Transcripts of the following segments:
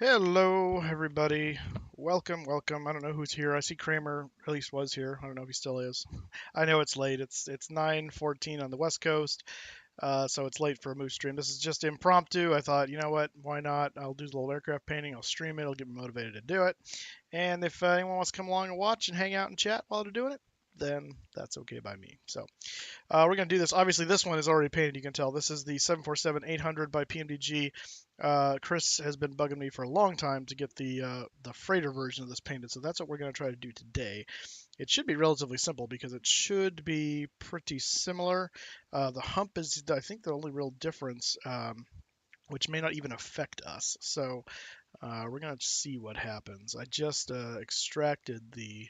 Hello, everybody. Welcome, welcome. I don't know who's here. I see Kramer at least was here. I don't know if he still is. I know it's late. It's 9:14 on the West Coast, so it's late for a Moose stream. This is just impromptu. I thought, you know what? Why not? I'll do a little aircraft painting. I'll stream it. It'll get me motivated to do it. And if anyone wants to come along and watch and hang out and chat while they're doing it, then that's okay by me. So we're going to do this. Obviously, this one is already painted. You can tell. This is the 747-800 by PMDG. Chris has been bugging me for a long time to get the freighter version of this painted, so that's what we're going to try to do today. It should be relatively simple because it should be pretty similar. The hump is, I think, the only real difference, which may not even affect us. So we're going to see what happens. I just extracted the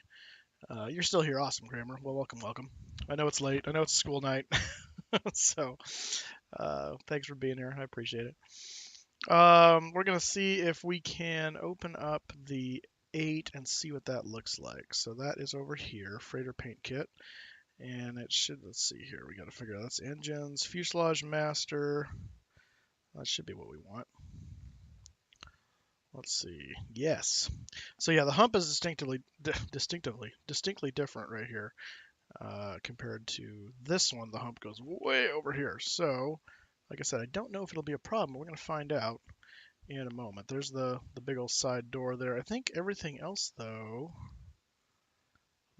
you're still here. Awesome, Kramer. Well, welcome, welcome. I know it's late. I know it's school night. So, thanks for being here. I appreciate it. We're going to see if we can open up the 8 and see what that looks like. So that is over here, freighter paint kit. And it should, let's see here. We got to figure out that's engines, fuselage master. That should be what we want. Let's see. Yes. So yeah, the hump is distinctly different right here. Compared to this one, the hump goes way over here. So, like I said, I don't know if it'll be a problem. We're going to find out in a moment. There's the big old side door there. I think everything else, though,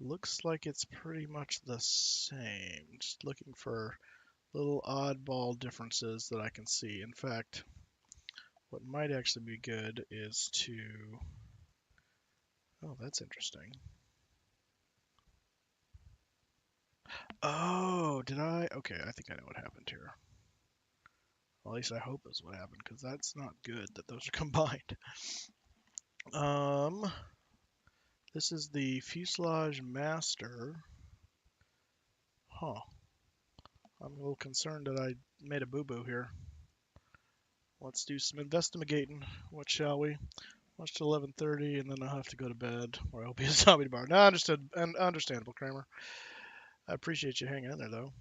looks like it's pretty much the same. Just looking for little oddball differences that I can see. In fact, what might actually be good is to... Oh, that's interesting. Oh, did I? Okay, I think I know what happened here. Well, at least I hope is what happened, because that's not good that those are combined. Um, this is the fuselage master. Huh. I'm a little concerned that I made a boo-boo here. Let's do some investigating. What shall we? Watch till 11:30, and then I'll have to go to bed, or I'll be a zombie tomorrow. No, understood. Understandable, Kramer. I appreciate you hanging in there, though.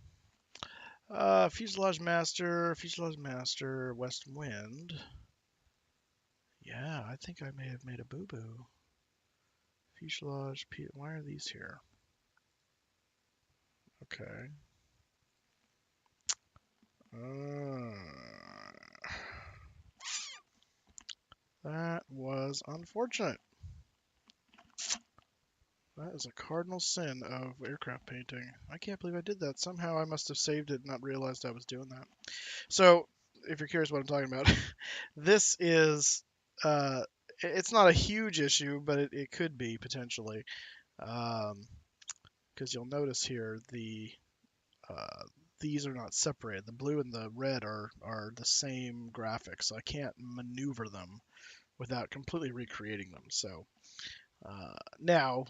Fuselage master, WestWind. Yeah, I think I may have made a boo-boo. Fuselage, why are these here? Okay. That was unfortunate. That is a cardinal sin of aircraft painting. I can't believe I did that. Somehow I must have saved it and not realized I was doing that. So, if you're curious what I'm talking about, this is, it's not a huge issue, but it could be potentially. Because you'll notice here uh, these are not separated. The blue and the red are the same graphics, so I can't maneuver them without completely recreating them. So now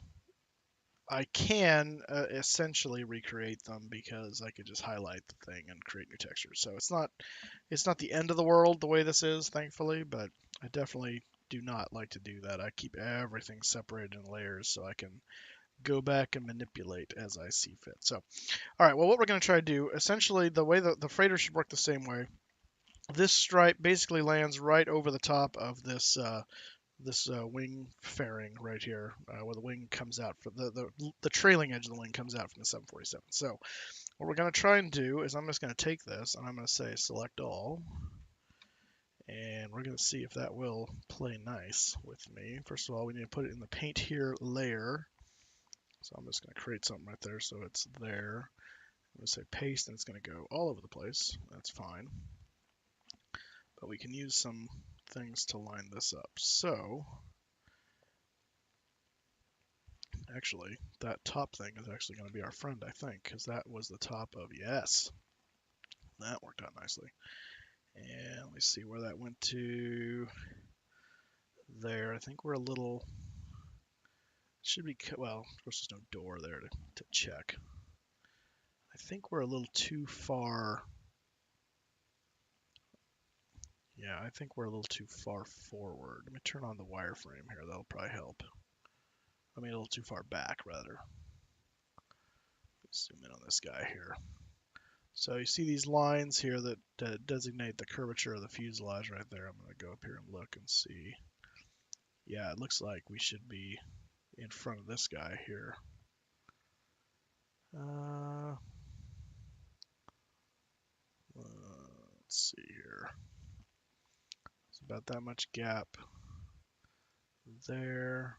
I can essentially recreate them because I could just highlight the thing and create new textures. So it's not the end of the world the way this is, thankfully, but I definitely do not like to do that. I keep everything separated in layers so I can go back and manipulate as I see fit. So, all right, well, what we're going to try to do, essentially, the way that the freighter should work the same way. This stripe basically lands right over the top of this wing fairing right here, where the wing comes out for the trailing edge of the wing comes out from the 747. So what we're going to try and do is I'm just going to take this and I'm going to say select all, and we're going to see if that will play nice with me. First of all, we need to put it in the paint here layer. So I'm just going to create something right there so it's there. I'm going to say paste, and it's going to go all over the place. That's fine. But we can use some things to line this up. So actually, that top thing is actually going to be our friend, I think, because that was the top of, yes, that worked out nicely. And let me see where that went to. There, I think we're a little, should be, well, of course there's no door there to check. I think we're a little too far. Yeah, I think we're a little too far forward. Let me turn on the wireframe here. That'll probably help. I mean, a little too far back, rather. Let's zoom in on this guy here. So you see these lines here that designate the curvature of the fuselage right there. I'm going to go up here and look and see. Yeah, it looks like we should be in front of this guy here. Let's see here. It's about that much gap there.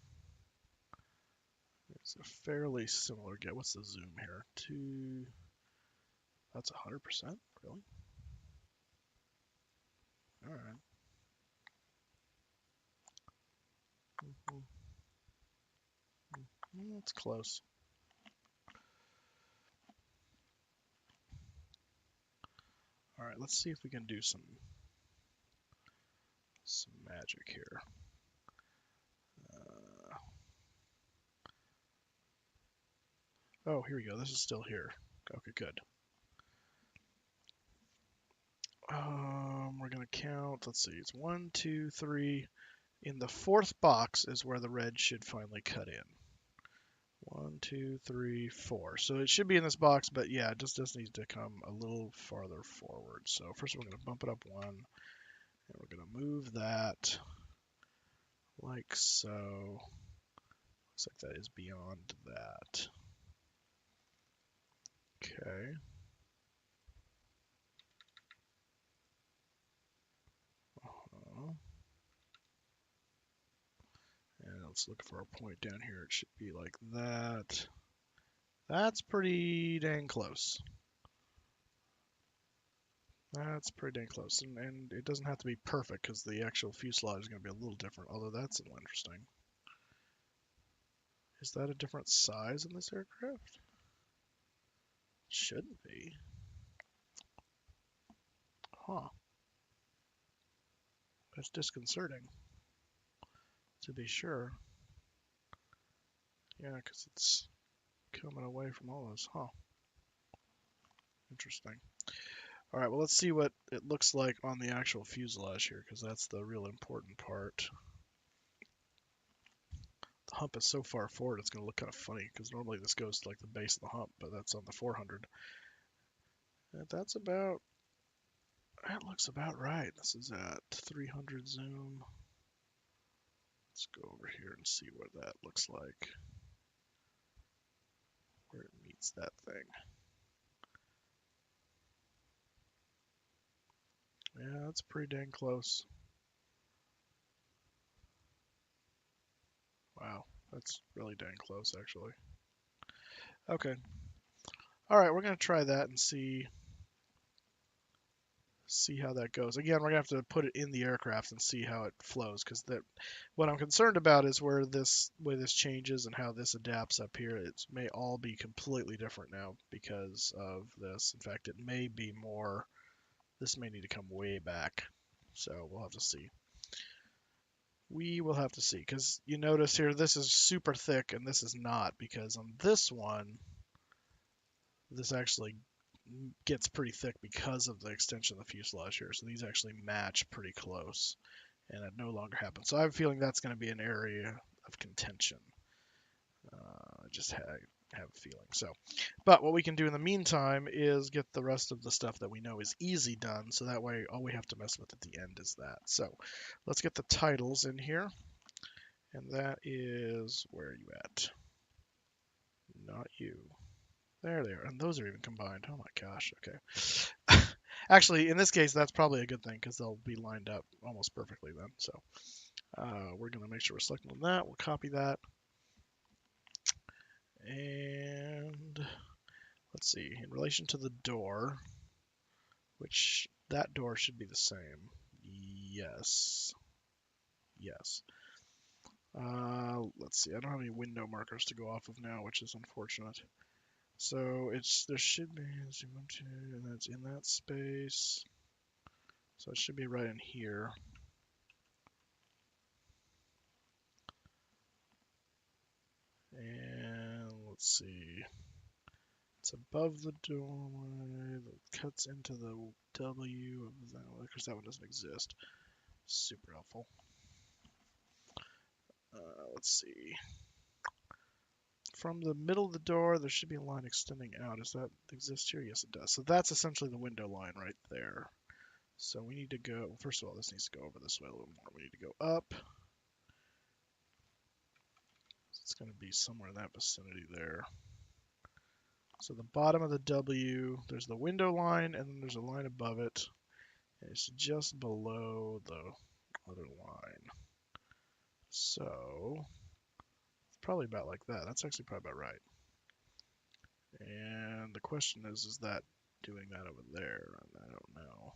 It's a fairly similar gap. What's the zoom here? That's 100%? Really? All right. That's close. All right, let's see if we can do some magic here. Oh, here we go. This is still here. Okay, good. We're gonna count. Let's see. It's 1, 2, 3. In the fourth box is where the red should finally cut in. 1, 2, 3, 4. So it should be in this box, but yeah, it just needs to come a little farther forward. So first we're going to bump it up 1, and we're going to move that like so. Looks like that is beyond that. Okay. And let's look for a point down here. It should be like that. That's pretty dang close. That's pretty dang close. And it doesn't have to be perfect because the actual fuselage is going to be a little different, although that's a little interesting. Is that a different size in this aircraft? Shouldn't be. Huh. That's disconcerting, to be sure. Yeah, because it's coming away from all those. Huh. Interesting. All right, well, let's see what it looks like on the actual fuselage here, because that's the real important part. The hump is so far forward, it's going to look kind of funny, because normally this goes to like the base of the hump, but that's on the 400. And that's about, that looks about right. This is at 300 zoom. Let's go over here and see what that looks like, where it meets that thing. Yeah, that's pretty dang close. Wow, that's really dang close, actually. Okay. All right, we're going to try that and see how that goes. Again, we're going to have to put it in the aircraft and see how it flows, because that what I'm concerned about is where this changes and how this adapts up here. It may all be completely different now because of this. In fact, it may be more. This may need to come way back. So we'll have to see. We will have to see, because you notice here this is super thick and this is not, because on this one, this actually gets pretty thick because of the extension of the fuselage here. So these actually match pretty close, and it no longer happens. So I have a feeling that's going to be an area of contention. I just have a feeling. So, but what we can do in the meantime is get the rest of the stuff that we know is easy done, so that way all we have to mess with at the end is that. So let's get the titles in here, and that is, where are you at? Not you. There they are, and those are even combined. Oh my gosh, okay. Actually, in this case, that's probably a good thing, because they'll be lined up almost perfectly then. So we're going to make sure we're selecting on that. We'll copy that. And let's see, in relation to the door, which that door should be the same. Yes. Yes. Let's see, I don't have any window markers to go off of now, which is unfortunate. So there should be, and that's in that space. So it should be right in here. And let's see. It's above the doorway that cuts into the W of that one, because that one doesn't exist. Super helpful. Let's see. From the middle of the door, there should be a line extending out. Does that exist here? Yes, it does. So that's essentially the window line right there. So we need to go, first of all, this needs to go over this way a little more. We need to go up it's going to be somewhere in that vicinity there. So the bottom of the W, there's the window line, and then there's a line above it. And it's just below the other line. So it's probably about like that. That's actually probably about right. And the question is that doing that over there? I don't know.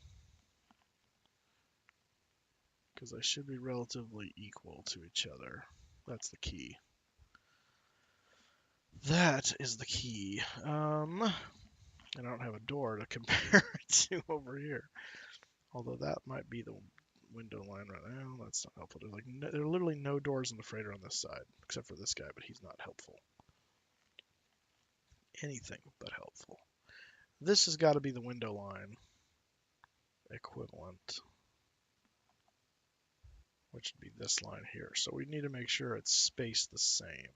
Because they should be relatively equal to each other. That's the key. That is the key. And I don't have a door to compare it to over here. Although that might be the window line right now. That's not helpful. There are literally no doors in the freighter on this side, except for this guy, but he's not helpful. Anything but helpful. This has got to be the window line equivalent, which would be this line here. So we need to make sure it's spaced the same.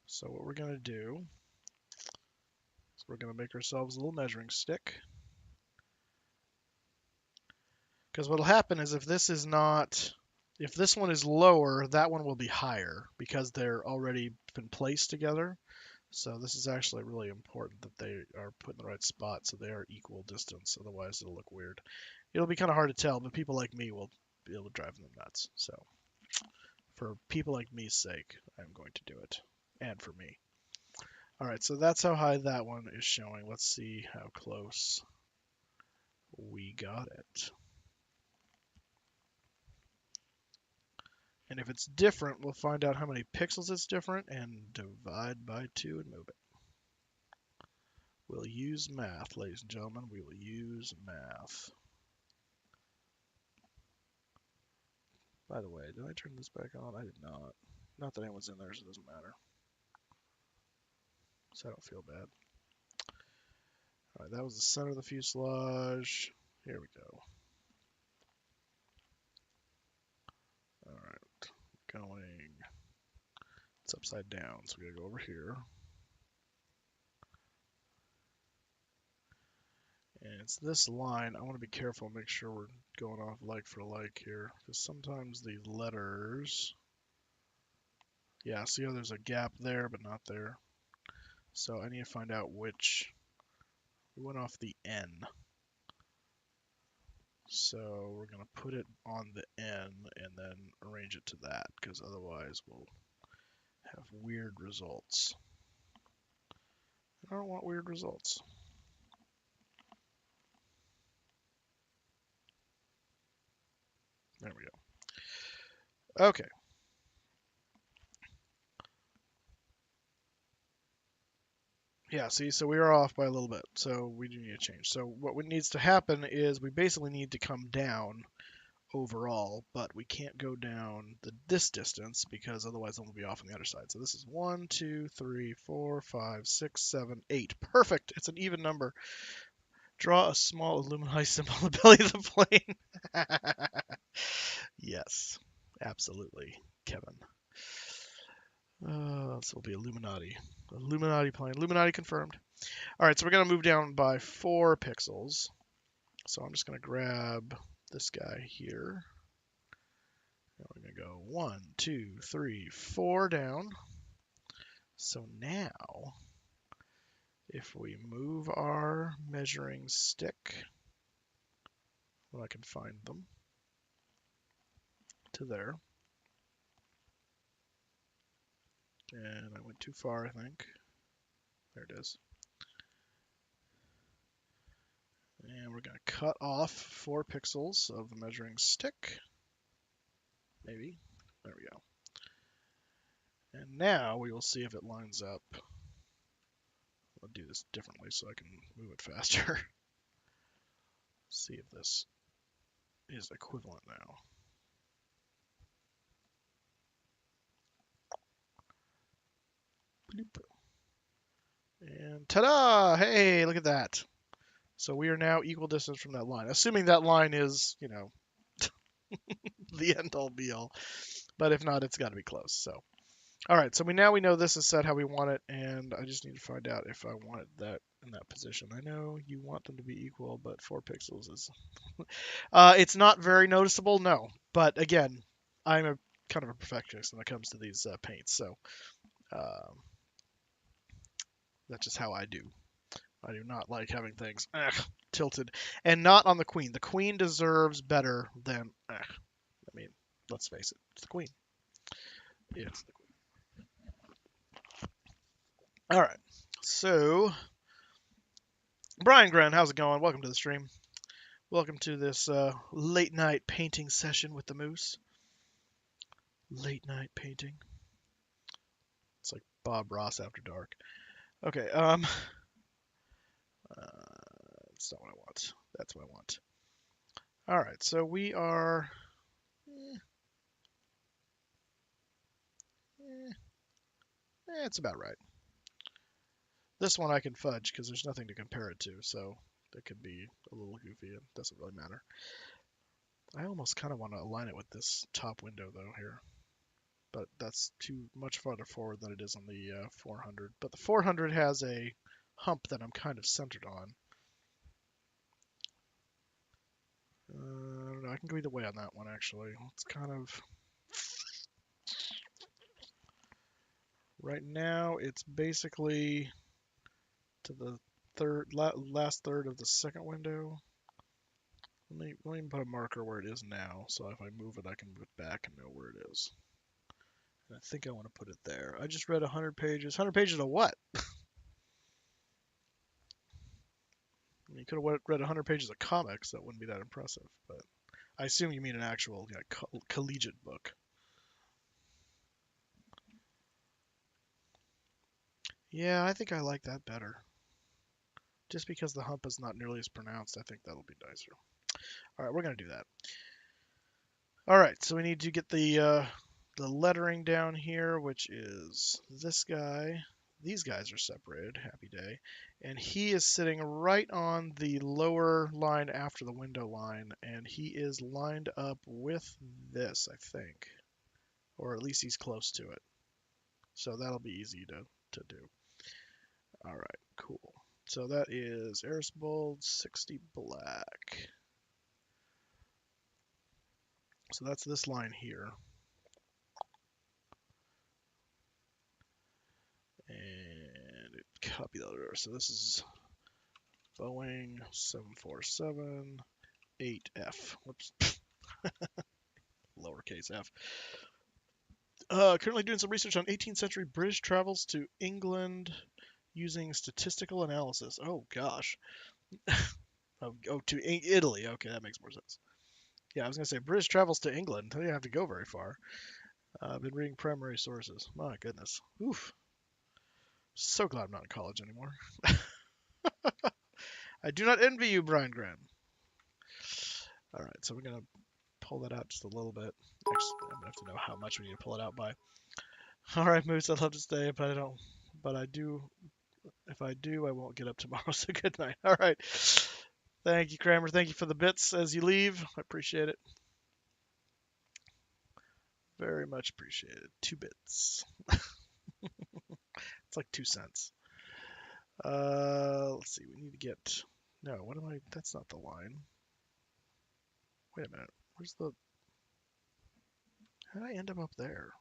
So what we're going to do is we're going to make ourselves a little measuring stick. Because what will happen is if this one is lower, that one will be higher because they're already been placed together. So this is actually really important that they are put in the right spot so they are equal distance. Otherwise, it'll look weird. It'll be kind of hard to tell, but people like me will be able to drive them nuts. So for people like me's sake, I'm going to do it. And for me. All right, so that's how high that one is showing. Let's see how close we got it. And if it's different, we'll find out how many pixels it's different and divide by 2 and move it. We'll use math, ladies and gentlemen. We will use math. By the way, did I turn this back on? I did not. Not that anyone's in there, so it doesn't matter. So I don't feel bad. All right, that was the center of the fuselage. Here we go. All right, going. It's upside down, so we gotta go over here. And it's this line. I want to be careful and make sure we're going off like for like here, because sometimes the letters, yeah, see how there's a gap there but not there. So I need to find out which. We went off the N. So we're going to put it on the N and then arrange it to that, because otherwise we'll have weird results. I don't want weird results. There we go. Okay. Yeah, see, so we are off by a little bit, so we do need to change. So what needs to happen is we basically need to come down overall, but we can't go down this distance because otherwise then we'll be off on the other side. So this is 1, 2, 3, 4, 5, 6, 7, 8. Perfect. It's an even number. Draw a small Illuminati symbol on the belly of the plane. Yes, absolutely, Kevin. This will be Illuminati. Illuminati plane. Illuminati confirmed. All right, so we're going to move down by 4 pixels. So I'm just going to grab this guy here. And we're going to go 1, 2, 3, 4 down. So now, if we move our measuring stick, well, I can find them, to there. And I went too far, I think. There it is. And we're going to cut off 4 pixels of the measuring stick. Maybe. There we go. And now we will see if it lines up. I'll do this differently so I can move it faster. See if this is equivalent now. Bloop. And ta-da! Hey, look at that. So we are now equal distance from that line, assuming that line is, you know, the end-all be-all. But if not, it's got to be close. So, all right. So we know this is set how we want it, and I just need to find out if I wanted that in that position. I know you want them to be equal, but 4 pixels is. It's not very noticeable, no. But again, I'm a kind of a perfectionist when it comes to these paints, so that's just how I do. I do not like having things tilted, and not on the queen. The queen deserves better than. I mean, let's face it, it's the queen. It's the queen. All right, so Briangren, how's it going? Welcome to the stream. Welcome to this late night painting session with the moose. Late night painting. It's like Bob Ross after dark. Okay, that's not what I want. That's what I want. All right, so we are. It's about right. This one I can fudge because there's nothing to compare it to, so it could be a little goofy. It doesn't really matter. I almost kind of want to align it with this top window though here, but that's too much farther forward than it is on the 400. But the 400 has a hump that I'm kind of centered on. I don't know. I can go either way on that one actually. It's kind of right now. It's basically to the last third of the second window. Let me put a marker where it is now, so if I move it, I can move it back and know where it is. And I think I want to put it there. I just read 100 pages. 100 pages of what? You could have read 100 pages of comics. That wouldn't be that impressive. But I assume you mean an actual collegiate book. Yeah, I think I like that better. Just because the hump is not nearly as pronounced, I think that'll be nicer. All right, we're going to do that. All right, so we need to get the lettering down here, which is this guy. These guys are separated, happy day. And he is sitting right on the lower line after the window line, and he is lined up with this, I think. Or at least he's close to it. So that'll be easy to do. All right, cool. So that is Eris Bold, 60 black. So that's this line here. And copy the other. So this is Boeing 747 8F. Whoops. Lowercase f. Currently doing some research on 18th century British travels to England using statistical analysis. Oh, gosh. To Italy. Okay, that makes more sense. Yeah, I was going to say British travels to England. They didn't have to go very far. I've been reading primary sources. My goodness. Oof. So glad I'm not in college anymore. I do not envy you, Briangren. All right, so we're going to pull that out just a little bit. Actually, I'm going to have to know how much we need to pull it out by. All right, Moose, I'd love to stay, but I don't. But I do. If I do, I won't get up tomorrow, so good night. All right. Thank you, Kramer. Thank you for the bits as you leave. I appreciate it. Very much appreciated. 2 bits. It's like 2 cents. Let's see. We need to get. No, what am I? That's not the line. Wait a minute. Where's the? How did I end up there?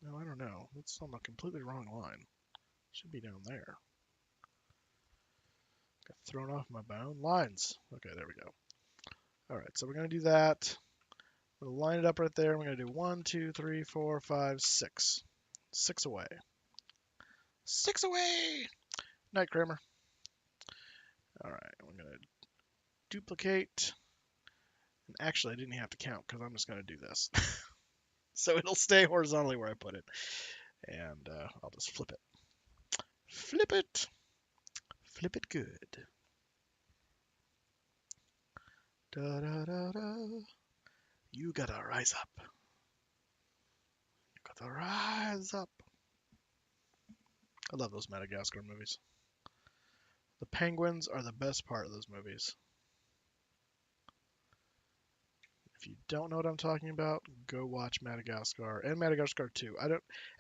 No, I don't know. That's on the completely wrong line. Should be down there. Got thrown off my own lines. Okay, there we go. All right, so we're going to do that. We'll line it up right there. We're going to do 1, 2, 3, 4, 5, 6. 6 away. 6 away! Night, Kramer. All right, we're going to duplicate. And actually, I didn't have to count because I'm just going to do this. So it'll stay horizontally where I put it. And I'll just flip it. Flip it. Flip it good. Da da da da. You gotta rise up. You gotta rise up. I love those Madagascar movies. The penguins are the best part of those movies. If you don't know what I'm talking about, go watch Madagascar and Madagascar 2.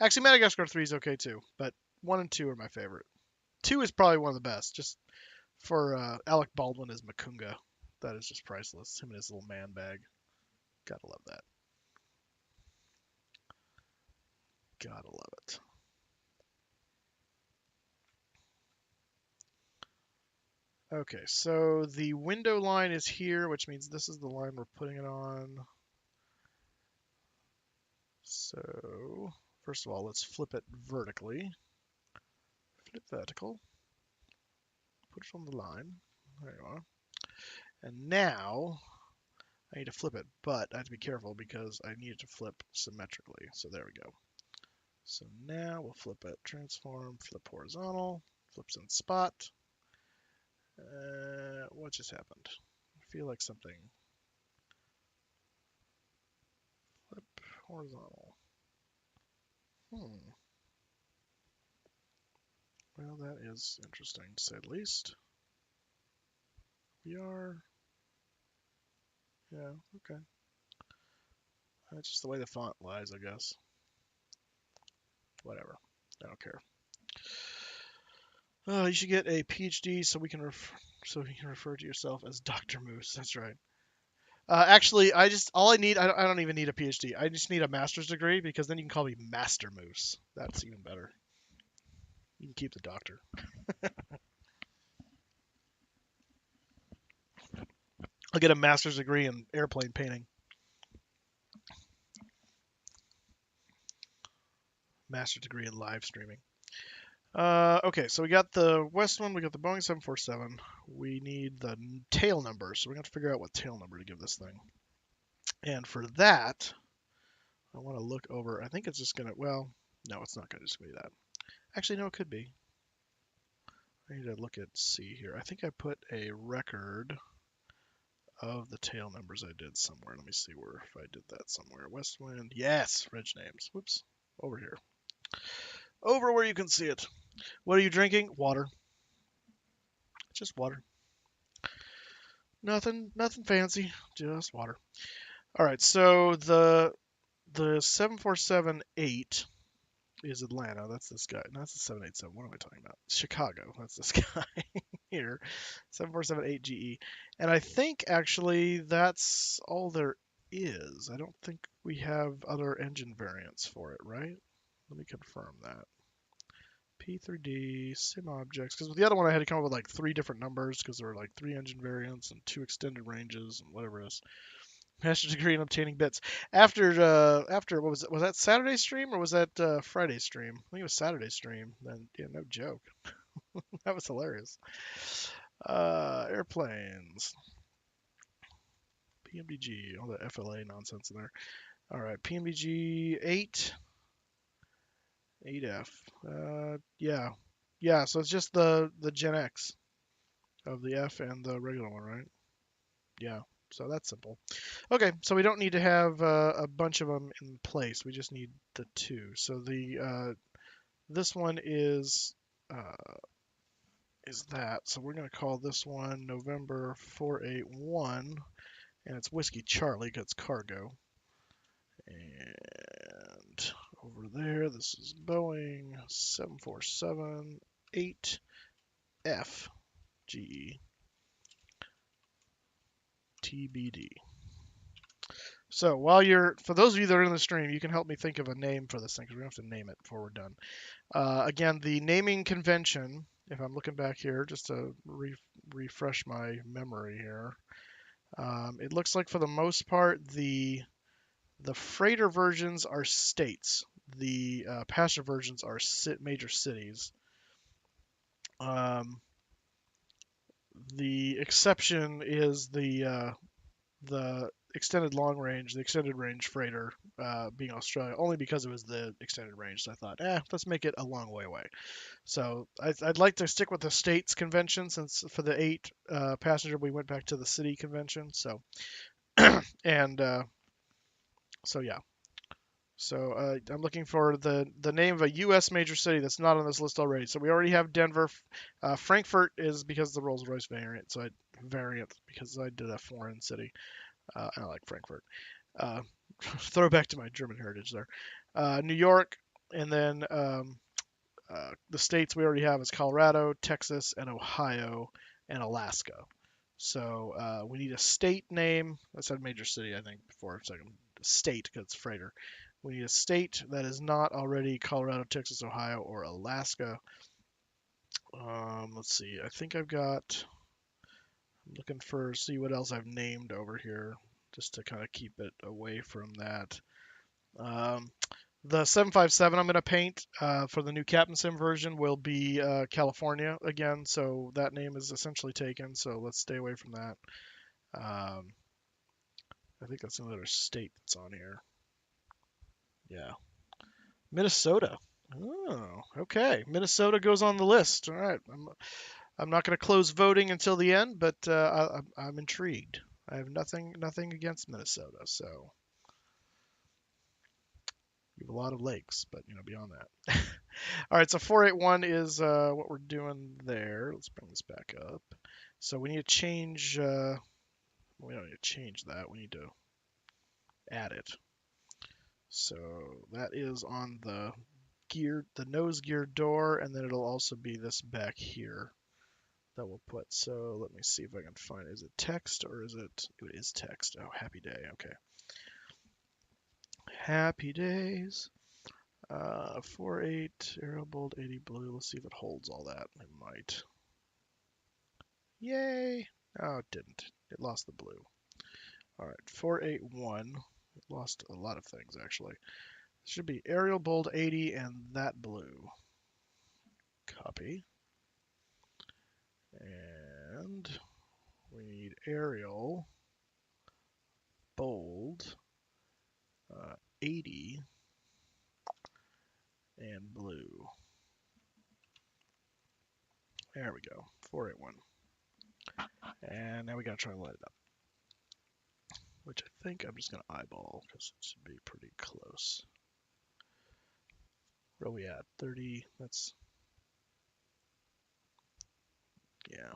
Actually, Madagascar 3 is okay too, but 1 and 2 are my favorite. 2 is probably one of the best, just for Alec Baldwin as Makunga. That is just priceless. Him and his little man bag. Gotta love that. Gotta love it. Okay, so the window line is here, which means this is the line we're putting it on. So, first of all, let's flip it vertically. Flip vertical. Put it on the line. There you are. And now, I need to flip it, but I have to be careful because I need it to flip symmetrically. So there we go. So now we'll flip it. Transform, flip horizontal, flips in spot. What just happened? I feel like something. Flip horizontal. Well, that is interesting to say the least. We are. Yeah, okay. That's just the way the font lies, I guess. Whatever. I don't care. You should get a PhD so you can refer to yourself as Dr. Moose. That's right. Actually, I don't even need a PhD. I just need a master's degree because then you can call me Master Moose. That's even better. You can keep the doctor. I'll get a master's degree in airplane painting. Master's degree in live streaming. Okay, so we got the WestWind, we got the Boeing 747. We need the tail number, so we're going to figure out what tail number to give this thing. And for that, I want to look over. I think it's just going to, well, no, it's not going to just be that. Actually, no, it could be. I need to look at C here. I think I put a record of the tail numbers I did somewhere. Let me see where, if I did that somewhere. WestWind, yes, reg names. Whoops, over here. Over where you can see it. What are you drinking? Water. Just water. Nothing fancy, just water. All right, so the 747-8 is Atlanta. That's this guy. No, that's the 787. What am I talking about? Chicago. That's this guy here. 747-8 GE. And I think actually that's all there is. I don't think we have other engine variants for it, right? Let me confirm that. P3D, sim objects, because with the other one I had to come up with like 3 different numbers because there were like 3 engine variants and 2 extended ranges and whatever it is. Master's degree in obtaining bits. After what was it? Was that Saturday stream or was that Friday stream? I think it was Saturday stream. Then yeah, no joke. That was hilarious. Airplanes. PMDG, all the FLA nonsense in there. All right, PMDG 8. 8F. Yeah. So it's just the Gen X of the F and the regular one, right? Yeah. So that's simple. Okay, so we don't need to have a bunch of them in place. We just need the 2. So the this one is that. So we're going to call this one November 481, and it's Whiskey Charlie because it's cargo. And over there, this is Boeing 747-8F GE TBD. So for those of you that are in the stream, you can help me think of a name for this thing because we don't have to name it before we're done. Again, the naming convention, if I'm looking back here, just to refresh my memory here, it looks like for the most part, the freighter versions are states. The passenger versions are major cities. The exception is the extended long range, the extended range freighter being Australia, only because it was the extended range. So I thought, let's make it a long way away. So I'd like to stick with the states convention since for the 8 passenger we went back to the city convention. So and so yeah. So I'm looking for the name of a U.S. major city that's not on this list already. So we already have Denver. Frankfurt is because of the Rolls-Royce variant. So because I did a foreign city. I like Frankfurt. Throwback to my German heritage there. New York, and then the states we already have is Colorado, Texas, and Ohio, and Alaska. So we need a state name. I said major city, I think, before a second. State, because it's freighter. We need a state that is not already Colorado, Texas, Ohio, or Alaska. Let's see. I think I'm looking for, see what else I've named over here, just to kind of keep it away from that. The 757 I'm going to paint for the new Captain Sim version will be California again, so that name is essentially taken, so let's stay away from that. I think that's another state that's on here. Yeah. Minnesota. Oh, okay. Minnesota goes on the list. All right. I'm not going to close voting until the end, but I'm intrigued. I have nothing against Minnesota, so we have a lot of lakes, but beyond that. All right, so 481 is what we're doing there. Let's bring this back up. So we need to change. We don't need to change that. We need to add it. So that is on the nose gear door, and then it'll also be this back here that we'll put. So let me see if I can find. Is it text or is it? It is text. Oh, happy day. Okay. Happy days. 48 Arial bold 80 blue. Let's see if it holds all that. It might. Yay! Oh, it didn't. It lost the blue. All right, 481. It lost a lot of things actually. It should be Arial bold 80 and that blue. Copy. And we need Arial bold 80 and blue. There we go. 481. And now we gotta try and light it up, which I think I'm just gonna eyeball because it should be pretty close. Where are we at? 30. That's, yeah.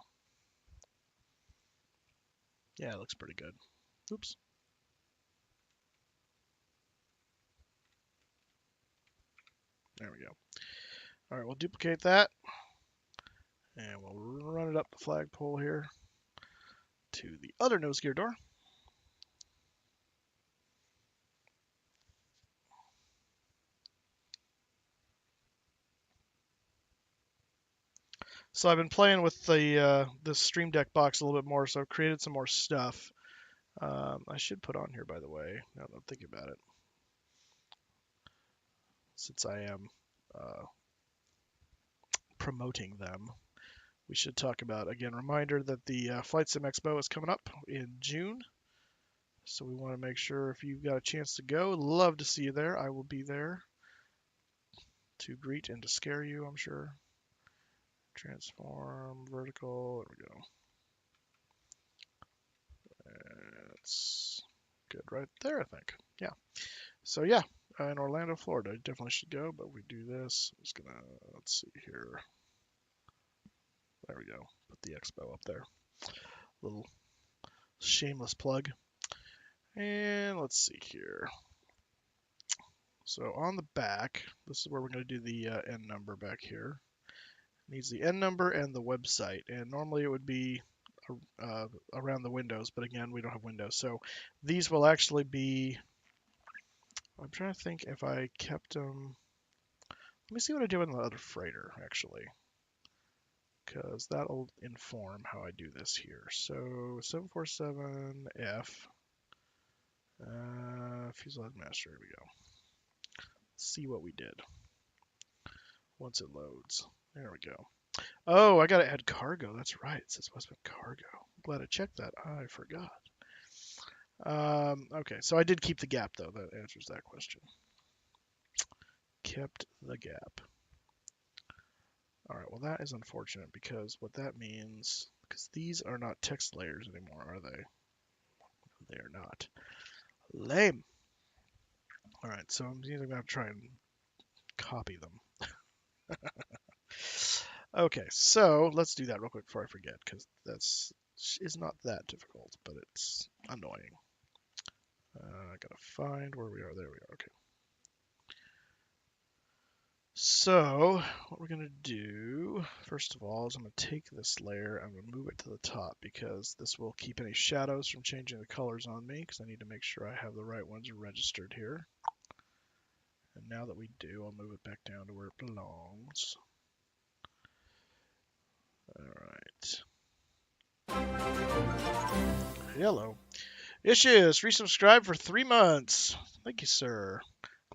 Yeah, it looks pretty good. Oops. There we go. All right, we'll duplicate that. And we'll run it up the flagpole here to the other nose gear door. So I've been playing with the Stream Deck box a little bit more, so I've created some more stuff. I should put on here, by the way, now that I'm thinking about it, since I am promoting them. We should talk about, again, reminder that the Flight Sim Expo is coming up in June. So we want to make sure if you've got a chance to go, love to see you there. I will be there to greet and to scare you, I'm sure. Transform, vertical, there we go. That's good right there, I think. Yeah. So yeah, in Orlando, Florida, I definitely should go, but we do this. I'm just gonna, let's see here. There we go. Put the expo up there. Little shameless plug. And let's see here. So on the back, this is where we're going to do the N number back here. It needs the N number and the website. And normally it would be around the windows, but again, we don't have windows. So these will actually be, I'm trying to think if I kept them. Let me see what I do in the other freighter, actually, because that'll inform how I do this here. So 747F, fuselage master, here we go. Let's see what we did once it loads. There we go. Oh, I gotta add cargo. That's right. It says WestWind cargo. I'm glad I checked that. I forgot. Okay, so I did keep the gap, though. That answers that question. Kept the gap. All right, well, that is unfortunate because what that means, because these are not text layers anymore, are they? They are not. Lame. All right, so I'm either going to try and copy them. Okay, so let's do that real quick before I forget, because that's is not that difficult, but it's annoying. I gotta find where we are. There we are. Okay. So what we're gonna do, first of all, is I'm gonna take this layer, I'm gonna move it to the top because this will keep any shadows from changing the colors on me, because I need to make sure I have the right ones registered here. And now that we do, I'll move it back down to where it belongs. All right. Hello. Ishish, resubscribed for 3 months. Thank you, sir.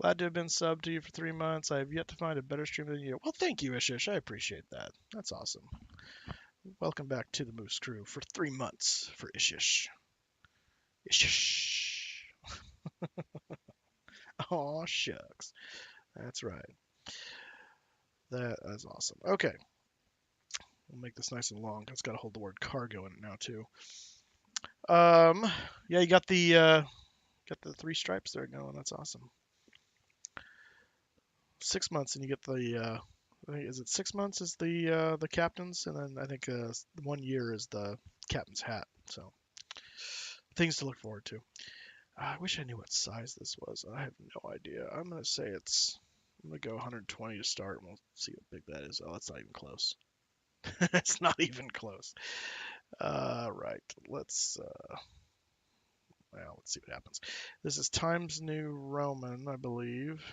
Glad to have been subbed to you for 3 months. I have yet to find a better streamer than you. Well, thank you, Ishish. I appreciate that. That's awesome. Welcome back to the Moose crew for 3 months for Ishish. Ishish. Aw, shucks. That's right. That is awesome. Okay. We'll make this nice and long. It's got to hold the word cargo in it now, too. Yeah, you got the 3 stripes there going. That's awesome. 6 months, and you get the is it 6 months is the captain's, and then I think 1 year is the captain's hat. So things to look forward to. I wish I knew what size this was. I have no idea. I'm gonna say I'm gonna go 120 to start, and we'll see how big that is. Oh, that's not even close. It's not even close. Right. Let's see what happens. This is Times New Roman, I believe.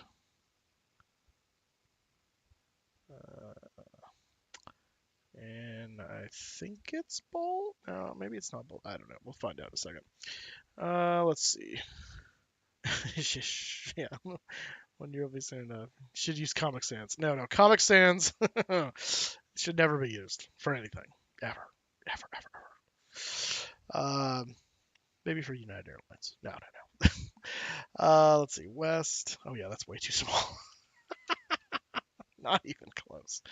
And I think it's bold. No, maybe it's not bold. I don't know. We'll find out in a second. Let's see. Yeah, when you'll be saying should use Comic Sans. No, Comic Sans should never be used for anything ever. Maybe for United Airlines. No. Let's see. West. Oh yeah, that's way too small. Not even close.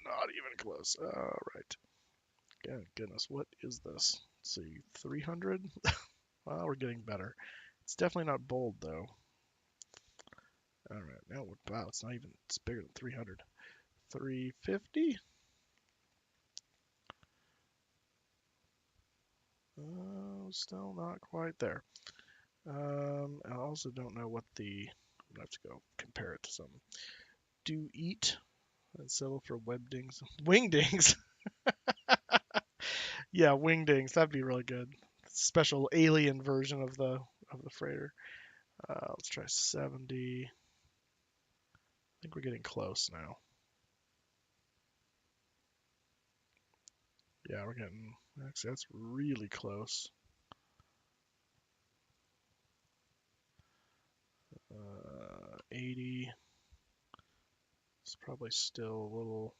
Not even close. All right. Oh, goodness, what is this? Let's see, 300? Well, we're getting better. It's definitely not bold, though. All right, now, wow, it's not even, it's bigger than 300. 350? Still not quite there. I also don't know what I'm gonna have to go compare it to some. Do eat and settle for webdings. Wingdings? Yeah, wingdings. That'd be really good. Special alien version of the freighter. Let's try 70. I think we're getting close now. Yeah, we're getting, actually, that's really close. 80. It's probably still a little.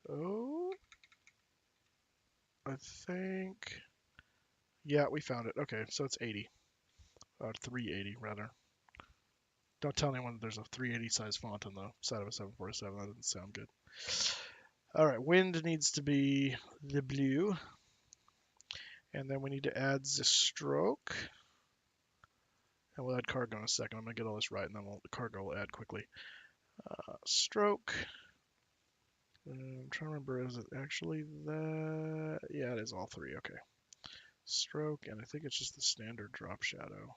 Oh, I think. Yeah, we found it. Okay, so it's 80. 380, rather. Don't tell anyone there's a 380 size font on the side of a 747. That doesn't sound good. All right, wind needs to be the blue. And then we need to add the stroke. And we'll add cargo in a second. I'm going to get all this right, and then the cargo will add quickly. Stroke. I'm trying to remember, is it actually that? Yeah, it is all 3. Okay. Stroke, and I think it's just the standard drop shadow.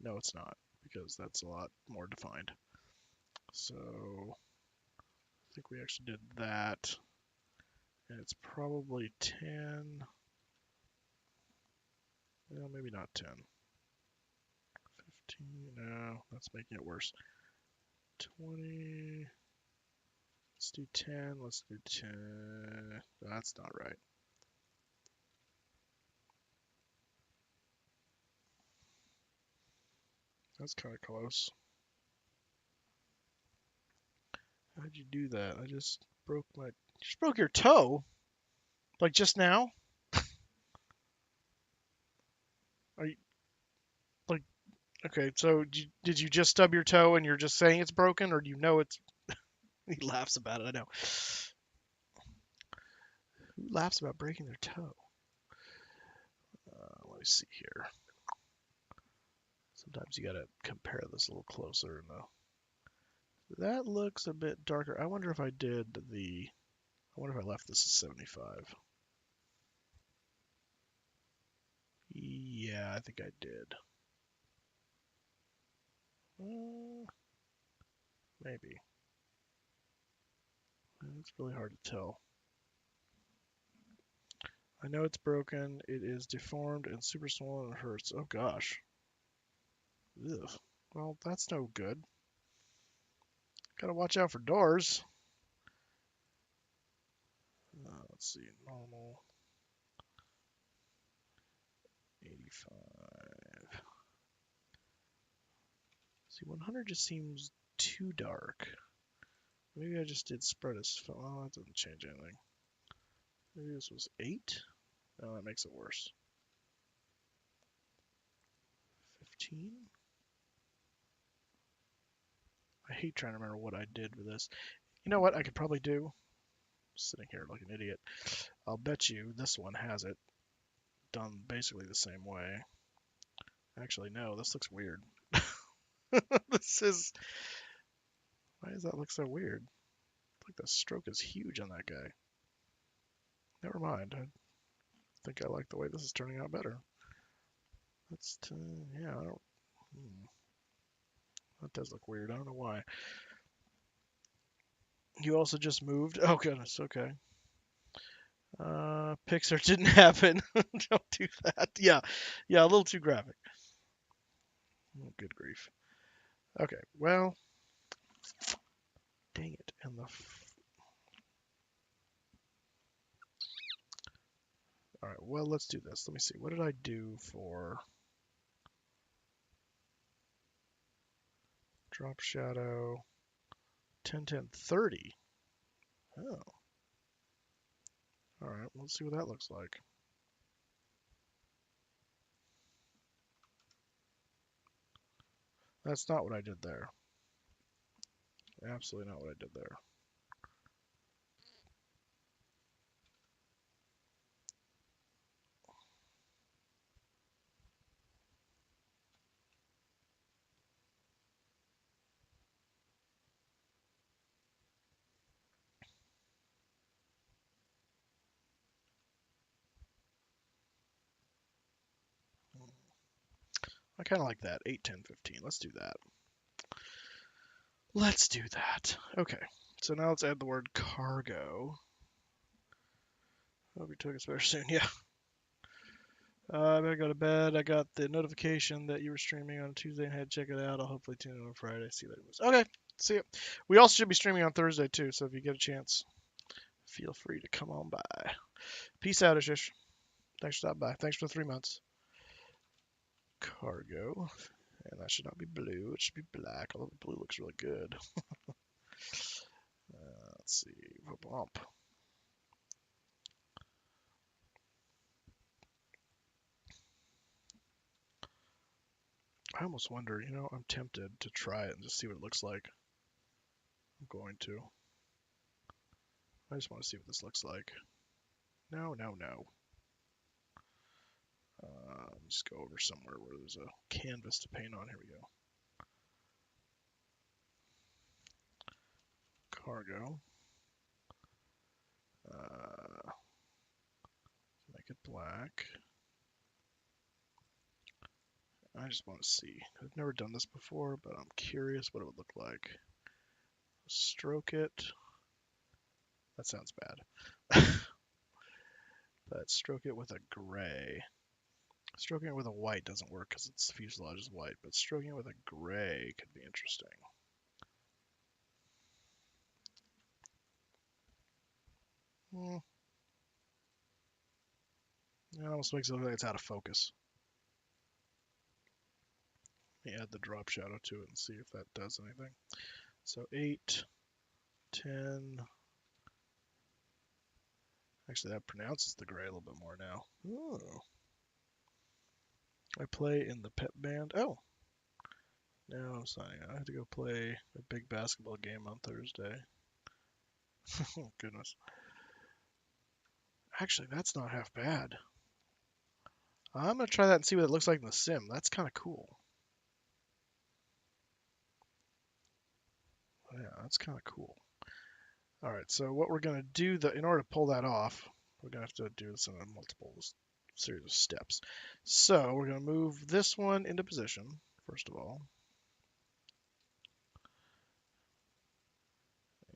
No, it's not, because that's a lot more defined. So I think we actually did that. And it's probably 10. Well, maybe not 10. 15. No, that's making it worse. 20. Let's do 10. Let's do 10. That's not right. That's kind of close. How'd you do that? I just broke your toe? Like just now? Are you like okay? So did you just stub your toe and you're just saying it's broken, or do you know it's? He laughs about it. I know. Who laughs about breaking their toe? Let me see here. Sometimes you gotta compare this a little closer. That looks a bit darker. I wonder if I left this at 75. Yeah, I think I did. Maybe. It's really hard to tell. I know it's broken. It is deformed and super swollen and hurts. Oh gosh. Ugh. Well, that's no good. Gotta watch out for doors. Let's see, normal, 85. See, 100 just seems too dark. Maybe I just did spread as, well, that doesn't change anything. Maybe this was 8? Oh, that makes it worse. 15? I hate trying to remember what I did with this. You know what I could probably do? Sitting here like an idiot. I'll bet you this one has it done basically the same way. Actually, no, this looks weird. This is... Why does that look so weird? Like the stroke is huge on that guy. Never mind. I think I like the way this is turning out better. That's, yeah, I don't... That does look weird. I don't know why. You also just moved? Oh, goodness. Okay. Pixar didn't happen. Don't do that. Yeah. Yeah, a little too graphic. Oh, good grief. Okay, well... Dang it. And the... Alright, well, let's do this. Let me see. What did I do for... Drop shadow... 10, 10, 30. Oh. Alright, let's see what that looks like. That's not what I did there. Absolutely not what I did there. I kind of like that. 8, 10, 15. Let's do that. Let's do that. Okay. So now let's add the word cargo. Hope your took us better soon. Yeah. I better go to bed. I got the notification that you were streaming on Tuesday and had to check it out. I'll hopefully tune in on Friday. See you later. Okay. See ya. We also should be streaming on Thursday too, so if you get a chance, feel free to come on by. Peace out, Ishish. Thanks for stopping by. Thanks for the 3 months. Cargo. And that should not be blue. It should be black, although the blue looks really good. Let's see. Bump. I almost wonder, I'm tempted to try it and just see what it looks like. I'm going to. I just want to see what this looks like. No, no, no. Just go over somewhere where there's a canvas to paint on. Here we go. Cargo. Make it black. I just want to see. I've never done this before, but I'm curious what it would look like. Stroke it. That sounds bad. But stroke it with a gray. Stroking it with a white doesn't work because its fuselage is white, but stroking it with a gray could be interesting. It almost makes it look like it's out of focus. Let me add the drop shadow to it and see if that does anything. So 8, 10. Actually, that pronounces the gray a little bit more now. Oh. I play in the pep band. Oh. Now I'm signing out. I have to go play a big basketball game on Thursday. Oh, goodness. Actually, that's not half bad. I'm going to try that and see what it looks like in the sim. That's kind of cool. Yeah, that's kind of cool. All right, so what we're going to do, in order to pull that off, we're going to have to do this in a multiple series of steps. So we're going to move this one into position, first of all.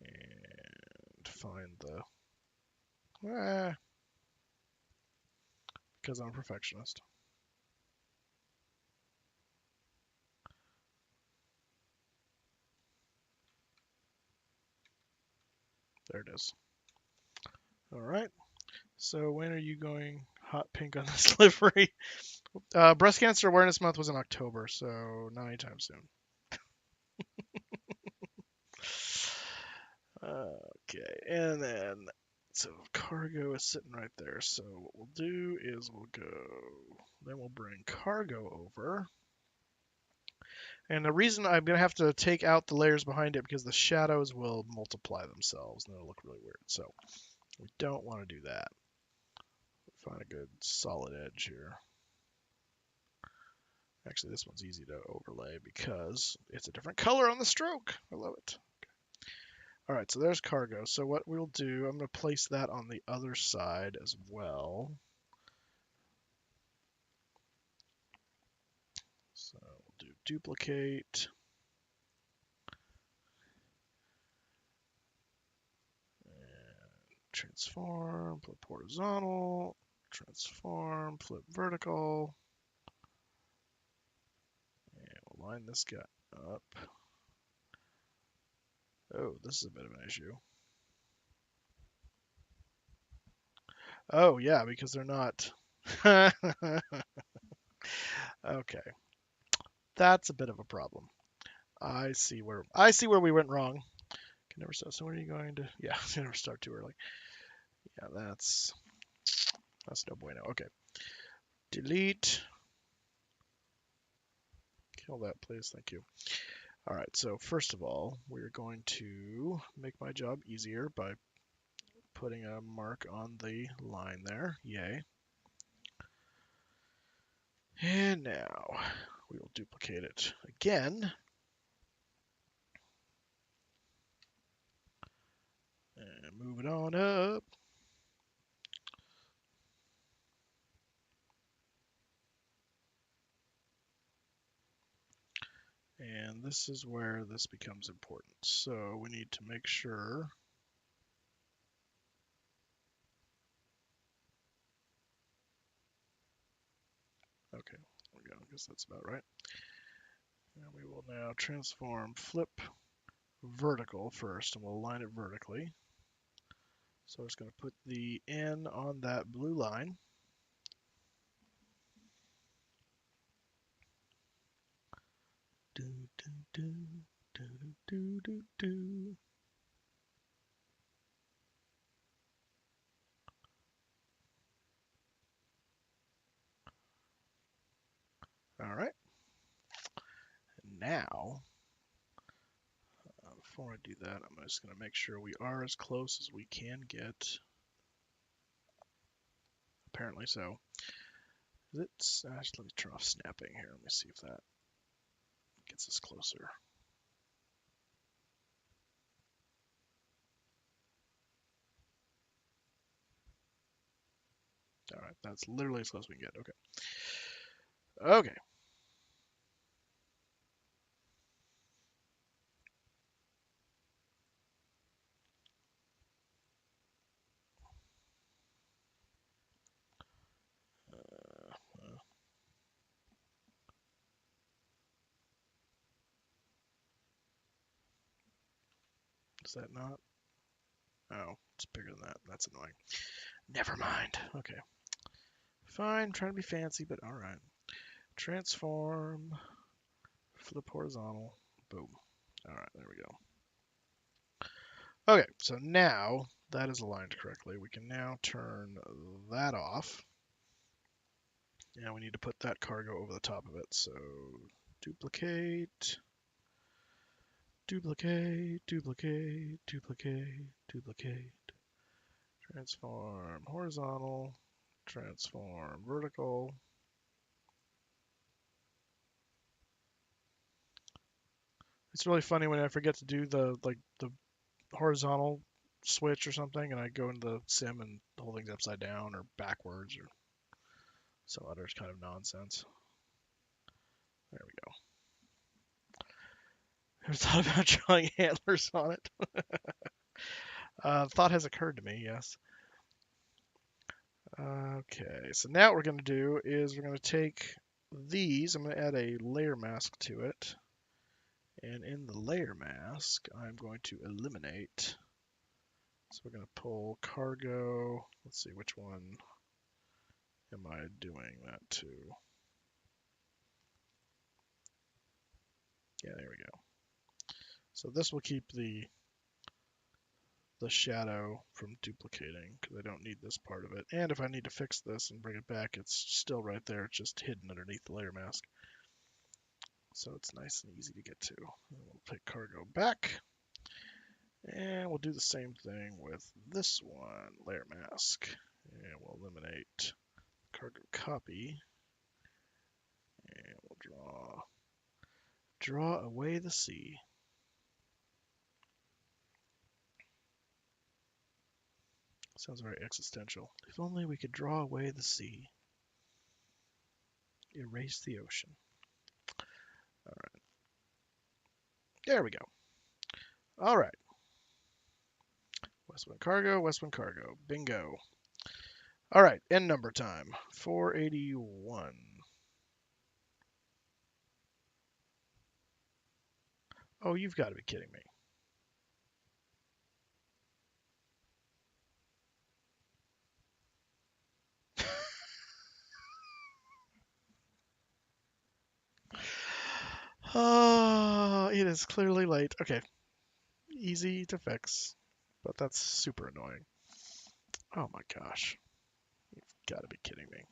And find the... because I'm a perfectionist. There it is. All right. So when are you going hot pink on this livery? Breast Cancer Awareness Month was in October, so not anytime soon. Okay, and then so cargo is sitting right there. So what we'll do is then we'll bring cargo over. And the reason I'm going to have to take out the layers behind it because the shadows will multiply themselves and it'll look really weird. So we don't want to do that. Find a good solid edge here. Actually, this one's easy to overlay because it's a different color on the stroke. I love it. Okay. All right, so there's cargo. So what we'll do, I'm going to place that on the other side as well. So we'll do duplicate. And transform, flip horizontal, transform, flip vertical. And we'll line this guy up. Oh, this is a bit of an issue. Oh, yeah, because they're not. Okay. That's a bit of a problem. I see where we went wrong. Can never start. So when are you going to? Yeah, can never start too early. Yeah, that's no bueno. Okay. Delete. Kill that, please. Thank you. All right. So first of all, we're going to make my job easier by putting a mark on the line there. Yay. And now we will duplicate it again. And move it on up. And this is where this becomes important. So we need to make sure okay, there we go. I guess that's about right. And we will now transform flip vertical first, and we'll align it vertically. So it's going to put the N on that blue line. Do, do, do, do, do, do, do. All right. Now, before I do that, I'm just going to make sure we are as close as we can get. Apparently so. Let's actually let me turn off snapping here. Let me see if that gets us closer. All right, that's literally as close as we can get. Okay. Okay. Is that not? Oh, it's bigger than that. That's annoying. Never mind. Okay. Fine. I'm trying to be fancy, but all right. Transform. Flip horizontal. Boom. All right, there we go. Okay, so now that is aligned correctly. We can now turn that off. And we need to put that cargo over the top of it. So duplicate, duplicate, duplicate, duplicate, duplicate. Transform horizontal, transform vertical. It's really funny when I forget to do the horizontal switch or something, and I go into the sim and the whole thing's upside down or backwards or some other kind of nonsense. There we go. I thought about drawing antlers on it. Thought has occurred to me, yes. Okay, so now what we're going to do is we're going to take these, I'm going to add a layer mask to it. And in the layer mask, I'm going to eliminate So we're going to pull cargo. Let's see, which one am I doing that to? Yeah, there we go. So this will keep the shadow from duplicating because I don't need this part of it. And if I need to fix this and bring it back, it's still right there. It's just hidden underneath the layer mask. So it's nice and easy to get to. And we'll take cargo back. And we'll do the same thing with this one, layer mask. And we'll eliminate cargo copy. And we'll draw away the sea. Sounds very existential. If only we could draw away the sea. Erase the ocean. All right. There we go. All right. WestWind cargo, WestWind cargo. Bingo. All right. End number time. 481. Oh, you've got to be kidding me. Oh, it is clearly late. Okay. Easy to fix, but that's super annoying. Oh my gosh. You've got to be kidding me.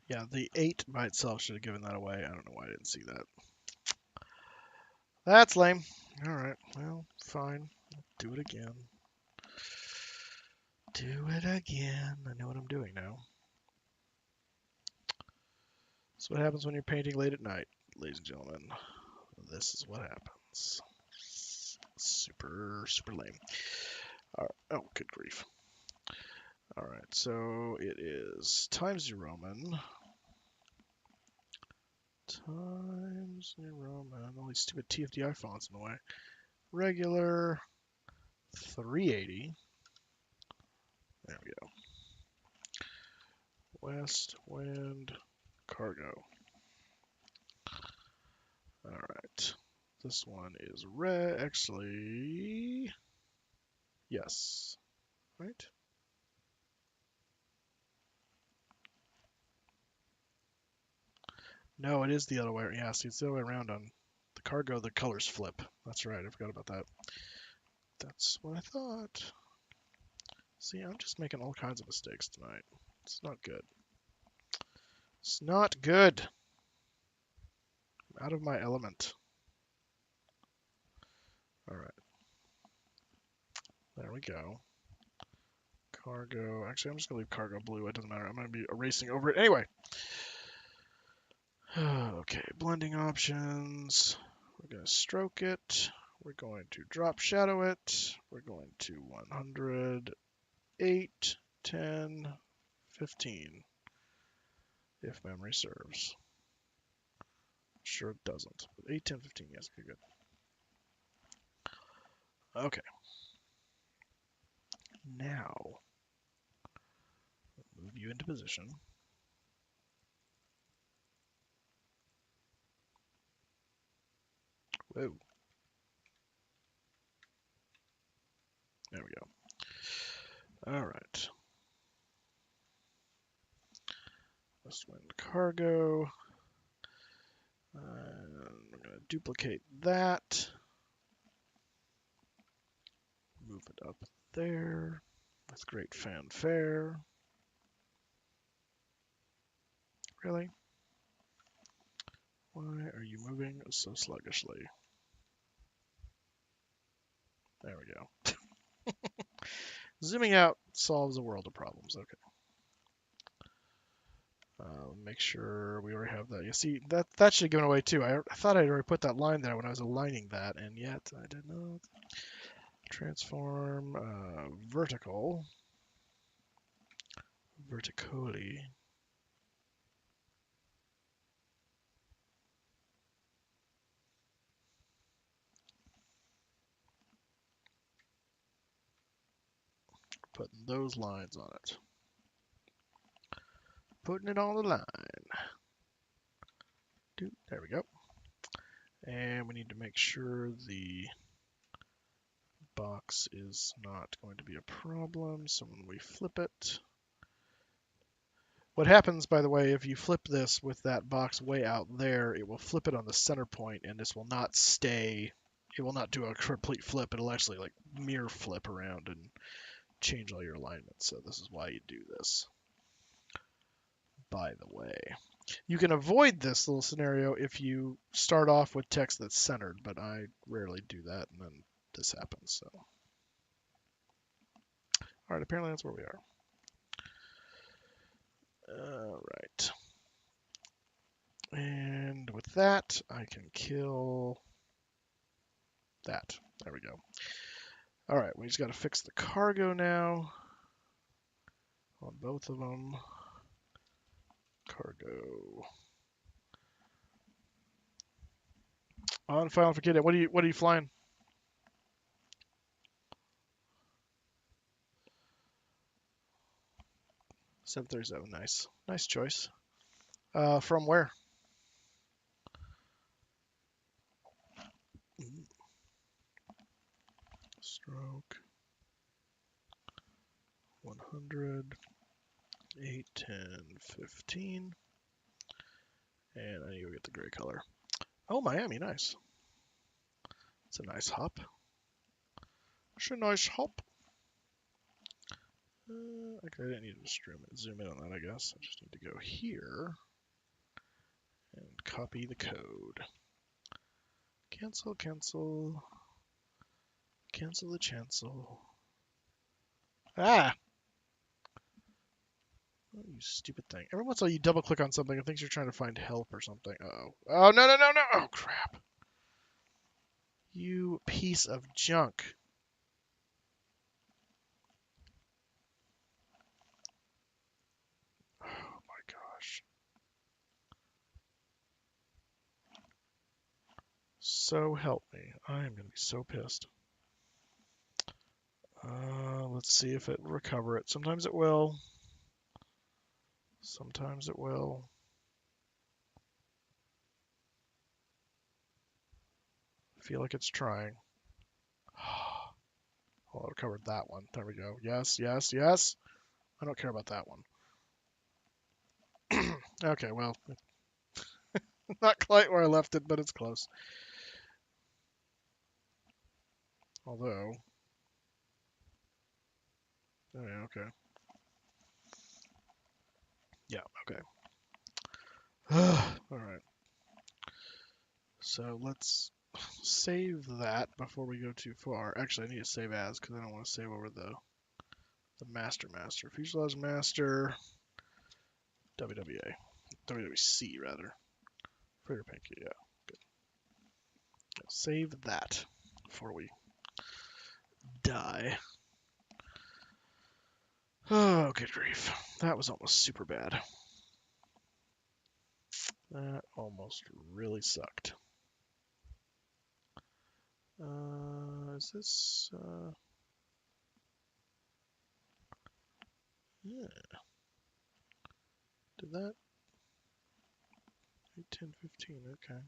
Yeah, the 8 by itself should have given that away. I don't know why I didn't see that. That's lame. All right. Well, fine. Do it again. Do it again. I know what I'm doing now. That's what happens when you're painting late at night, ladies and gentlemen. This is what happens. Super, super lame. All right. Oh, good grief. All right, so it is Times New Roman. Times New Roman. All these stupid TFDI fonts in the way. Regular 380. There we go. WestWind cargo. All right. This one is red. Actually, yes. Right? No, it is the other way. Yeah, see, it's the other way around on the cargo. The colors flip. That's right. I forgot about that. That's what I thought. See, I'm just making all kinds of mistakes tonight. It's not good. It's not good. I'm out of my element. All right. There we go. Cargo. Actually, I'm just going to leave cargo blue. It doesn't matter. I'm going to be erasing over it anyway. Okay, blending options. We're going to stroke it. We're going to drop shadow it. We're going to 100, 8, 10, 15, if memory serves. Sure it doesn't. But 8, 10, 15, yes, okay, good. Okay. Now, move you into position. Whoa. There we go. All right. WestWind cargo. We're going to duplicate that. Move it up there with great fanfare. Really? Why are you moving so sluggishly? There we go. Zooming out solves a world of problems. Okay. Make sure we already have that. You see, that should have given away too. I thought I'd already put that line there when I was aligning that, and yet I did not. Transform vertical. Vertically. Putting those lines on it. Putting it on the line. There we go. And we need to make sure the box is not going to be a problem. So when we flip it, what happens, by the way, if you flip this with that box way out there, it will flip it on the center point, and this will not stay. It will not do a complete flip. It'll actually like mirror flip around and change all your alignments. So this is why you do this. By the way, you can avoid this little scenario if you start off with text that's centered, but I rarely do that, and then this happens. So, all right, apparently that's where we are. All right. And with that, I can kill that. There we go. All right, we just got to fix the cargo now on both of them. Cargo. On Final Forget It. What are you flying? $737. Nice choice. From where? Stroke 100, 8, 10, 15. And I need to go get the gray color. Oh, Miami, nice. It's a nice hop. It's a nice hop. Okay, I didn't need to zoom in on that, I guess. I just need to go here and copy the code. Cancel, cancel. Cancel the chancel. Ah! Oh, you stupid thing. Every once in a while you double click on something and thinks you're trying to find help or something. Uh-oh. Oh, no, no, no, no! Oh, crap. You piece of junk. Oh my gosh. So help me. I am going to be so pissed. Let's see if it will recover it. Sometimes it will. Sometimes it will. I feel like it's trying. Oh, it recovered that one. There we go. Yes, yes, yes. I don't care about that one. Okay, well, not quite where I left it, but it's close. Although, oh, yeah, okay. Yeah, okay. All right. So let's save that before we go too far. Actually, I need to save as because I don't want to save over the master. Fuselage master, WWA. WWC, rather. Freighter Pinky, yeah. Good. Save that before we die. Oh, good grief. That was almost super bad. That almost really sucked. Is this... Yeah. Did that? 8, 10, 15, okay.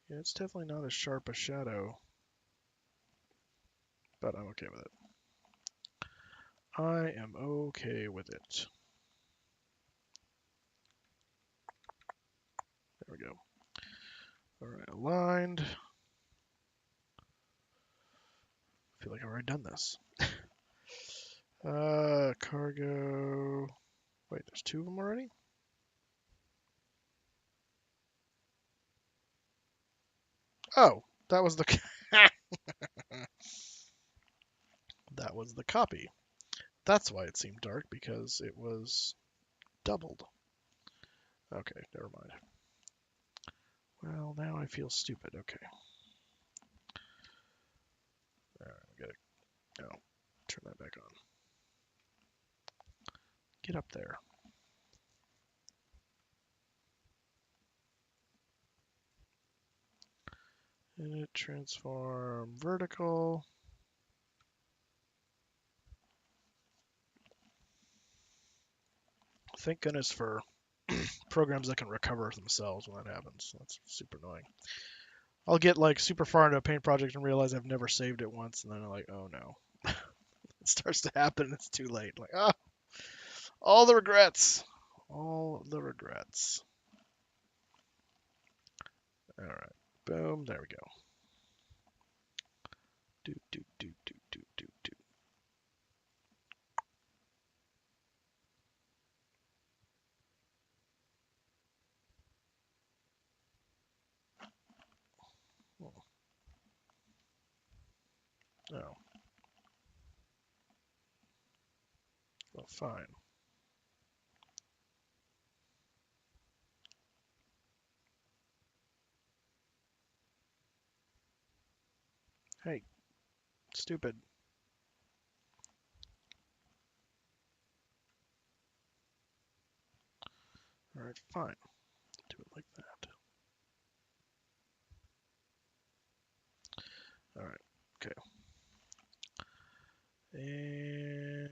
Yeah, it's definitely not as sharp a shadow, but I'm okay with it. I am okay with it. There we go. All right, aligned. I feel like I've already done this. Cargo. Wait, there's 2 of them already? Oh, that was the that was the copy. That's why it seemed dark, because it was doubled. Okay, never mind. Well, now I feel stupid. Okay. All right, we gotta turn that back on. Get up there. Init transform vertical. Thank goodness for programs that can recover themselves when that happens. That's super annoying. I'll get like super far into a paint project and realize I've never saved it once, and then I'm like, oh no. It starts to happen and it's too late. Like, ah, all the regrets. All the regrets. All right. Boom. There we go. Do, do, do, do, do, do, do. Oh. Well, fine. Hey, stupid. All right, fine. Do it like that. All right. Okay. And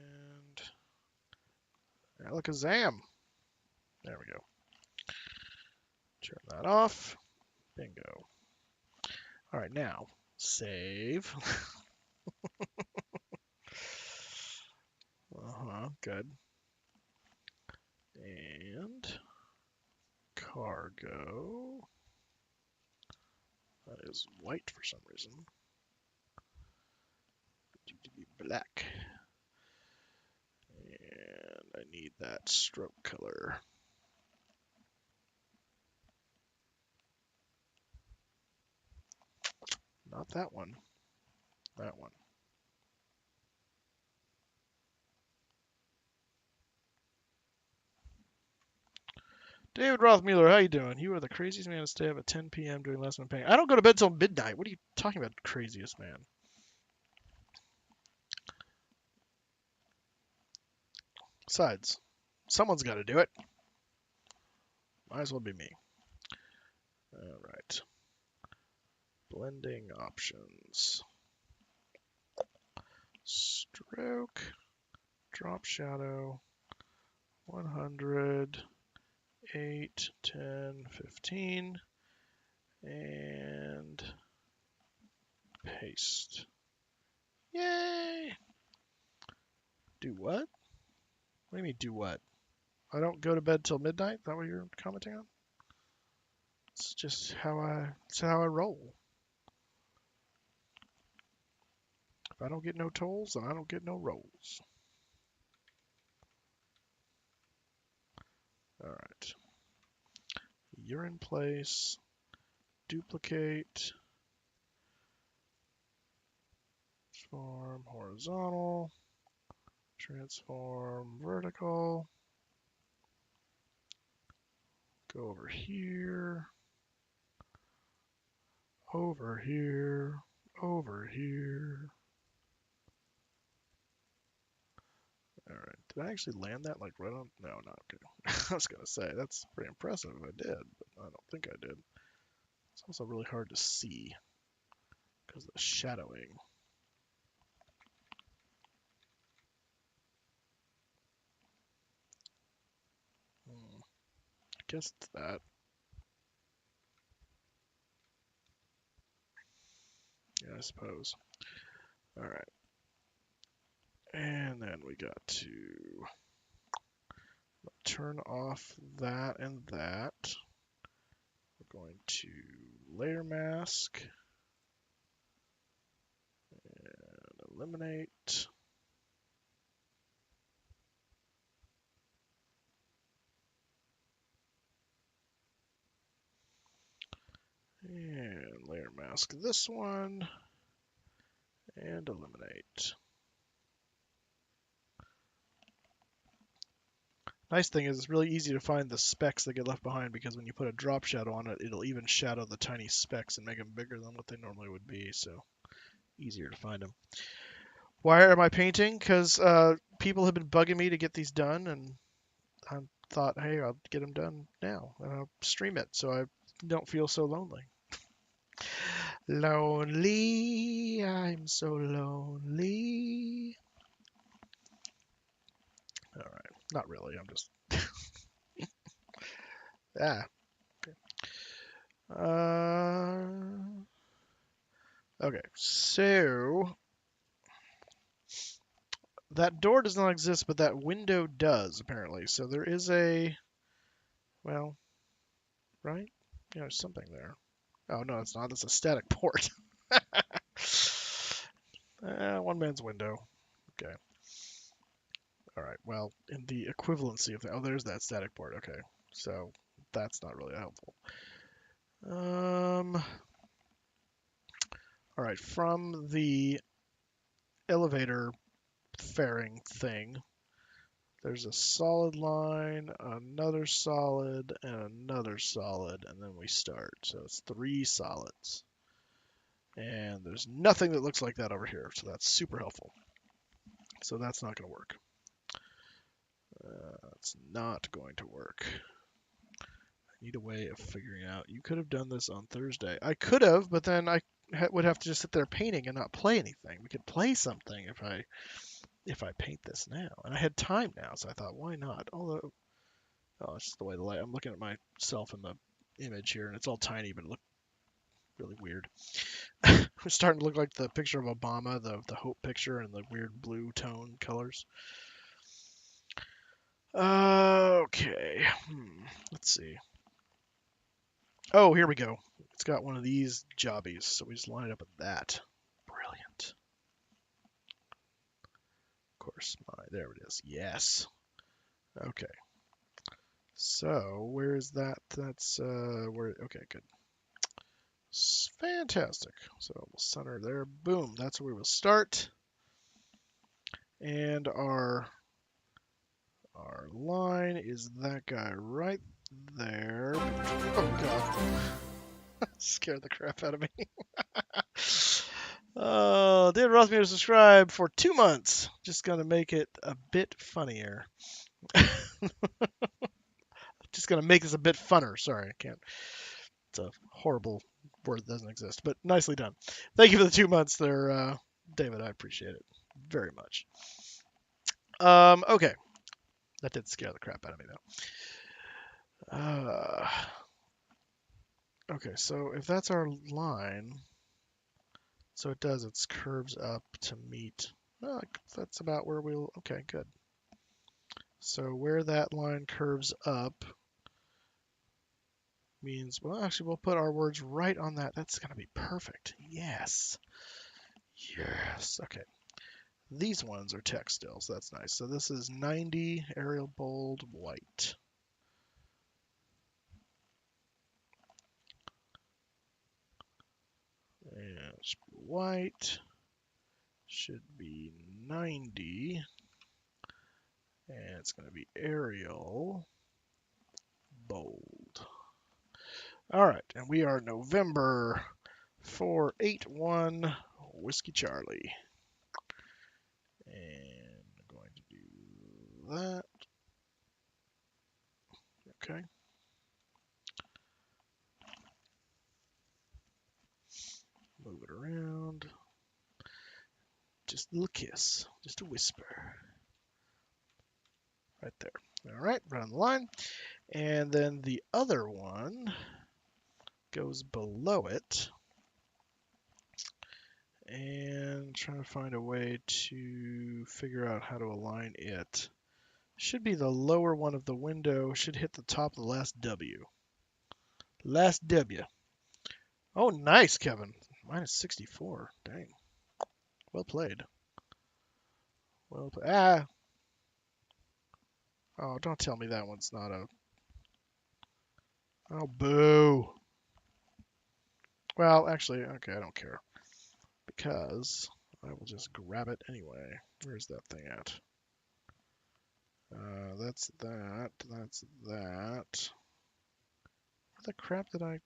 alakazam. There we go. Turn that off. Bingo. All right, now save. Good. And cargo. That is white for some reason. Need to be black. And I need that stroke color. Not that one. That one. David Rothmuller, how you doing? You are the craziest man to stay up at 10 p.m. doing lesson painting. I don't go to bed till midnight. What are you talking about, craziest man? Besides, someone's got to do it. Might as well be me. All right. Blending options. Stroke, drop shadow, 100, 8, 10, 15, and paste. Yay! Do what? What do you mean do what? I don't go to bed till midnight? Is that what you're commenting on? It's just how I roll. If I don't get no tolls, then I don't get no rolls. All right. You're in place. Duplicate. Transform horizontal. Transform vertical. Go over here. Over here. Over here. All right. Did I actually land that like right on? No, not good. I was gonna say that's pretty impressive if I did, but I don't think I did. It's also really hard to see because of the shadowing. I guess it's that. Yeah, I suppose. All right. And then we got to turn off that and that. We're going to layer mask and eliminate. And layer mask this one and eliminate. Nice thing is it's really easy to find the specks that get left behind because when you put a drop shadow on it, it'll even shadow the tiny specks and make them bigger than what they normally would be, so easier to find them. Why am I painting? Because people have been bugging me to get these done, and I thought, hey, I'll get them done now, and I'll stream it so I don't feel so lonely. Lonely, I'm so lonely. All right, not really, I'm just Ah. Okay, so that door does not exist, but that window does, apparently. So there is a, well, right? Yeah, there's something there. Oh, no, it's not. It's a static port. One man's window. Okay. All right. Well, in the equivalency of the, oh, there's that static port. Okay. So that's not really helpful. All right. From the elevator fairing thing, there's a solid line, another solid, and another solid, and then we start. So it's 3 solids. And there's nothing that looks like that over here, so that's super helpful. So that's not going to work. It's not going to work. I need a way of figuring out. You could have done this on Thursday. I could have, but then I would have to just sit there painting and not play anything. We could play something if I paint this now. And I had time now, so I thought, why not? Although, oh, it's just the way the light. I'm looking at myself in the image here, and it's all tiny, but it looked really weird. It's starting to look like the picture of Obama, the Hope picture, and the weird blue tone colors. Okay. Let's see. Oh, here we go. It's got one of these jobbies, so we just line it up with that. Brilliant. Of course, there it is. Yes. Okay. So, where is that? That's, where, okay, good. Fantastic. So, we'll center there. Boom. That's where we will start. And our line is that guy right there. Oh, God. Scared the crap out of me. Did Rothmuller subscribe for 2 months? Just gonna make it a bit funnier. Just gonna make this a bit funner. Sorry, I can't. It's a horrible word that doesn't exist, but nicely done. Thank you for the 2 months there, David. I appreciate it very much. Okay. That did scare the crap out of me, though. Okay, so if that's our line, so it does, it curves up to meet. Oh, that's about where we'll, okay, good. So where that line curves up means, well, actually, we'll put our words right on that. That's going to be perfect. Yes. Yes. Okay. These ones are text still, so that's nice. So this is 90, Arial bold, white. And it should be white. Should be 90. And it's going to be Arial bold. All right, and we are November 481 Whiskey Charlie. And I'm going to do that. Okay. Move it around. Just a little kiss, just a whisper. Right there. All right, run the line. And then the other one goes below it. And trying to find a way to figure out how to align it. Should be the lower one of the window, should hit the top of the last W. Last W. Oh, nice, Kevin. Minus 64. Dang. Well played. Well played. Ah. Oh, don't tell me that one's not a... Oh, boo. Well, actually, okay, I don't care. Because I will just grab it anyway. Where's that thing at? That's that. That's that. What the crap did I...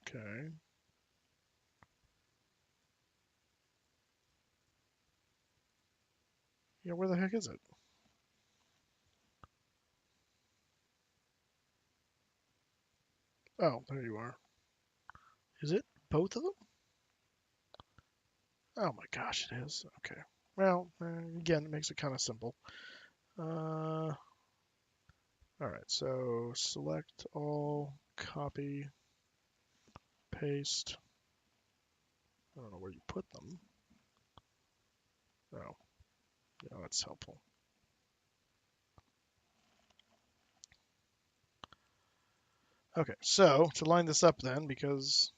Okay. Yeah, where the heck is it? Oh, there you are. Is it both of them? Oh my gosh, it is. Okay. Well, again, it makes it kind of simple. All right, so select all, copy, paste. I don't know where you put them. Oh, yeah, that's helpful. Okay, so to line this up then, because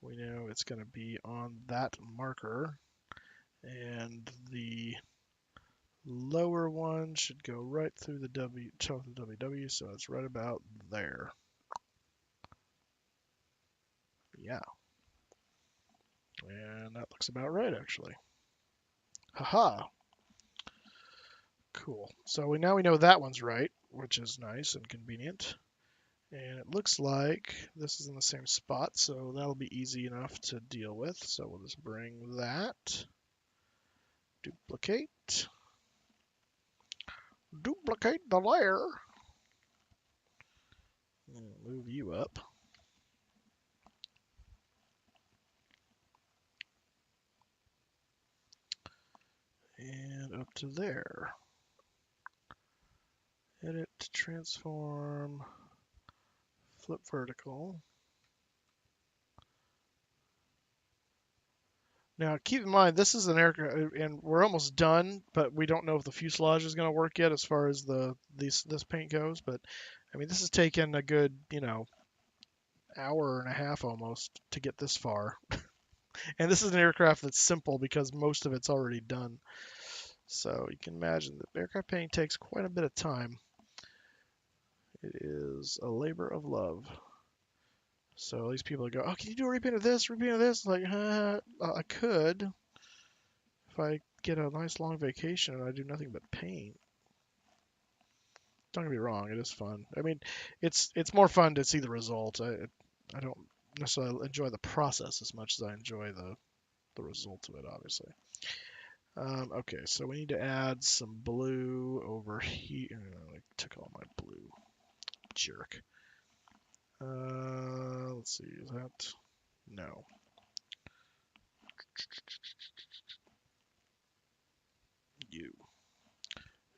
we know it's going to be on that marker, and the lower one should go right through the WW, so it's right about there. Yeah. And that looks about right, actually. Haha. Cool. So now we know that one's right, which is nice and convenient. And it looks like this is in the same spot, so that'll be easy enough to deal with. So we'll just bring that, duplicate the layer, and move you up. And up to there. Edit, transform, flip vertical. Now, keep in mind, this is an aircraft, and we're almost done, but we don't know if the fuselage is going to work yet as far as this paint goes. But I mean, this has taken a good, hour and a half almost to get this far. And this is an aircraft that's simple because most of it's already done. So you can imagine that aircraft painting takes quite a bit of time. It is a labor of love. So these people go, oh, can you do a repaint of this, repaint of this? Like, I could if I get a nice long vacation and I do nothing but paint. Don't get me wrong, it is fun. I mean, it's more fun to see the result. I don't necessarily enjoy the process as much as I enjoy the result of it, obviously. Okay, so we need to add some blue over here. I took all my blue. Jerk. Let's see, is that? No. You.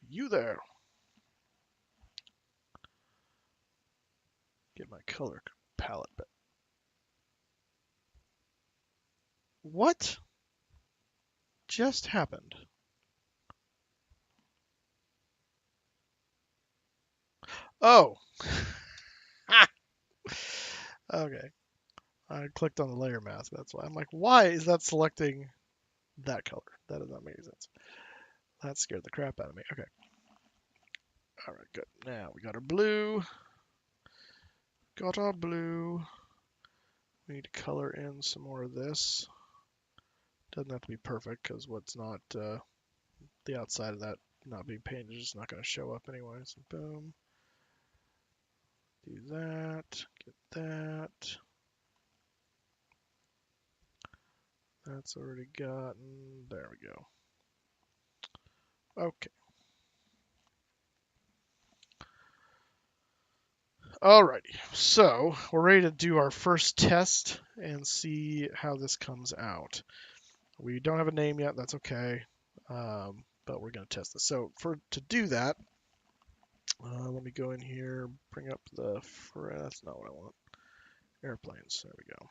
You there. Get my color palette back. What just happened? Oh. Okay. I clicked on the layer mask. That's why. I'm like, why is that selecting that color? That does not make sense. That scared the crap out of me. Okay. All right, good. Now we got our blue. Got our blue. We need to color in some more of this. Doesn't have to be perfect because what's not the outside of that not being painted is just not going to show up anyway. So boom. Do that. Get that. That's already gotten. There we go. Okay. Alrighty, so we're ready to do our first test and see how this comes out. We don't have a name yet, that's okay, but we're going to test this. So to do that, let me go in here, bring up that's not what I want, airplanes, there we go.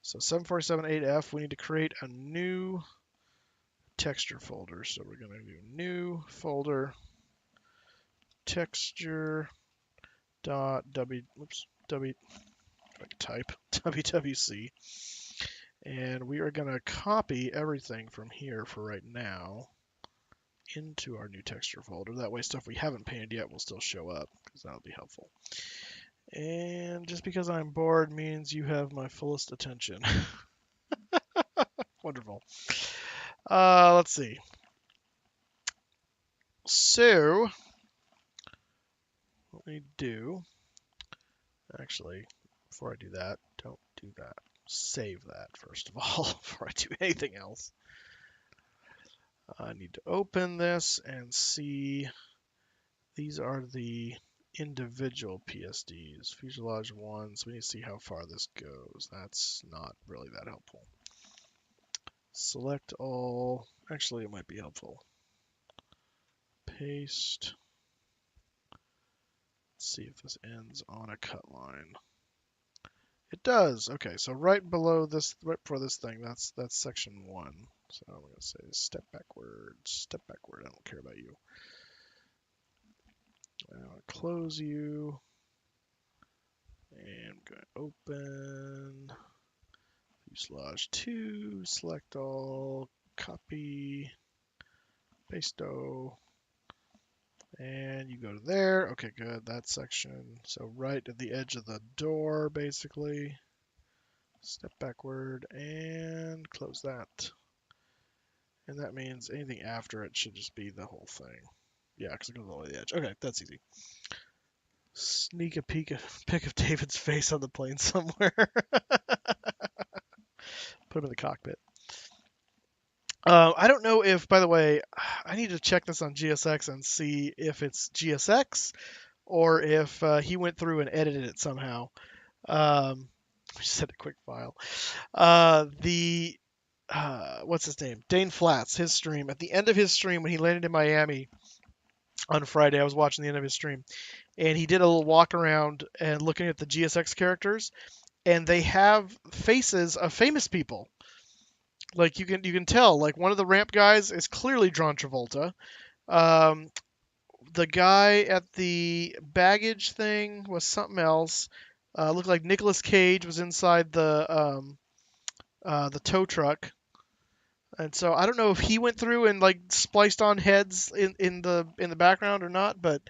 So 747-8F, we need to create a new texture folder. So we're going to do new folder, texture dot WWC, and we are going to copy everything from here for right now into our new texture folder. That way stuff we haven't painted yet will still show up, because that'll be helpful. And just because I'm bored means you have my fullest attention. Wonderful. Let's see. So what we do, actually, before I do that, don't do that. Save that first of all before I do anything else. I need to open this and see. These are the individual PSDs, fuselage ones. We need to see how far this goes. That's not really that helpful. Select all. Actually, it might be helpful. Paste. Let's see if this ends on a cut line. It does. Okay, so right below this, right before this thing, that's section 1. So I'm going to say step backward, step backward. I don't care about you. I'm going to close you. And I'm going to open fuselage 2, select all, copy, pasto, and you go to there. Okay, good. That section. So right at the edge of the door, basically. Step backward and close that. And that means anything after it should just be the whole thing. Yeah, because it goes all the way to the edge. Okay, that's easy. Sneak a peek, pic of David's face on the plane somewhere. Put him in the cockpit. I don't know if, by the way, I need to check this on GSX and see if it's GSX or if he went through and edited it somehow. Just sent a quick file. What's his name? Dane Flats, his stream. At the end of his stream, when he landed in Miami on Friday, I was watching the end of his stream, and he did a little walk around and looking at the GSX characters, and they have faces of famous people. Like you can tell, like one of the ramp guys is clearly John Travolta. Um, the guy at the baggage thing was something else. Looked like Nicolas Cage was inside the tow truck. And so I don't know if he went through and like spliced on heads in the background or not, but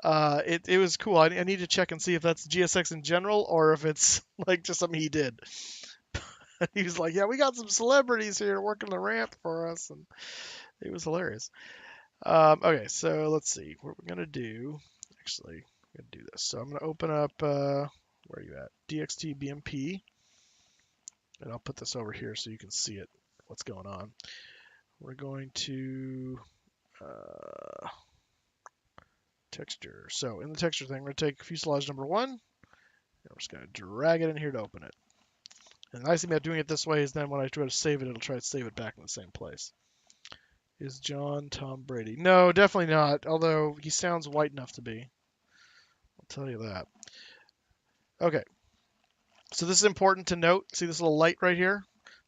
it was cool. I need to check and see if that's GSX in general or if it's like just something he did. He was like, "Yeah, we got some celebrities here working the ramp for us," and it was hilarious. Okay, so let's see what we're gonna do. Actually, I'm gonna do this. So I'm gonna open up. Where are you at? DXT BMP, and I'll put this over here so you can see it. What's going on? We're going to texture. So in the texture thing, we're going to take fuselage number 1, and we're just going to drag it in here to open it. And the nice thing about doing it this way is then when I try to save it, it'll try to save it back in the same place. Is John Tom Brady? No, definitely not, although he sounds white enough to be. I'll tell you that. Okay, so this is important to note. See this little light right here?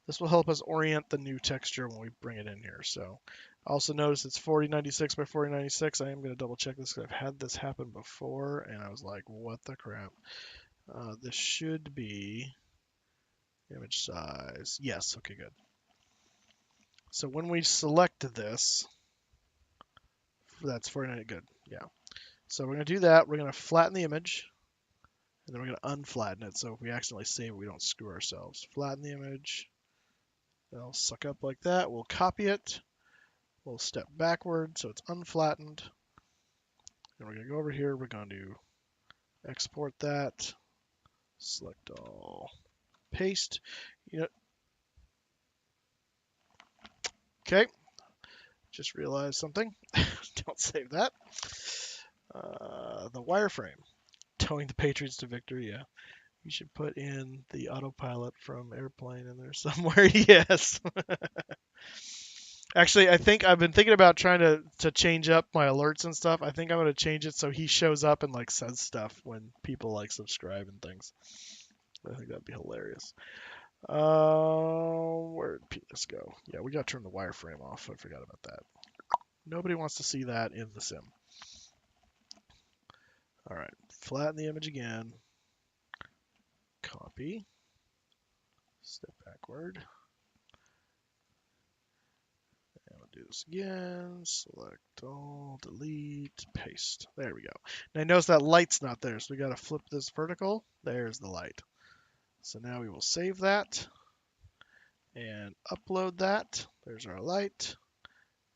This will help us orient the new texture when we bring it in here. So also notice it's 4096 by 4096. I am going to double check this because I've had this happen before and I was like, what the crap? This should be image size. Yes, okay, good. So when we select this, that's 49, good, yeah. So we're going to do that. We're going to flatten the image and then we're going to unflatten it. So if we accidentally save it, we don't screw ourselves. Flatten the image. It'll suck up like that. We'll copy it. We'll step backward so it's unflattened. And we're going to go over here. We're going to export that. Select all. Paste. Okay. Just realized something. Don't save that. The wireframe. Towing the Patriots to victory. Yeah. You should put in the autopilot from Airplane in there somewhere. Yes. Actually, I think I've been thinking about trying to change up my alerts and stuff. I think I'm going to change it so he shows up and like says stuff when people like subscribe and things. I think that'd be hilarious. Where did this go? Yeah, we got to turn the wireframe off. I forgot about that. Nobody wants to see that in the sim. All right, flatten the image again. Copy. Step backward. And we'll do this again. Select all, delete, paste. There we go. Now notice that light's not there, so we got to flip this vertical. There's the light. So now we will save that and upload that. There's our light.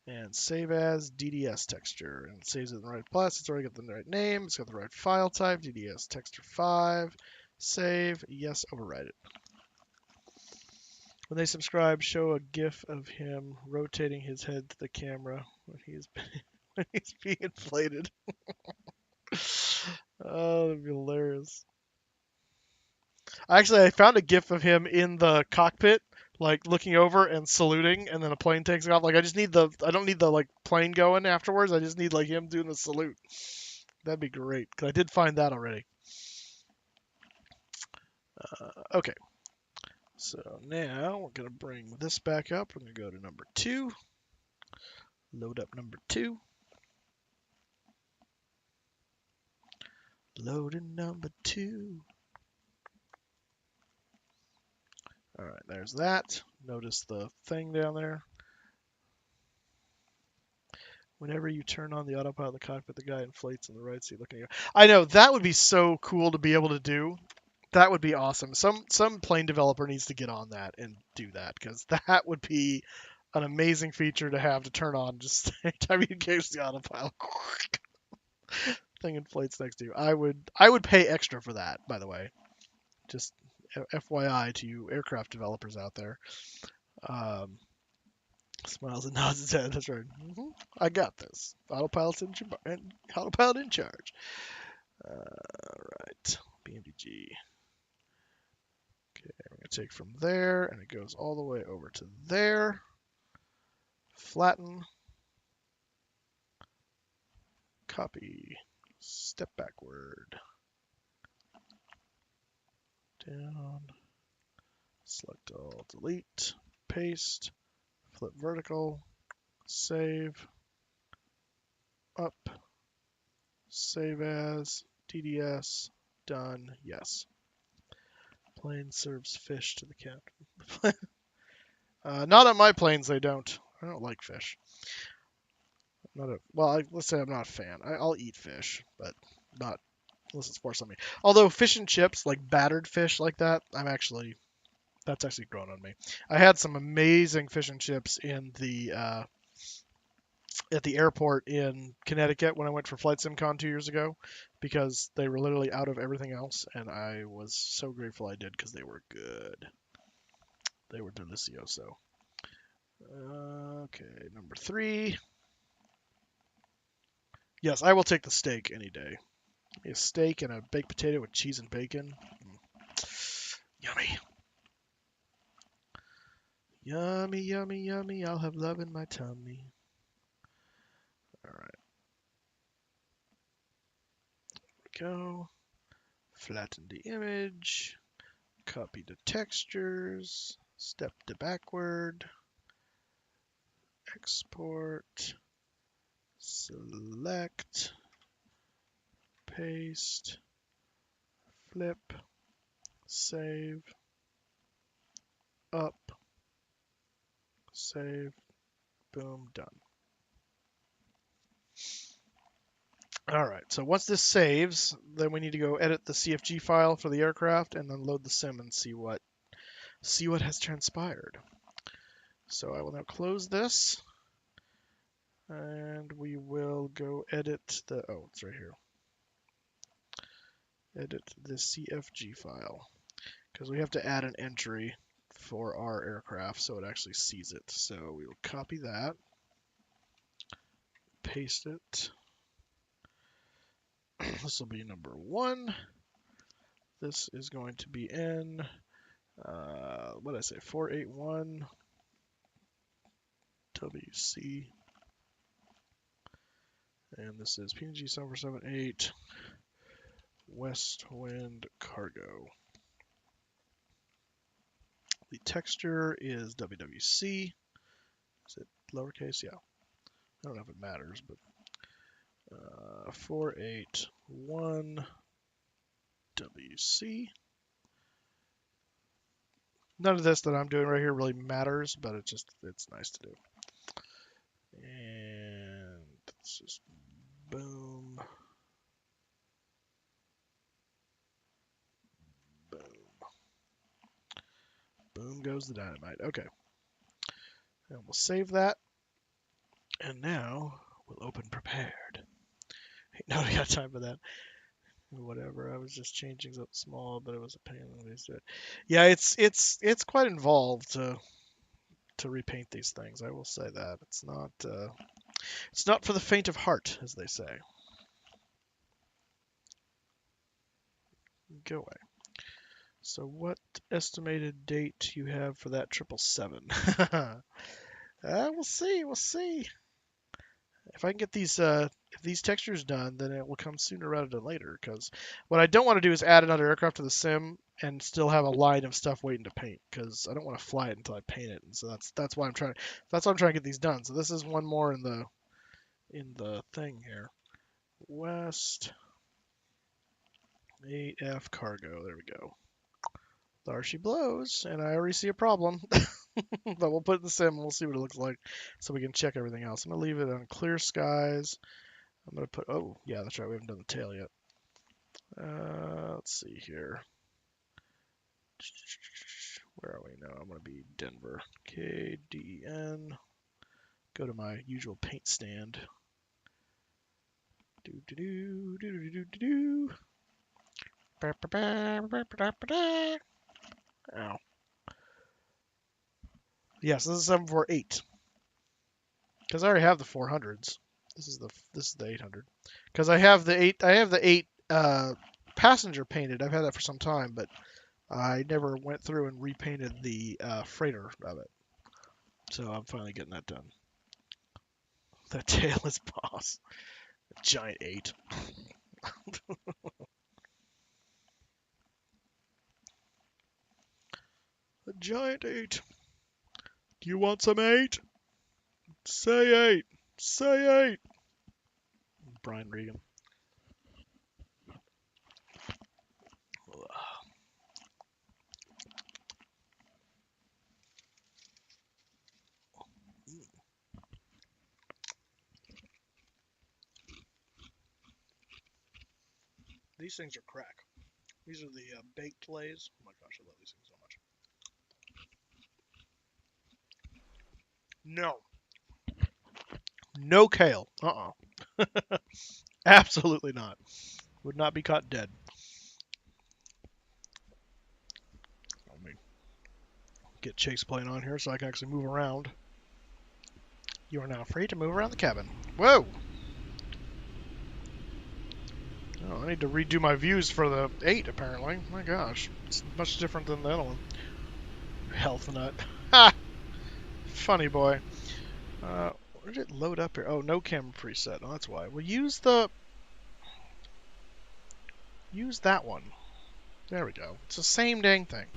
And save as DDS texture. And it saves it in the right place. It's already got the right name. It's got the right file type. DDS texture 5. Save. Yes, overwrite it. When they subscribe, show a GIF of him rotating his head to the camera when he's being inflated. Oh, that'd be hilarious. Actually, I found a GIF of him in the cockpit, like looking over and saluting, and then a plane takes off. Like I don't need the like plane going afterwards. I just need like him doing the salute. That'd be great, because I did find that already. Okay, so now we're gonna bring this back up. We're gonna go to number 2. Load up number 2. Loading number 2. All right, there's that. Notice the thing down there. Whenever you turn on the autopilot of the cockpit, the guy inflates in the right seat looking at you. I know, that would be so cool to be able to do. That would be awesome. Some plane developer needs to get on that and do that, because that would be an amazing feature to have to turn on just anytime you engage the autopilot. Thing inflates next to you. I would pay extra for that, by the way. Just FYI to you aircraft developers out there. Smiles and nods his head. That's right. I got this. Autopilot in charge. All right. PMDG. Okay, we're going to take from there, and it goes all the way over to there. Flatten. Copy. Step backward. Down. Select all. Delete. Paste. Flip vertical. Save. Up. Save as. DDS. Done. Yes. Plane serves fish to the captain. Not on my planes, they don't. I don't like fish. Let's say I'm not a fan. I'll eat fish, but not unless it's forced on me. Although fish and chips, like battered fish like that, that's actually grown on me. I had some amazing fish and chips in the at the airport in Connecticut when I went for Flight SimCon 2 years ago, because they were literally out of everything else, and I was so grateful I did, because they were good. They were delicioso. Okay, number 3. Yes, I will take the steak any day. A steak and a baked potato with cheese and bacon. Yummy. Yummy, yummy, yummy. I'll have love in my tummy. All right. There we go. Flatten the image. Copy the textures. Step to backward. Export. Select. Paste. Flip. Save. Up. Save. Boom. Done. All right, so once this saves, then we need to go edit the CFG file for the aircraft and then load the sim and see what has transpired. So I will now close this, and we will go edit it's right here. Edit the CFG file, because we have to add an entry for our aircraft so it actually sees it. So we will copy that, paste it. This will be number 1. This is going to be in, what did I say, 481 WC. And this is PNG 7478 WestWind cargo. The texture is WWC. Is it lowercase? Yeah. I don't know if it matters, but 481 WC. None of this that I'm doing right here really matters, but it's nice to do. And it's just boom. Boom. Boom goes the dynamite. Okay. And we'll save that. And now we'll open prepared. No, we got time for that. Whatever. I was just changing something small, but it was a pain in the do it. Yeah, it's quite involved to repaint these things. I will say that it's not for the faint of heart, as they say. Go away. So what estimated date you have for that 777? We'll see. We'll see. If I can get these textures done, then it will come sooner rather than later. Because what I don't want to do is add another aircraft to the sim and still have a line of stuff waiting to paint. Because I don't want to fly it until I paint it. And so that's why I'm trying. That's why I'm trying to get these done. So this is one more in the thing here. West 8F cargo. There we go. There she blows, and I already see a problem. But we'll put it in the sim and we'll see what it looks like so we can check everything else. I'm going to leave it on clear skies. I'm going to put, oh, yeah, that's right, we haven't done the tail yet. Let's see here. Where are we now? I'm going to be Denver. KDN. Go to my usual paint stand. Do. Ow. Yes, this is 748. Because I already have the 400s. This is the 800. Because I have the 8 passenger painted. I've had that for some time, but I never went through and repainted the freighter of it. So I'm finally getting that done. That tail is boss. A giant 8. A giant 8. Do you want some 8? Say 8. Say 8. Briangren. These things are crack. These are the baked lays. Oh my gosh, I love these things so much. No. No kale. Absolutely not. Would not be caught dead. Let me get Chase plane on here so I can actually move around. You are now free to move around the cabin. Whoa! Oh, I need to redo my views for the 8, apparently. My gosh. It's much different than the other one. Health nut. Ha! Funny boy. Where did it load up here? Oh, no camera preset. Oh, that's why. We'll use that one. There we go. It's the same dang thing.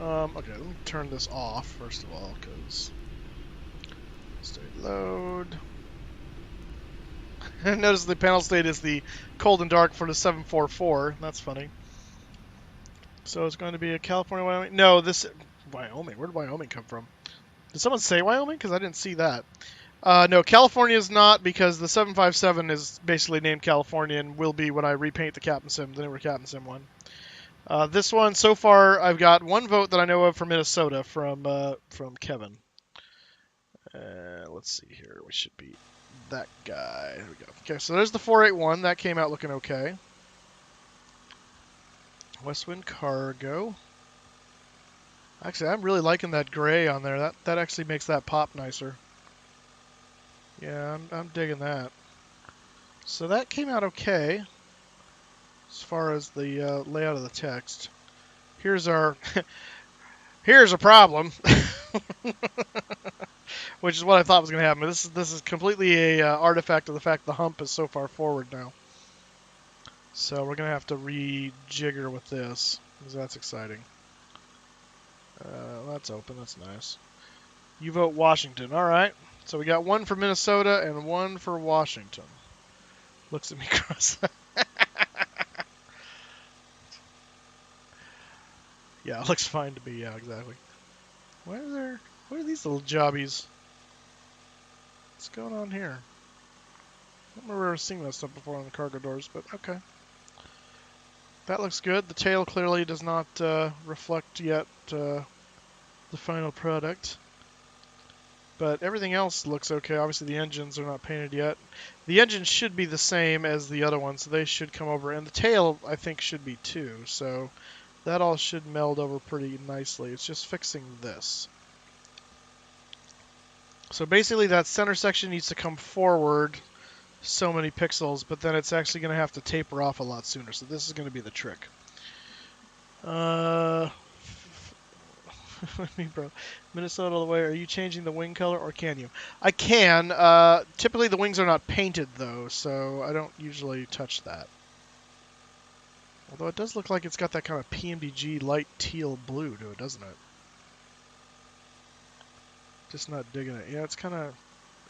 Okay, let me turn this off, first of all, because... State load... Notice the panel state is the cold and dark for the 744. That's funny. So it's going to be a California, Wyoming. No, this Wyoming. Where did Wyoming come from? Did someone say Wyoming? Because I didn't see that. No, California is not, because the 757 is basically named California and will be when I repaint the Captain Sim, the newer Captain Sim one. This one, so far, I've got one vote that I know of for Minnesota from Kevin. Let's see here. We should be that guy. There we go. Okay, so there's the 481. That came out looking okay. WestWind cargo. Actually, I'm really liking that gray on there. That actually makes that pop nicer. Yeah, I'm digging that. So that came out okay as far as the layout of the text. Here's our here's a problem. Which is what I thought was going to happen. This is completely a artifact of the fact the hump is so far forward now. So we're going to have to rejigger with this, because that's exciting. That's open. That's nice. You vote Washington. All right. So we got one for Minnesota and one for Washington. Looks at me cross. Yeah, it looks fine to me. Yeah, exactly. What are these little jobbies? What's going on here? I don't remember ever seeing that stuff before on the cargo doors, but okay. That looks good. The tail clearly does not reflect yet the final product. But everything else looks okay. Obviously the engines are not painted yet. The engines should be the same as the other ones, so they should come over. And the tail, I think, should be too. So that all should meld over pretty nicely. It's just fixing this. So basically that center section needs to come forward so many pixels, but then it's actually going to have to taper off a lot sooner. So this is going to be the trick. Me, bro. Minnesota all the way. Are you changing the wing color, or can you? I can. Typically the wings are not painted though, so I don't usually touch that. Although it does look like it's got that kind of PMDG light teal blue to it, doesn't it? Just not digging it. Yeah, it's kind of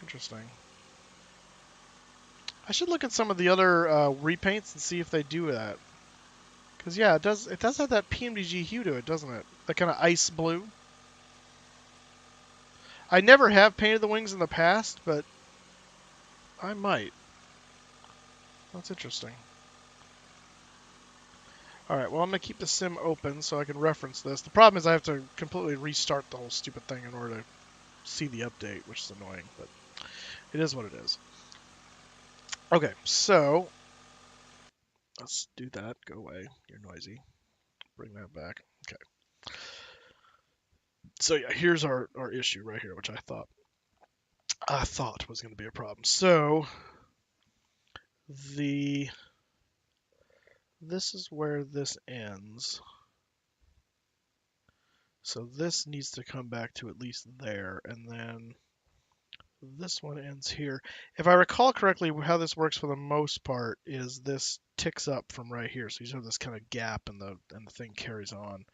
interesting. I should look at some of the other repaints and see if they do that. Because yeah, it does have that PMDG hue to it, doesn't it? That kind of ice blue. I never have painted the wings in the past, but I might. That's interesting. Alright, well I'm going to keep the sim open so I can reference this. The problem is I have to completely restart the whole stupid thing in order to see the update, which is annoying, but it is what it is. Okay, so let's do that. Go away. You're noisy. Bring that back. Okay. So yeah, here's our issue right here, which I thought was going to be a problem. So this is where this ends. So this needs to come back to at least there, and then this one ends here. If I recall correctly, how this works for the most part is this ticks up from right here. So you just have this kind of gap, and the thing carries on.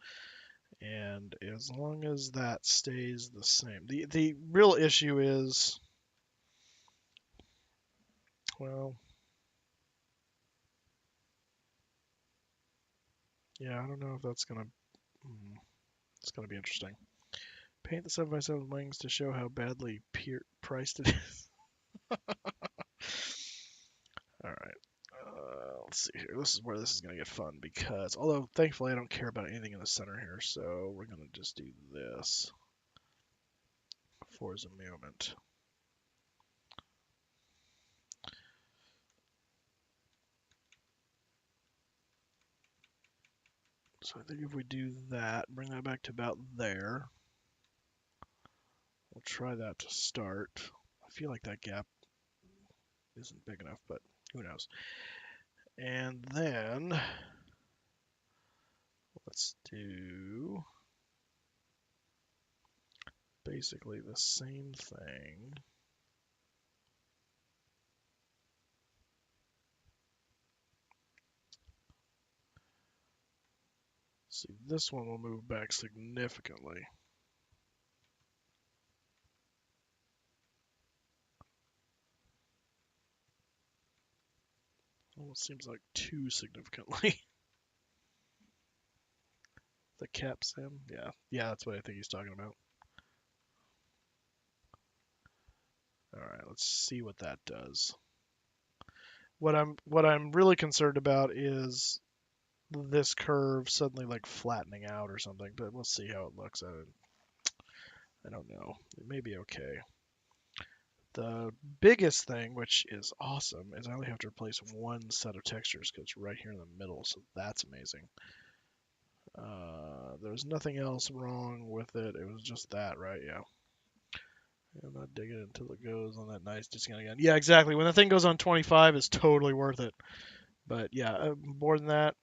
And as long as that stays the same, the real issue is, well, yeah, I don't know if that's gonna. It's gonna be interesting. Paint the 7x7 wings to show how badly priced it is. All right. Let's see here. This is where this is going to get fun because, although thankfully I don't care about anything in the center here, so we're going to just do this for the moment. So I think if we do that, bring that back to about there. We'll try that to start. I feel like that gap isn't big enough, but who knows. And then let's do basically the same thing. See, this one will move back significantly. Almost seems like too significantly. The cap sim? Yeah, that's what I think he's talking about. Alright, let's see what that does. What I'm really concerned about is this curve suddenly like flattening out or something, but we'll see how it looks. I don't know. It may be okay. The biggest thing, which is awesome, is I only have to replace one set of textures because it's right here in the middle, so that's amazing. There's nothing else wrong with it. It was just that, right? Yeah. I'm not digging it until it goes on that nice discount again. Yeah, exactly. When the thing goes on 25, it's totally worth it. But yeah, more than that,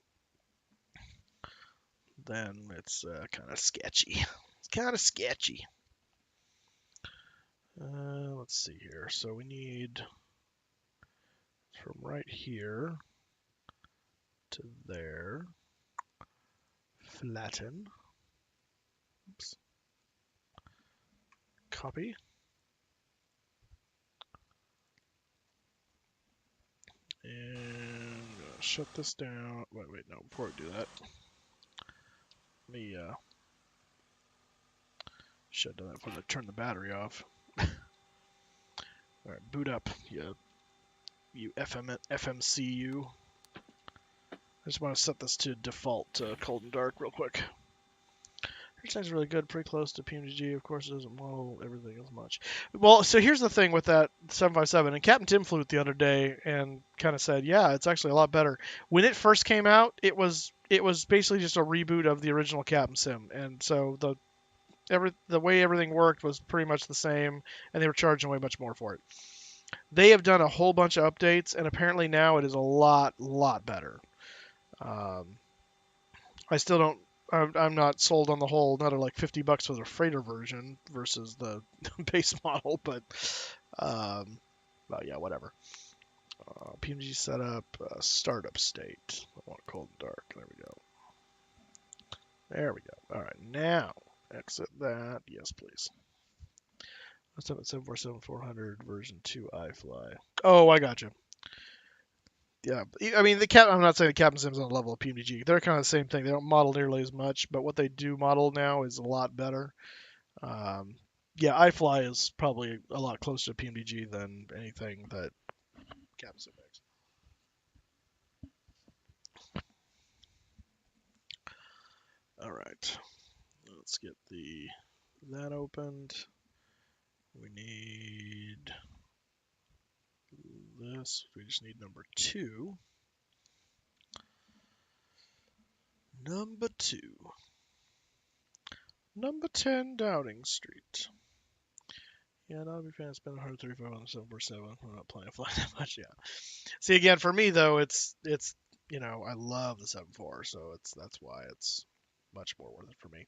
then it's kind of sketchy. It's kind of sketchy. Let's see here. So we need from right here to there. Flatten. Oops. Copy. And shut this down. Wait, no, before I do that, let me shut down that before I turn the battery off. Alright, boot up, you FMCU. I just want to set this to default cold and dark real quick. It sounds really good, pretty close to PMDG. Of course, it doesn't model everything as much. Well, so here's the thing with that 757, and Captain Tim flew it the other day and kind of said, yeah, it's actually a lot better. When it first came out, it was basically just a reboot of the original Captain Sim, and so the way everything worked was pretty much the same, and they were charging way much more for it. They have done a whole bunch of updates, and apparently now it is a lot better. Um, I still don't. I'm not sold on the whole another like $50 for the freighter version versus the base model, um, but yeah, whatever. PMDG setup, startup state. I want cold and dark. There we go. There we go. All right, now exit that. Yes, please. Let's have it 747-400 version 2 iFly. Oh, I got you. Yeah, I mean I'm not saying the Captain Sim's on the level of PMDG. They're kind of the same thing. They don't model nearly as much, but what they do model now is a lot better. Um, yeah, iFly is probably a lot closer to PMDG than anything that Captain Sim makes. All right, let's get that opened. We need this. We just need number 2. Number 2. Number 10 Downing Street. Yeah, not a big fan of spending 135 on the 747. We're not planning to fly that much. Yeah. See, again, for me though, it's I love the 7.4, so that's why it's much more worth it for me.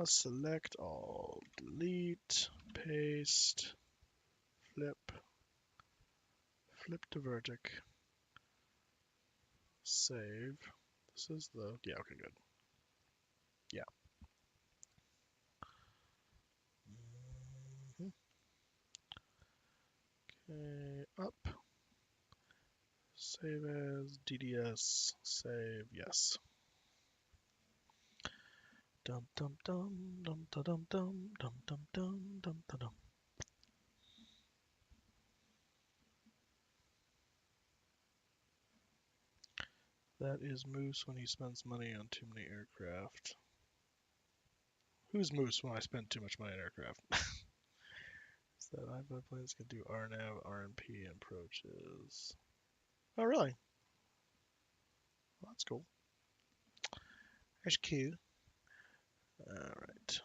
Select all, delete, paste, flip to vertic, save. This is yeah, okay, good. Yeah. Mhm. Okay, up. Save as DDS, save, yes. Dum dum dum dum dum dum dum dum dum dum dum dum. That is Moose when he spends money on too many aircraft. Who's Moose when I spend too much money on aircraft? Is that iPod planes can do RNAV, RNP approaches. Oh, really? Well, that's cool. That's cool. Alright.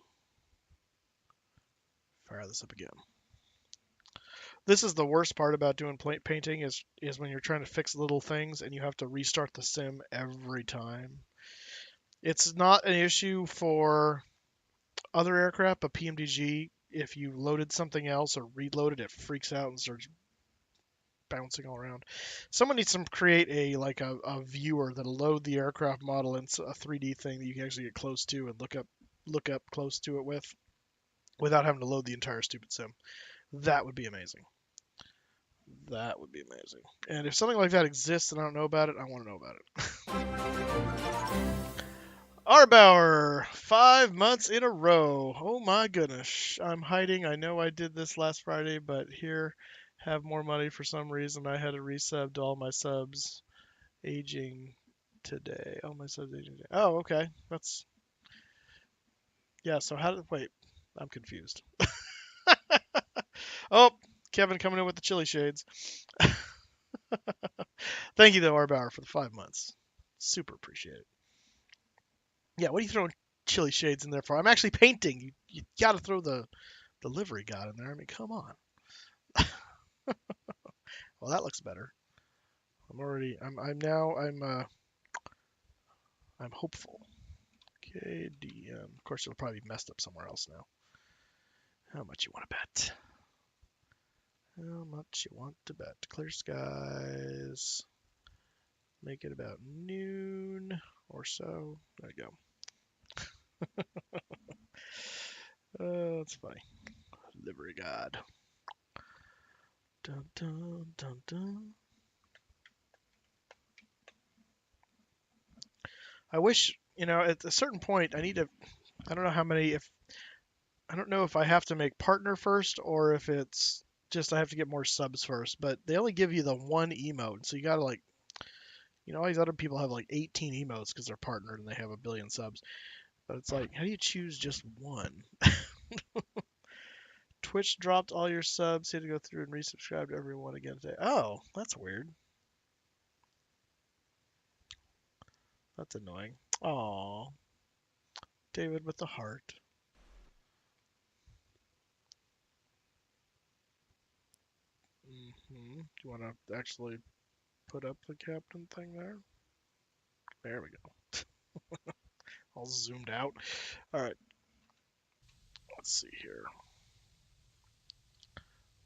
Fire this up again. This is the worst part about doing painting is when you're trying to fix little things and you have to restart the sim every time. It's not an issue for other aircraft, but PMDG, if you loaded something else or reloaded, it freaks out and starts bouncing all around. Someone needs to create a viewer that'll load the aircraft model into a 3D thing that you can actually get close to and look up close to it without having to load the entire stupid sim. That would be amazing. That would be amazing. And if something like that exists and I don't know about it, I want to know about it. Arbauer, 5 months in a row. Oh my goodness. I'm hiding. I know I did this last Friday, but here, have more money for some reason. I had to resub to all my subs aging today. All my subs aging today. Oh, okay. Yeah, so wait, I'm confused. Oh, Kevin coming in with the chili shades. Thank you though, Arbauer, for the 5 months. Super appreciate it. Yeah, what are you throwing chili shades in there for? I'm actually painting. You got to throw the livery god in there. I mean, come on. Well, that looks better. I'm hopeful. KDM. Of course, it'll probably be messed up somewhere else now. How much you want to bet? How much you want to bet? Clear skies. Make it about noon or so. There you go. That's funny. Livery god. Dun, dun, dun, dun. I wish, at a certain point, I don't know how many, I don't know if I have to make partner first or if it's just I have to get more subs first, but they only give you the one emote. So you gotta all these other people have like 18 emotes because they're partnered and they have a billion subs. But it's like, how do you choose just one? Twitch dropped all your subs. You had to go through and resubscribe to everyone again today. Oh, that's weird. That's annoying. Aw, David with the heart. Do you want to actually put up the captain thing there? There we go. All zoomed out. All right. Let's see here.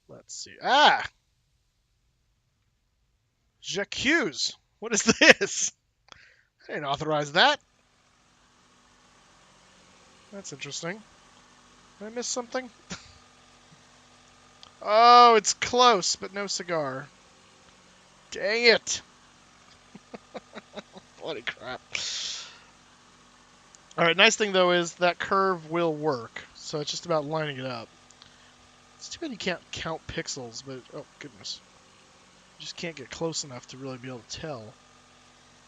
Let's see. Ah! J'accuse! What is this? I didn't authorize that. That's interesting. Did I miss something? Oh, it's close, but no cigar. Dang it! Bloody crap. Alright, nice thing though is that curve will work, so it's just about lining it up. It's too bad you can't count pixels, but oh goodness. You just can't get close enough to really be able to tell.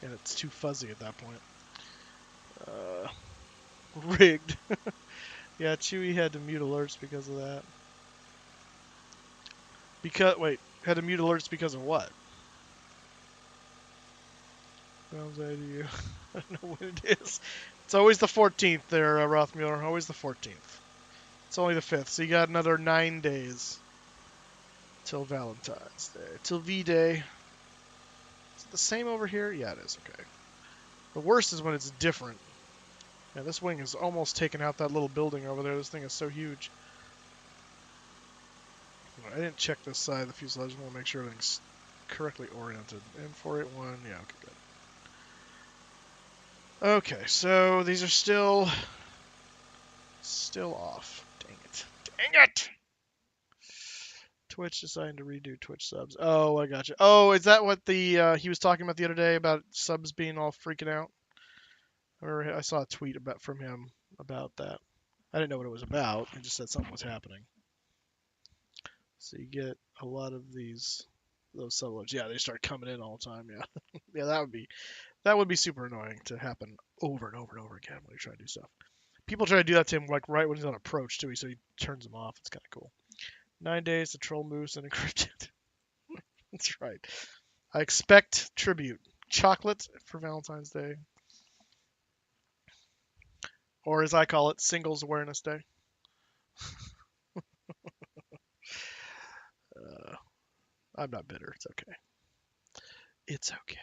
And it's too fuzzy at that point. Rigged. Yeah, Chewie had to mute alerts because of that. Wait, had to mute alerts because of what? Sounds like you. I don't know when it is. It's always the 14th there, Rothmuller. Always the 14th. It's only the 5th, so you got another 9 days till Valentine's Day. Till V-Day. Is it the same over here? Yeah, it is. Okay. The worst is when it's different. Yeah, this wing is almost taken out that little building over there. This thing is so huge. I didn't check this side of the fuselage. I want to make sure everything's correctly oriented. M481, yeah, okay, good. Okay, so these are still off. Dang it. Dang it! Twitch deciding to redo Twitch subs. Oh, I gotcha. Oh, is that what the he was talking about the other day about subs being all freaking out? Or I saw a tweet from him about that. I didn't know what it was about. He just said something was happening. So you get a lot of those subloads. Yeah, they start coming in all the time. Yeah, yeah, that would be super annoying to happen over and over and over again when you try to do stuff. People try to do that to him like right when he's on approach too, so he turns them off. It's kind of cool. 9 days to troll Moose and Encrypted. That's right. I expect tribute. Chocolate for Valentine's Day. Or as I call it, Singles Awareness Day. I'm not bitter. It's okay. It's okay.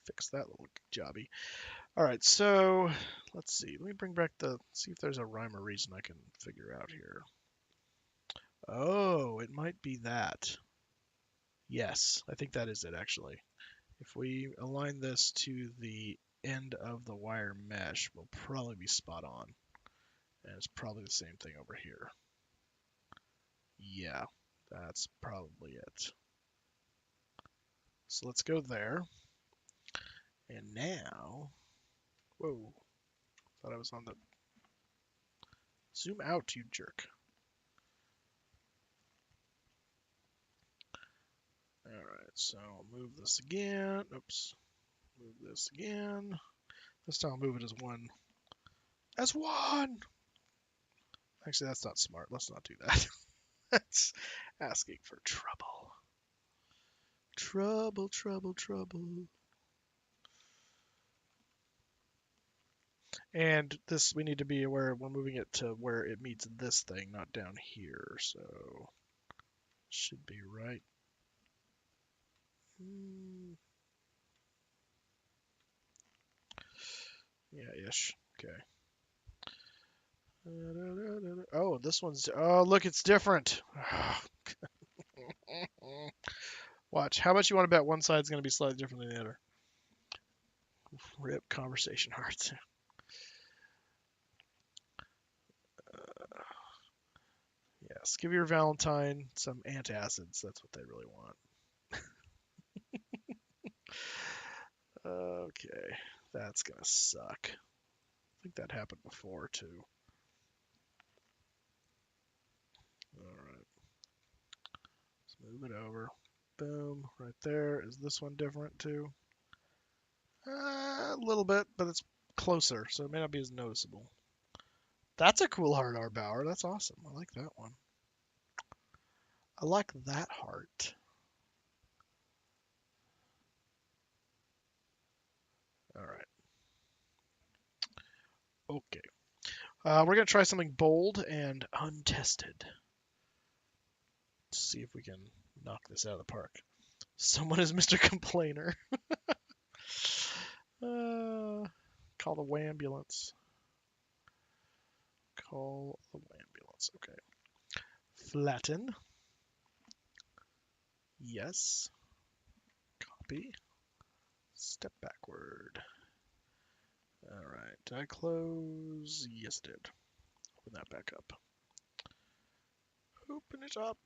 Fix that little jobby. All right, so let's see. Let me bring back see if there's a rhyme or reason I can figure out here. Oh, it might be that. Yes, I think that is it actually. If we align this to the end of the wire mesh, we'll probably be spot on. And it's probably the same thing over here. Yeah, that's probably it. So let's go there. And now, whoa, thought I was on the, zoom out, you jerk. All right, so I'll move this again. Oops, move this again. This time I'll move it as one. As one! Actually, that's not smart. Let's not do that. That's asking for trouble. Trouble, trouble, trouble. And this, we need to be aware we're moving it to where it meets this thing, not down here. So, should be right. Yeah, ish. Okay. Oh, this one's, oh, look, it's different. Watch. How much you want to bet one side's going to be slightly different than the other? Rip conversation hearts. Yes, give your Valentine some antacids. That's what they really want. Okay, that's gonna suck. I think that happened before too. All right, let's move it over. Boom, right there. Is this one different too? A little bit, but it's closer, so it may not be as noticeable. That's a cool heart, R Bauer. That's awesome. I like that one. I like that heart. All right. Okay. We're going to try something bold and untested. Let's see if we can knock this out of the park. Someone is Mr. Complainer. Call the wambulance. Call the wambulance. Okay. Flatten. Yes. Copy. Step backward. Alright. Did I close? Yes, I did. Open that back up. Open it up.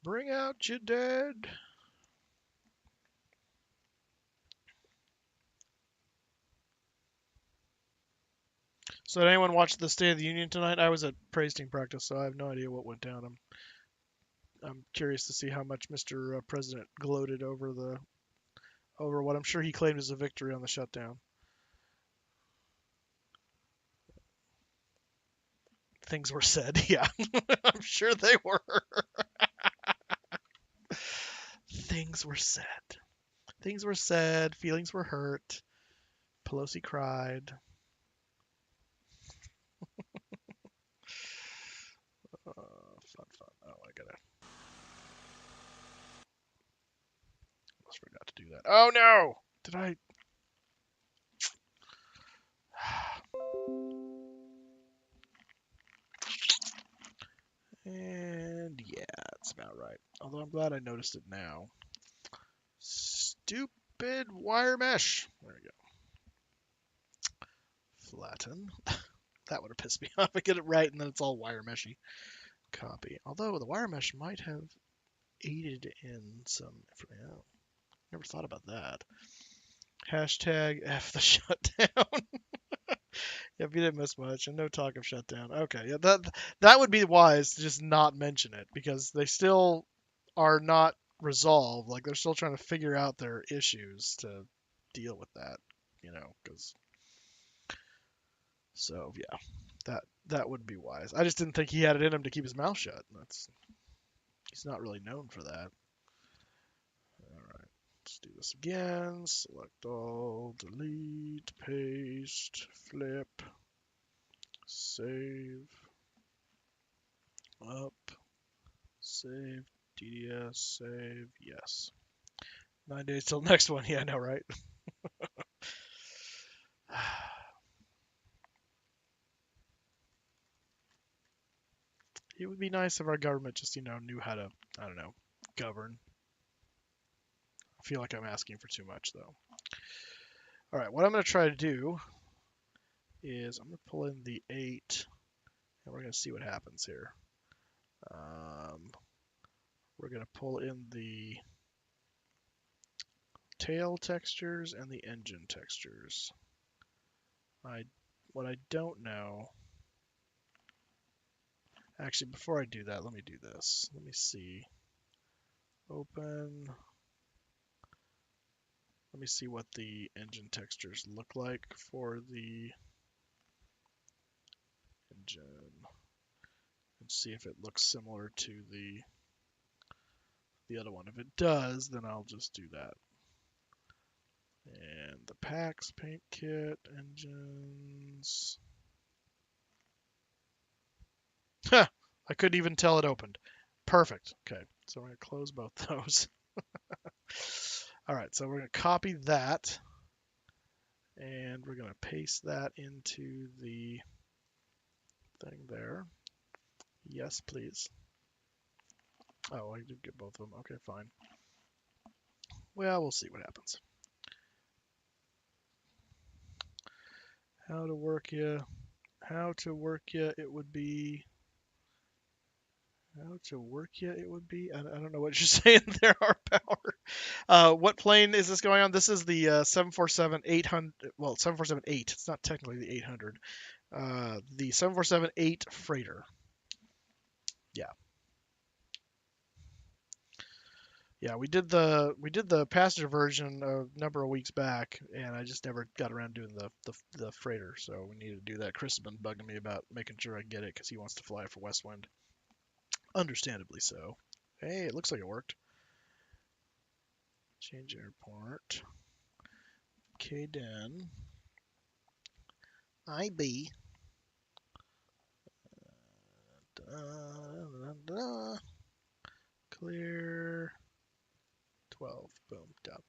Bring out your dead. So did anyone watch the State of the Union tonight? I was at praise team practice, so I have no idea what went down. I'm curious to see how much Mr. President gloated over what I'm sure he claimed as a victory on the shutdown. Things were said, yeah. I'm sure they were. Things were said. Things were said. Feelings were hurt. Pelosi cried. Fun. Oh, I almost forgot to do that. Oh no! Did I? And yeah, that's about right. Although I'm glad I noticed it now. Stupid wire mesh. There we go. Flatten. That would have pissed me off. I get it right, and then it's all wire meshy. Copy. Although the wire mesh might have aided in some. Yeah, never thought about that. Hashtag F the shutdown. Yep, you didn't miss much, and no talk of shutdown. Okay, yeah, that would be wise to just not mention it because they still are not resolved. Like they're still trying to figure out their issues to deal with that, because so yeah, that would be wise. I just didn't think he had it in him to keep his mouth shut. He's not really known for that. All right, let's do this again. Select all, delete, paste, flip, save, up, save, DDS, save, yes. 9 days till next one. Yeah, I know, right? It would be nice if our government just, knew how to, I don't know, govern. I feel like I'm asking for too much, though. All right, what I'm going to try to do is I'm going to pull in the 8, and we're going to see what happens here. We're going to pull in the tail textures and the engine textures. What I don't know... Actually, before I do that, let me do this. Let me see. Open. Let me see what the engine textures look like for the engine. And see if it looks similar to the other one. If it does, then I'll just do that. And the packs, paint kit, engines. Ha! I couldn't even tell it opened. Perfect. Okay, so we're going to close both those. All right, so we're going to copy that. And we're going to paste that into the thing there. Yes, please. Oh, I did get both of them. Okay, fine. Well, we'll see what happens. How to work you. How to work you. It would be. How to work you. It would be. I don't know what you're saying there, R-Power. What plane is this going on? This is the 747-800. Well, 747-8. It's not technically the 800. The 747-8 freighter. Yeah. Yeah, we did the passenger version a number of weeks back, and I just never got around doing the freighter. So we need to do that. Chris has been bugging me about making sure I get it because he wants to fly for WestWind. Understandably so. Hey, it looks like it worked. Change airport. KDen. IB. Clear 12. Boom. Done.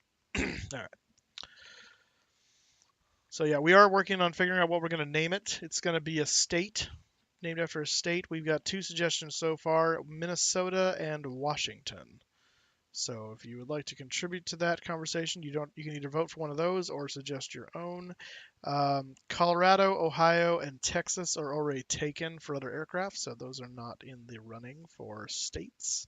All right. So yeah, we are working on figuring out what we're going to name it. It's going to be a state, named after a state. We've got 2 suggestions so far, Minnesota and Washington. So if you would like to contribute to that conversation, you can either vote for one of those or suggest your own. Colorado, Ohio, and Texas are already taken for other aircraft, so those are not in the running for states.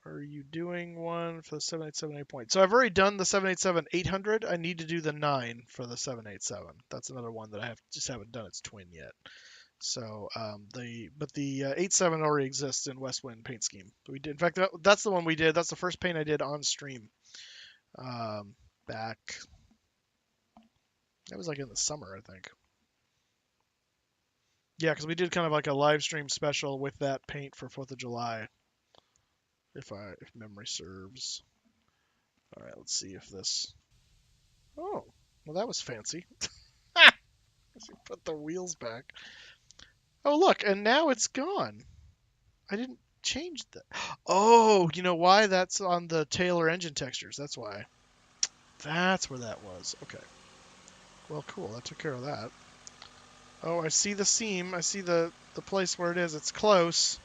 Are you doing one for the 787 8-point? So I've already done the 787-800. I need to do the 9 for the 787. That's another one that I just haven't done its twin yet. So the 87 already exists in WestWind paint scheme. We did, in fact, that's the one we did. That's the first paint I did on stream. Back, that was like in the summer, I think. Yeah, because we did kind of like a live stream special with that paint for 4th of July, if memory serves. All right, let's see if this. Oh, well, that was fancy. Put the wheels back. Oh, look, and now it's gone. I didn't change that. Oh, you know why? That's on the tail or engine textures. That's why. That's where that was. Okay. Well, cool. That took care of that. Oh, I see the seam. I see the place where it is. It's close.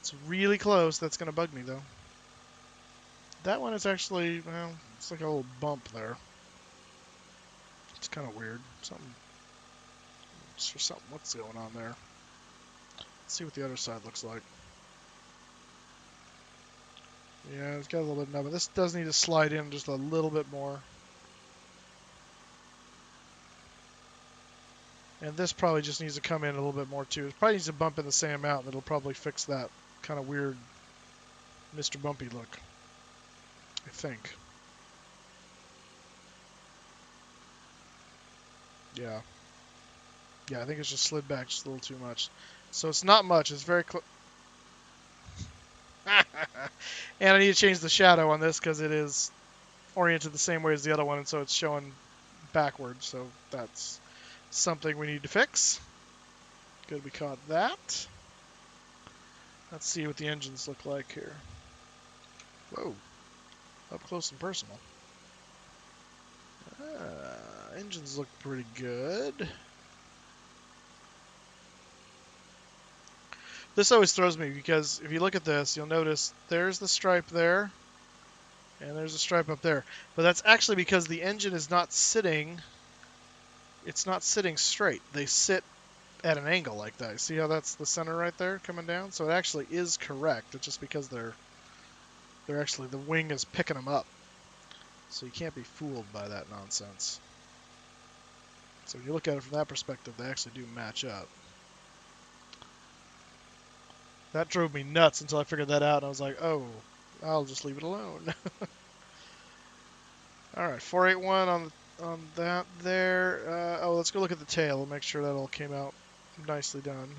It's really close. That's going to bug me, though. That one is actually, well, it's like a little bump there. It's kind of weird. What's going on there? Let's see what the other side looks like. Yeah, it's got a little bit of, but this does need to slide in just a little bit more. And this probably just needs to come in a little bit more too. It probably needs to bump in the same amount, and it'll probably fix that kind of weird Mr. Bumpy look, I think. Yeah. Yeah, I think it's just slid back just a little too much. So it's not much. It's very close. And I need to change the shadow on this because it is oriented the same way as the other one, and so it's showing backwards. So that's something we need to fix. Good, we caught that. Let's see what the engines look like here. Whoa, up close and personal. Engines look pretty good. This always throws me because if you look at this, you'll notice there's the stripe there, and there's a stripe up there. But that's actually because the engine is not sitting. It's not sitting straight. They sit at an angle like that. See how that's the center right there coming down? So it actually is correct. It's just because they're actually, the wing is picking them up. So you can't be fooled by that nonsense. So when you look at it from that perspective, they actually do match up. That drove me nuts until I figured that out, and I was like, oh, I'll just leave it alone. All right, 481 on that there. Oh, let's go look at the tail and make sure that all came out nicely done.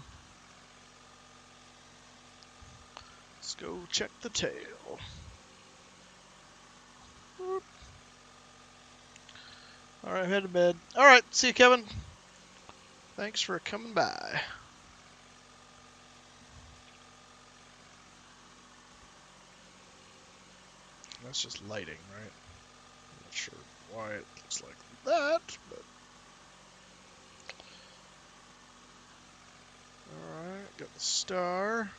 Let's go check the tail. Whoop. All right, head to bed. All right, see you, Kevin. Thanks for coming by. That's just lighting, right? I'm not sure why it looks like that, but... Alright, got the star.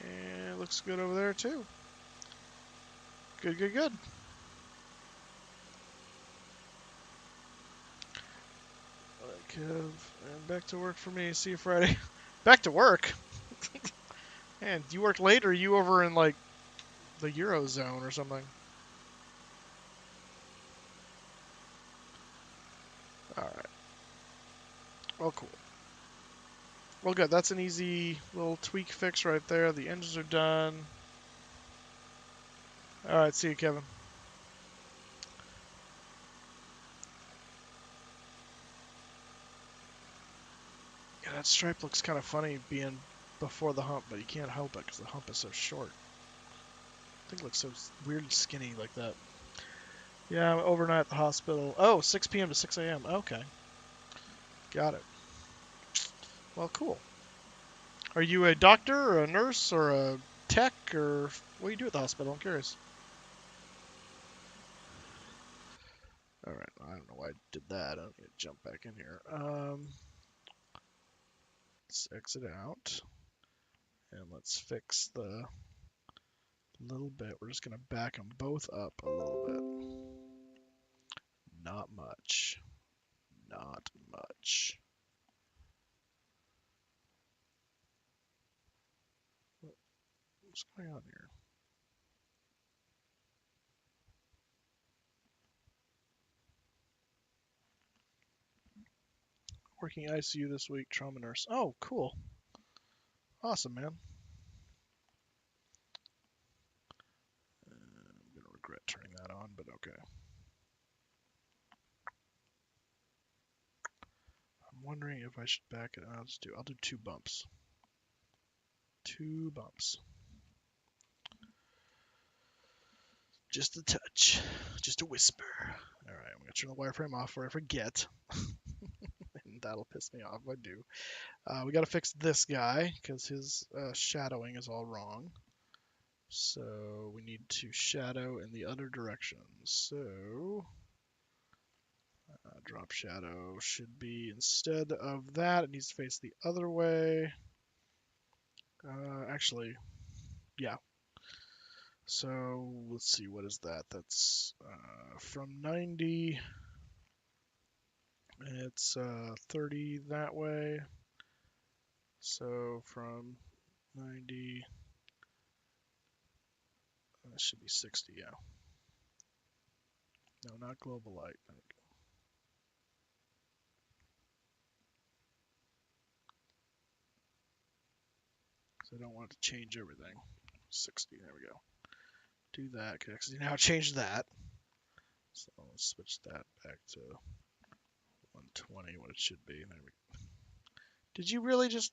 And it looks good over there, too. Good, good, good. And back to work for me. See you Friday. Back to work? Man, do you work late, or are you over in, like, the Eurozone or something? Alright. Well, cool. Well, good. That's an easy little tweak fix right there. The engines are done. Alright, see you, Kevin. Yeah, that stripe looks kind of funny being before the hump, but you can't help it because the hump is so short. I think it looks so weird skinny like that. Yeah, I'm overnight at the hospital. Oh, 6 p.m. to 6 a.m. Okay, got it. Well, cool. Are you a doctor or a nurse or a tech or what do you do at the hospital? I'm curious. All right, I don't know why I did that. I'm gonna jump back in here. Let's exit out and let's fix the little bit. We're just gonna back them both up a little bit. Not much. Not much. What's going on here? Working ICU this week, trauma nurse. Oh, cool. Awesome, man. I'm going to regret turning that on, but okay. I'm wondering if I should back it. I'll do 2 bumps. 2 bumps. Just a touch. Just a whisper. All right, I'm going to turn the wireframe off before I forget. And that'll piss me off if I do. We got to fix this guy because his shadowing is all wrong. So we need to shadow in the other direction. So drop shadow should be, instead of that, it needs to face the other way. Actually, yeah. So let's see, what is that? That's from 90, it's 30 that way. So from 90, that should be 60, yeah. No, not global light. So I don't want it to change everything. 60, there we go. Do that, because now change that. So let's switch that back to 120, what it should be. There we go. Did you really just...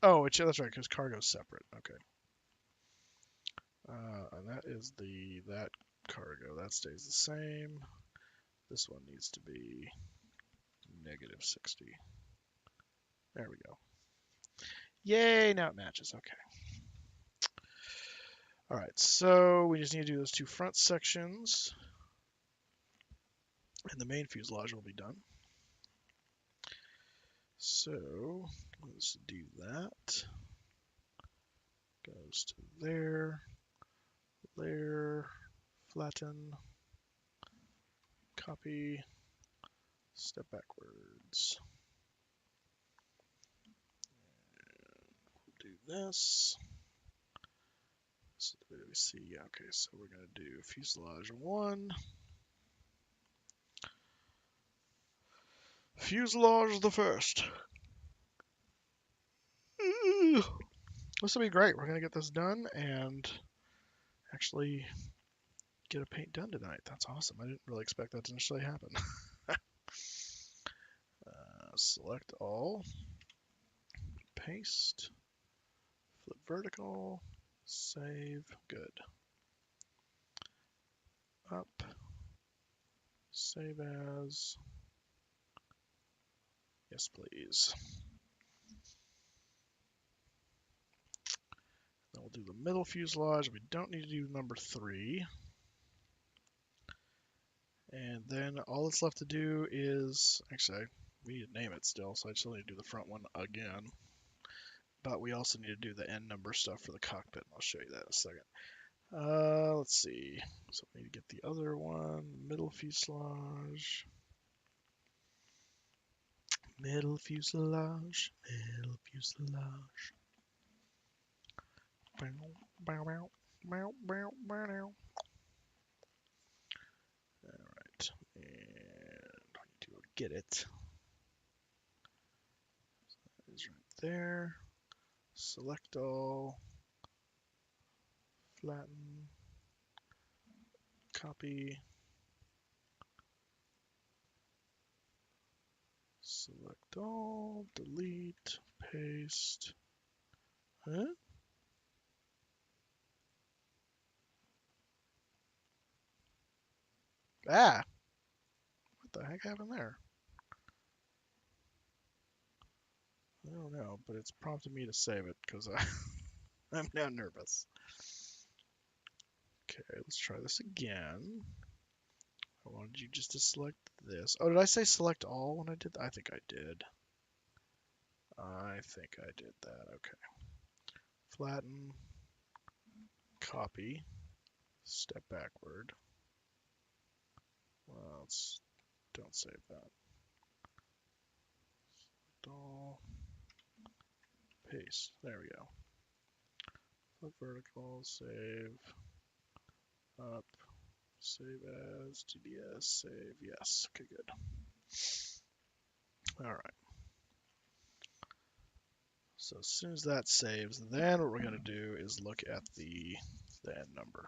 Oh, that's right, because cargo's separate. Okay. And that is that cargo. That stays the same. This one needs to be negative 60. There we go. Yay, now it matches. Okay. All right, so we just need to do those 2 front sections, and the main fuselage will be done. So let's do that. Goes to there, flatten, copy, step backwards. Do this. So we see, yeah, okay, so we're going to do fuselage 1. Fuselage the first. This will be great. We're going to get this done and actually get a paint done tonight. That's awesome. I didn't really expect that to initially happen. Select all, paste, flip vertical, save, good. Up, save as, yes please. Then we'll do the middle fuselage. We don't need to do number 3. And then all that's left to do is, actually, we need to name it still, so I still need to do the front one again. But we also need to do the end number stuff for the cockpit. I'll show you that in a second. Let's see. So we need to get the other one, middle fuselage. Middle fuselage, middle fuselage. Bow, bow, bow, bow, bow, bow. Alright, and I need to get it. It's right there. Select all, flatten, copy, select all, delete, paste. Huh? Ah! What the heck happened there? I don't know, but it's prompted me to save it because I'm now nervous. Okay, let's try this again. I wanted you just to select this. Oh, did I say select all when I did that? I think I did. I think I did that. Okay. Flatten. Copy. Step backward. Well, don't save that. All. Paste. There we go. Flip vertical. Save. Up. Save as. GDS. Save. Yes. Okay, good. All right. So as soon as that saves, then what we're going to do is look at the end number.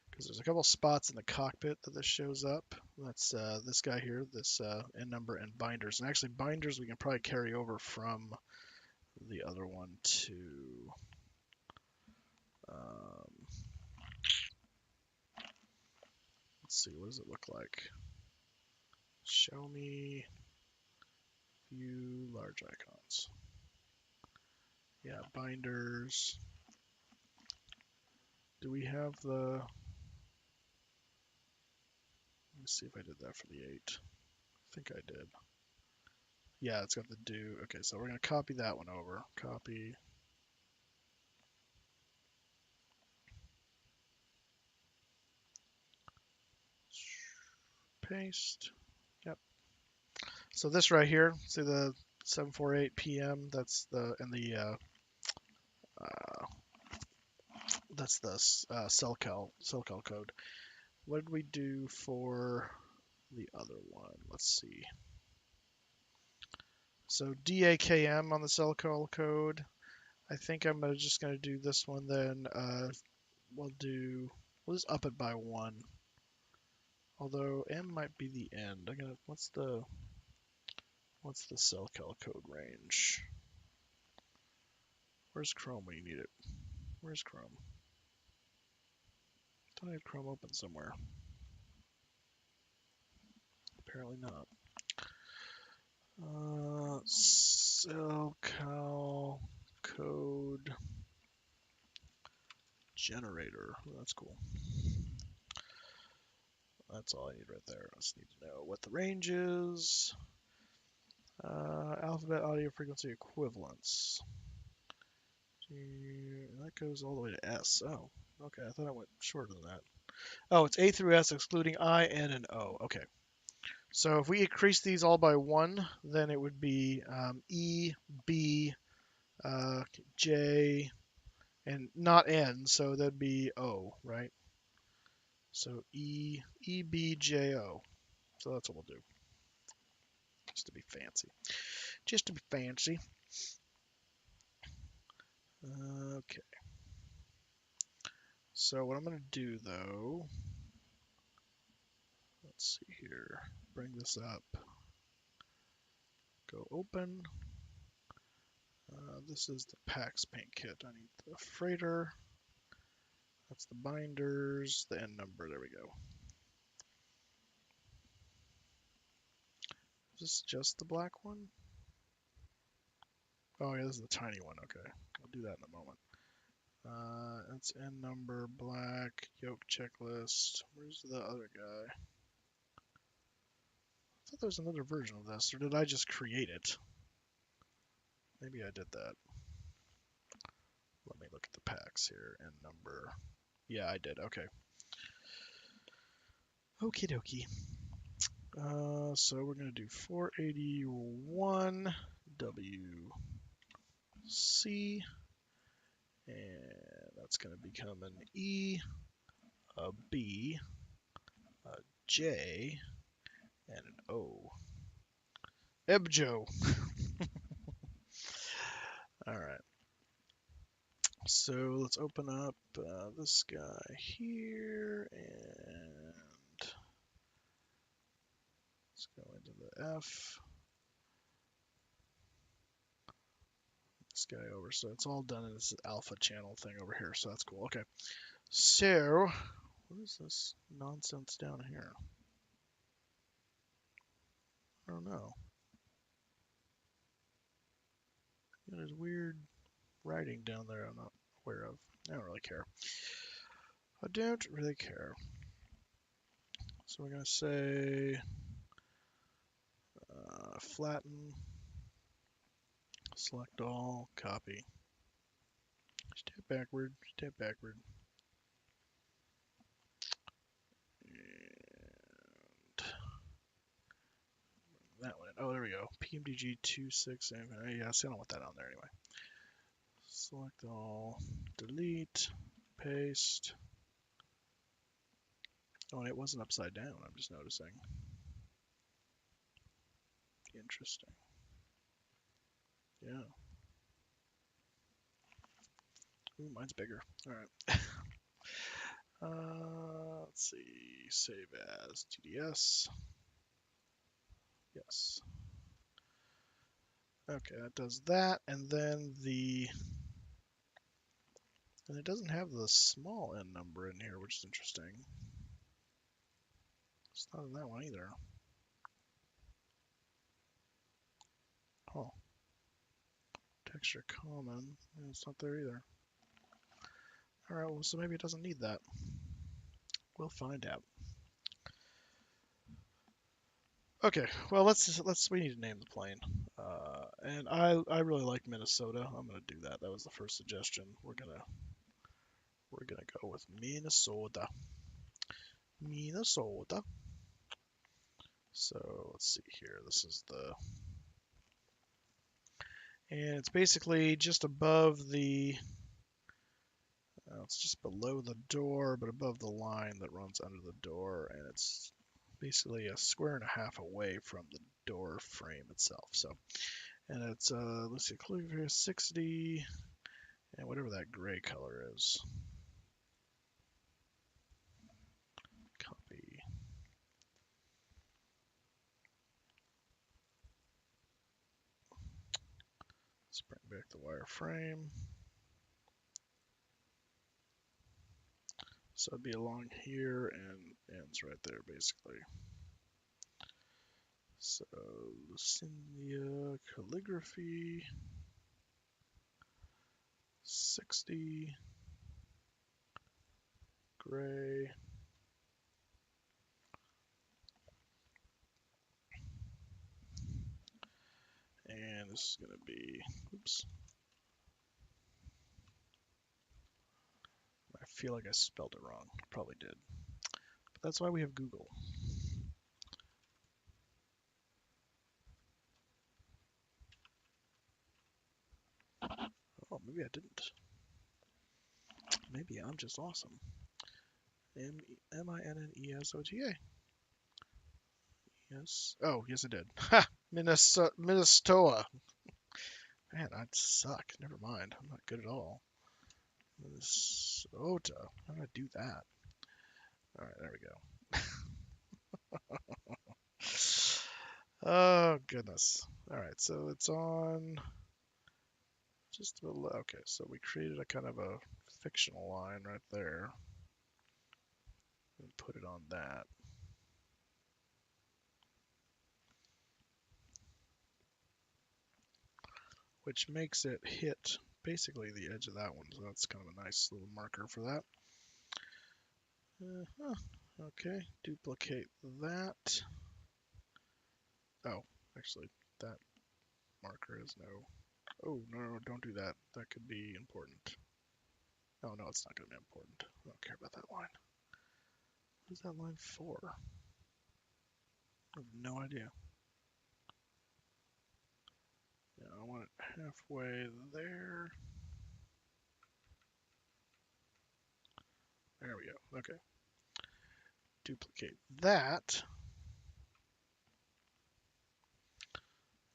Because there's a couple spots in the cockpit that this shows up. That's this guy here, this end number and binders. And actually binders we can probably carry over from the other one to let's see, what does it look like? Show me view large icons. Yeah, binders. Do we have the... Let me see if I did that for the 8. I think I did. Yeah, it's got the do. Okay, so we're going to copy that one over. Copy. Paste. Yep. So this right here, see the 7:48 p.m. That's the that's the cell call code. What did we do for the other one? Let's see. So DAKM on the cell call code. I think I'm just gonna do this one then. We'll just up it by 1. Although M might be the end. What's the cell call code range? Where's Chrome when you need it? Where's Chrome? Don't I have Chrome open somewhere? Apparently not. Cell call code generator. Well, that's cool. That's all I need right there. I just need to know what the range is. Alphabet audio frequency equivalence. That goes all the way to S. Oh, okay. I thought I went shorter than that. Oh, it's A through S excluding I, N, and O. Okay. So if we increase these all by 1, then it would be E, B, J, and not N, so that'd be O, right? So E, B, J, O. So that's what we'll do. Just to be fancy. Just to be fancy. Okay. So what I'm going to do, though, let's see here. Bring this up. Go open. This is the PAX paint kit. I need the freighter. That's the binders, the end number. There we go. Is this just the black one? Oh, yeah, this is the tiny one. Okay. I'll do that in a moment. That's end number, black, yoke checklist. Where's the other guy? I thought there was another version of this, or did I just create it? Maybe I did that. Let me look at the packs here. End number. Yeah, I did. Okay. Okie dokie. So we're going to do 481 WC, and that's going to become an E, a B, a J, and an O. Ebjo. All right. So let's open up this guy here, and let's go into the F. This guy over. So it's all done in this alpha channel thing over here. So that's cool. Okay. So What is this nonsense down here? I don't know. There's weird writing down there I'm not aware of. I don't really care. I don't really care. So we're going to say flatten, select all, copy. Step backward, step backward. And that one. Oh, there we go. PMDG 26. Yeah, see, I don't want that on there anyway. Select all, delete, paste. Oh, and it wasn't upside down, I'm just noticing. Interesting. Yeah. Ooh, mine's bigger. All right. Let's see. Save as TDS. Yes. Okay, that does that, and then and it doesn't have the small n number in here, which is interesting. It's not in that one either. Oh. Texture common. It's not there either. All right, well, so maybe it doesn't need that. We'll find out. Okay, well, we need to name the plane. And I really like Minnesota. I'm gonna do that. That was the first suggestion. We're gonna go with Minnesota. Minnesota. So let's see here. This is and it's basically just above it's just below the door, but above the line that runs under the door, and it's basically a square and a half away from the door frame itself. So, and it's let's see, click here 60, and whatever that gray color is. Copy. Let's bring back the wireframe. So it'd be along here and ends right there, basically. So Lucinda calligraphy 60 gray. And this is going to be, oops. I feel like I spelled it wrong. Probably did. But that's why we have Google. Oh, maybe I didn't. Maybe I'm just awesome. Minnesota. Yes. Oh, yes, I did. Ha! Minnesota. Man, I suck. Never mind. I'm not good at all. Minnesota. How do I do that? All right, there we go. Oh, goodness. All right, so it's on just below. Okay, so we created a kind of a fictional line right there and put it on that. Which makes it hit basically the edge of that one. So that's kind of a nice little marker for that. Okay, duplicate that. Oh, actually, that marker is no. Oh, no, don't do that. That could be important. Oh, no, it's not going to be important. I don't care about that line. What is that line for? I have no idea. Yeah, I want it halfway there. There we go. Okay. Duplicate that.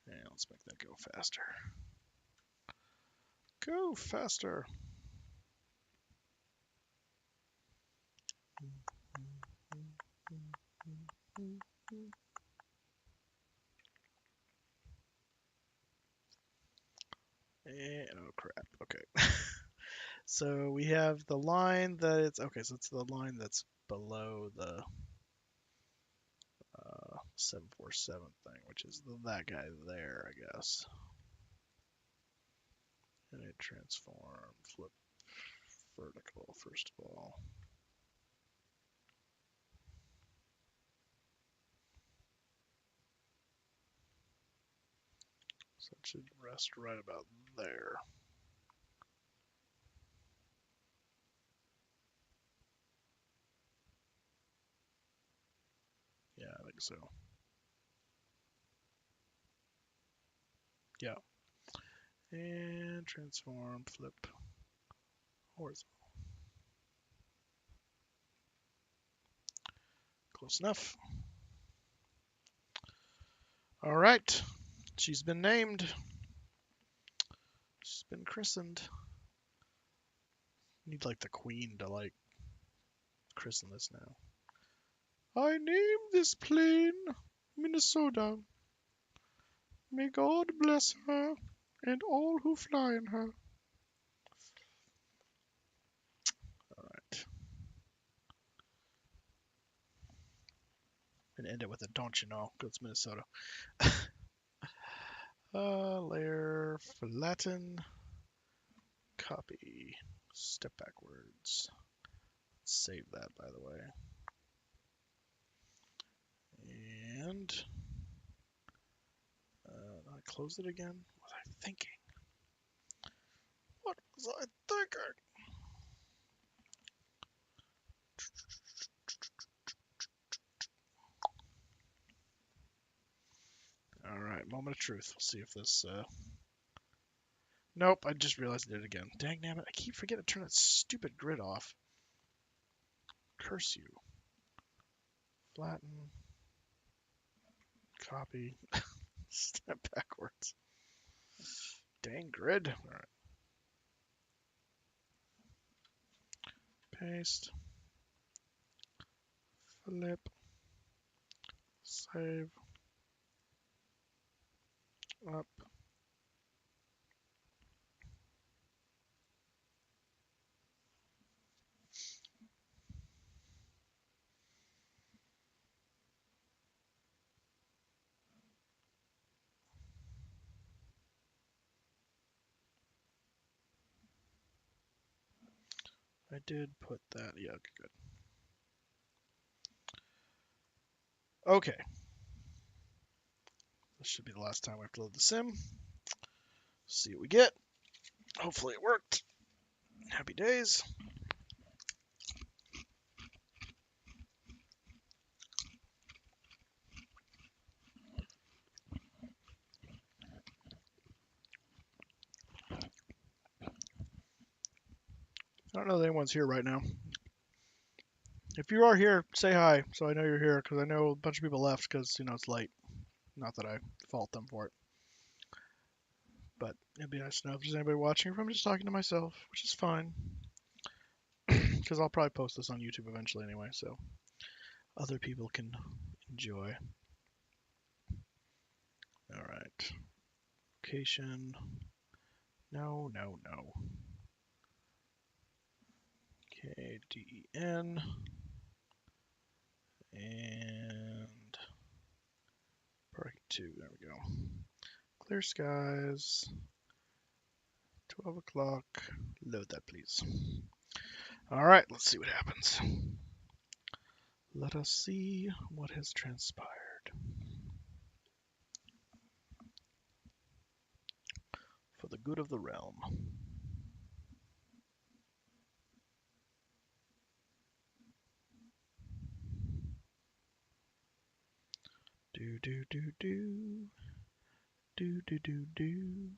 And let's make that go faster. Go faster. And, oh crap, okay. So we have the line that it's okay. So it's the line that's below the 747 thing, which is that guy there, I guess. And it transform, flip vertical first of all. So it should rest right about there. Yeah, I think so. Yeah. And transform, flip, horizontal. Close enough. All right. She's been named. She's been christened. Need like the queen to like christen this now. I name this plane Minnesota. May God bless her and all who fly in her. All right. And end it with a don't you know, because it's Minnesota. Layer, flatten, copy, step backwards. Save that, by the way. And I close it again. What was I thinking? What was I thinking? All right, moment of truth. We'll see if this. Nope, I just realized I did it again. Dang nabbit, I keep forgetting to turn that stupid grid off. Curse you. Flatten. Copy. Step backwards. Dang grid. All right. Paste. Flip. Save. Up. I did put that. Yeah, okay, good. Okay. This should be the last time we have to load the sim. See what we get. Hopefully it worked. Happy days. I don't know that anyone's here right now. If you are here, say hi so I know you're here, because I know a bunch of people left because, it's late. Not that I fault them for it. But it'd be nice to know if there's anybody watching, if I'm just talking to myself, which is fine. Because I'll probably post this on YouTube eventually anyway, so other people can enjoy. All right. Location. No, no, no. KDEN. And park 2. There we go. Clear skies. 12 o'clock. Load that, please. All right, let's see what happens. Let us see what has transpired. For the good of the realm. Do do do do. Do do do do.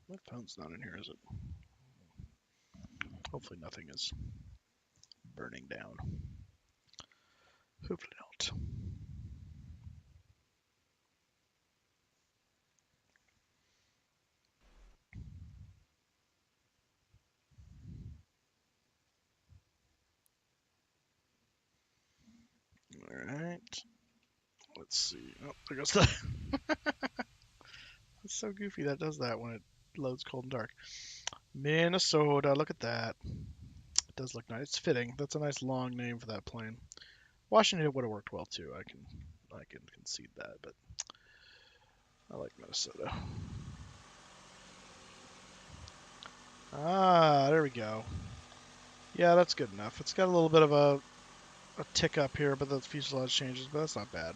My phone's not in here, is it? Hopefully nothing is burning down. Hopefully not. All right. Let's see. Oh, there goes the. It's so goofy that does that when it loads cold and dark. Minnesota, look at that. It does look nice. It's fitting. That's a nice long name for that plane. Washington would have worked well too. I can concede that, but I like Minnesota. Ah, there we go. Yeah, that's good enough. It's got a little bit of a tick up here, but the fuselage changes, but that's not bad.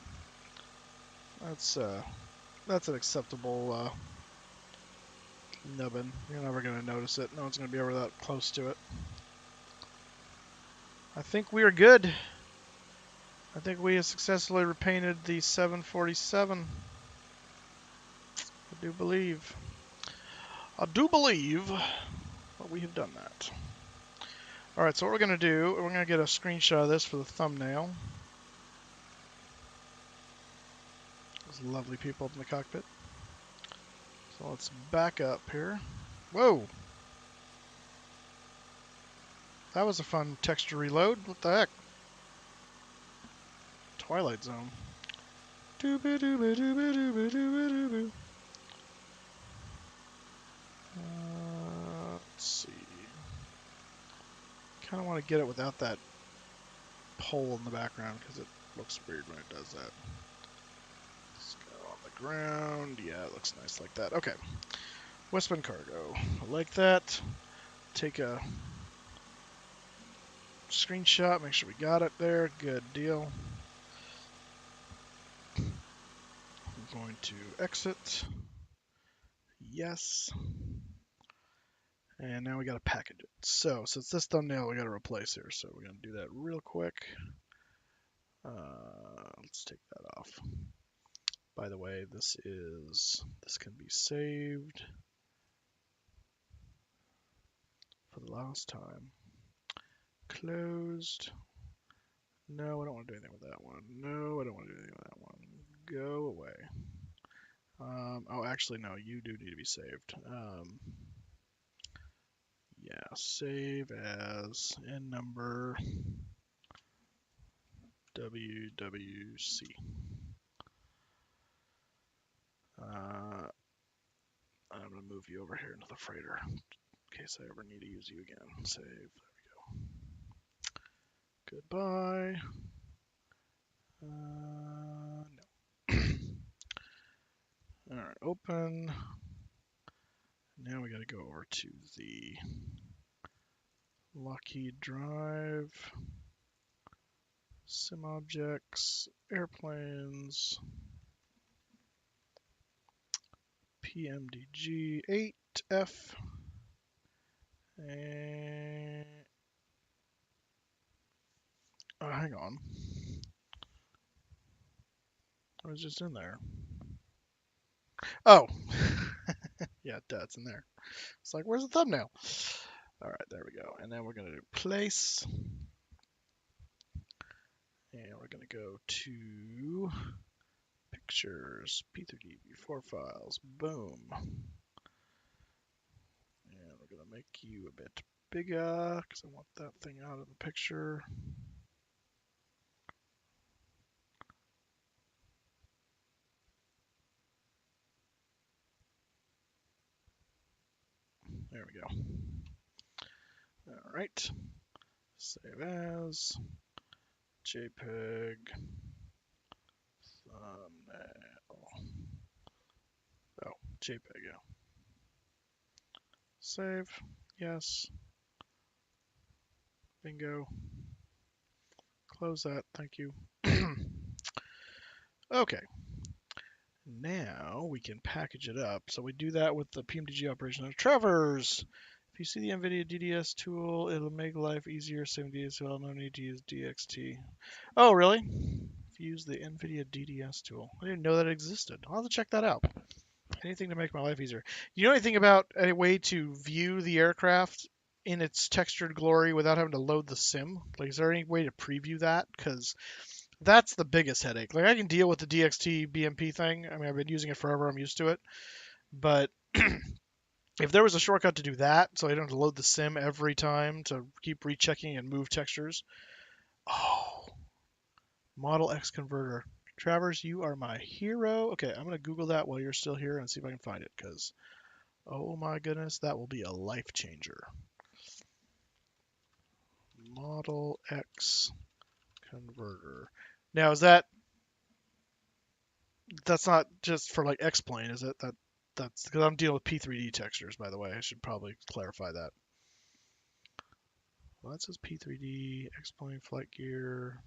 That's an acceptable nubbin. You're never going to notice it. No one's going to be ever that close to it. I think we are good. I think we have successfully repainted the 747. I do believe that we have done that. Alright, so what we're going to do, we're going to get a screenshot of this for the thumbnail. Those lovely people up in the cockpit. So let's back up here. Whoa! That was a fun texture reload. What the heck? Twilight Zone. Dooba dooba dooba dooba dooba dooba. Let's see. Kind of want to get it without that pole in the background because it looks weird when it does that. Let's go on the ground. Yeah, it looks nice like that. Okay. WestWind cargo. I like that. Take a screenshot. Make sure we got it there. Good deal. I'm going to exit. Yes. And now we got to package it. So it's this thumbnail we got to replace here. So we're going to do that real quick. Let's take that off. By the way, this can be saved for the last time. Closed. No, I don't want to do anything with that one. No, I don't want to do anything with that one. Go away. Oh, actually, no, you do need to be saved. Yeah, save as N number WWC. I'm going to move you over here into the freighter in case I ever need to use you again. Save. There we go. Goodbye. No. Alright, open. Now we got to go over to the Lockheed Drive, Sim Objects, Airplanes, PMDG 8F, and hang on. I was just in there. Oh, yeah, it's in there. It's like, where's the thumbnail? All right, there we go. And then we're gonna do place, and we're gonna go to pictures, P3D, B4 files, boom. And we're gonna make you a bit bigger because I want that thing out of the picture. There we go. All right. Save as JPEG thumbnail. Oh, JPEG, yeah. Save. Yes. Bingo. Close that. Thank you. Okay. Now we can package it up. So we do that with the PMDG operation. Travers! If you see the NVIDIA DDS tool, it'll make life easier. Same DSL, no need to use DXT. Oh, really? If you use the NVIDIA DDS tool. I didn't know that existed. I'll have to check that out. Anything to make my life easier. You know anything about a way to view the aircraft in its textured glory without having to load the sim? Like, is there any way to preview that? Because that's the biggest headache. Like, I can deal with the DXT BMP thing. I mean, I've been using it forever. I'm used to it. But if there was a shortcut to do that, so I don't have to load the sim every time to keep rechecking and move textures. Oh, Model X converter. Travers, you are my hero. Okay, I'm going to Google that while you're still here and see if I can find it, because, oh my goodness, that will be a life changer. Model X converter. Now, that's not just for like X-plane, is it? That's because I'm dealing with P3D textures, by the way. I should probably clarify that. Well, that says P3D, X-plane, flight gear.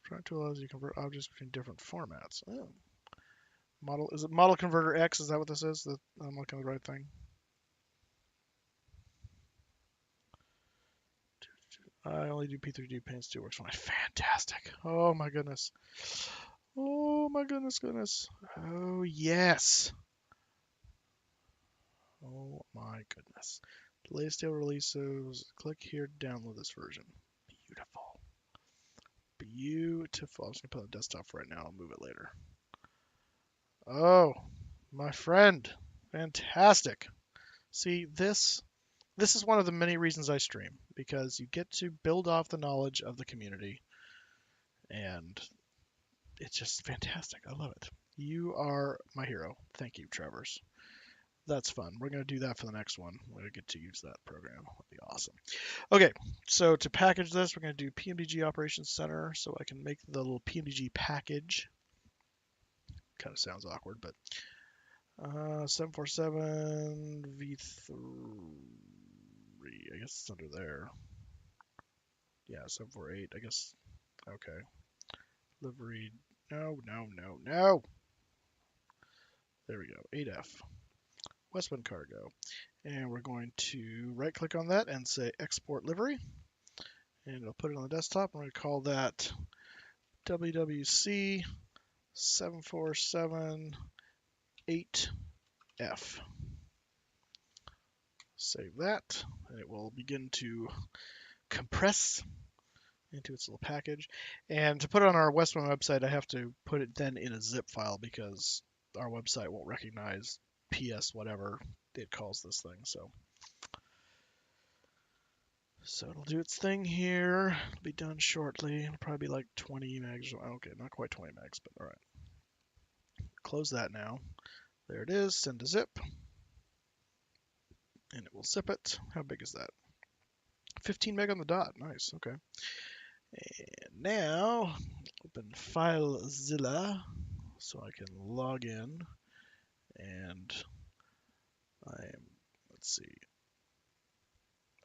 Trying to allow you to convert objects between different formats. Oh. Is it model converter X? Is that what this is? That I'm looking at the right thing. I only do P3D paints too. Works fine. Fantastic. Oh my goodness. Oh my goodness. Oh yes. Oh my goodness. The latest stable releases. Click here to download this version. Beautiful. Beautiful. I'm just gonna put it on the desktop for right now. I'll move it later. Oh, my friend. Fantastic. See, this is one of the many reasons I stream, because you get to build off the knowledge of the community, and it's just fantastic. I love it. You are my hero. Thank you, Travers. That's fun. We're going to do that for the next one. We're going to get to use that program. That'll be awesome. Okay, so to package this, we're going to do PMDG Operations Center, so I can make the little PMDG package. Kind of sounds awkward, but 747 V3. I guess it's under there. Yeah, 748. I guess. Okay. Livery. No. There we go. 8F. WestWind cargo. And we're going to right click on that and say export livery. And it'll put it on the desktop. I'm going to call that WWC 747 8F. Save that, and it will begin to compress into its little package. And to put it on our WestWind website, I have to put it then in a zip file, because our website won't recognize PS whatever it calls this thing. So it'll do its thing here. It'll be done shortly. It'll probably be like 20 megs. Okay, not quite 20 megs, but all right. Close that now. There it is. Send to zip. And it will zip it. How big is that? 15 meg on the dot. Nice. Okay. And now open FileZilla so I can log in, and let's see.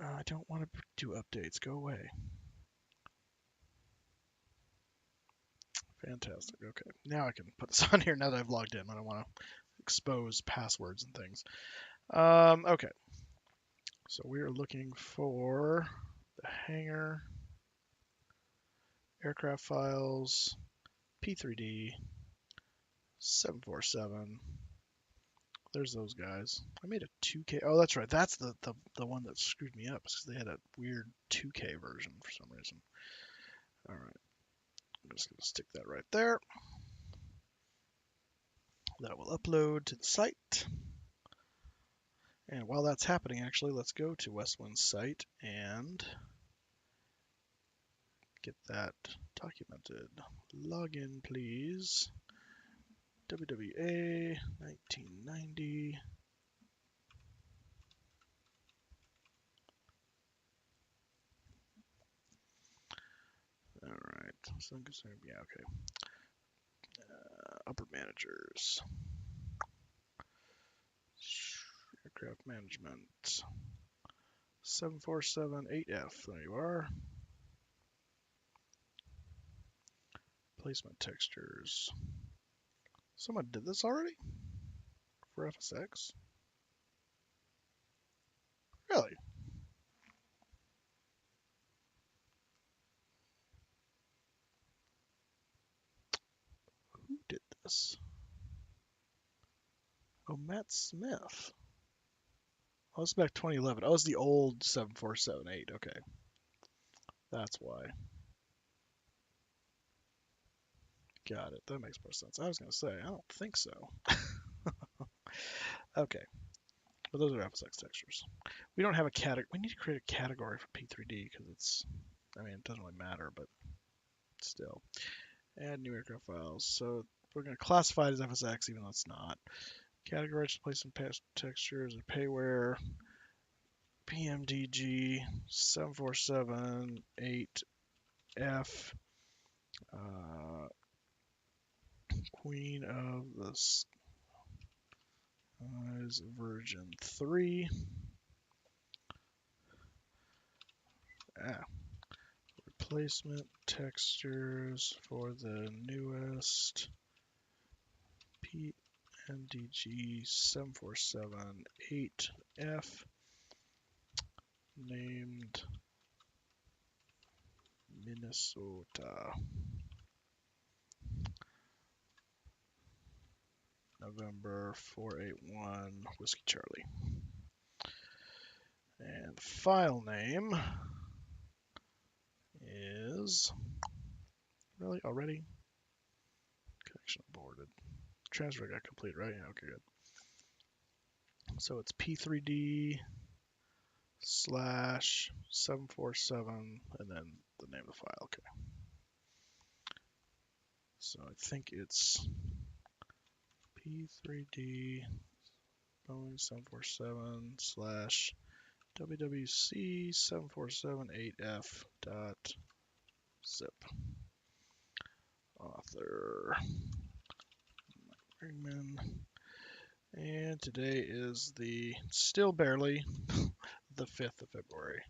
I don't want to do updates. Go away. Fantastic. Okay. Now I can put this on here now that I've logged in. I don't want to expose passwords and things. Okay. So we are looking for the hangar, aircraft files, P3D, 747. There's those guys. I made a 2K. Oh, that's right. That's the one that screwed me up, because they had a weird 2K version for some reason. All right. I'm just going to stick that right there. That will upload to the site. And while that's happening, actually, let's go to WestWind's site and get that documented. Login, please. WWA 1990. All right. So yeah, okay. Upper managers. Aircraft management. 747 8F. There you are. Placement textures. Someone did this already? For FSX? Really? Who did this? Oh, Matt Smith. Oh, it's back 2011. Oh, it's the old 747-8. Okay. That's why. Got it. That makes more sense. I was going to say, I don't think so. Okay. But those are FSX textures. We don't have a category. We need to create a category for P3D, because it's, I mean, it doesn't really matter, but still. Add new aircraft files. So we're going to classify it as FSX, even though it's not. Categorize, place and past textures and payware. PMDG 747-8F. Queen of the Skies version 3. Replacement textures for the newest PMDG 747-8F named Minnesota. November 481 Whiskey Charlie. And file name is really already connection aborted. Transfer got complete, right? Yeah, okay, good. So it's P3D slash 747 and then the name of the file. Okay. So I think it's P3D Boeing 747 slash WWC 7478F dot zip. Author Briangren. And today is still barely, the 5th of February,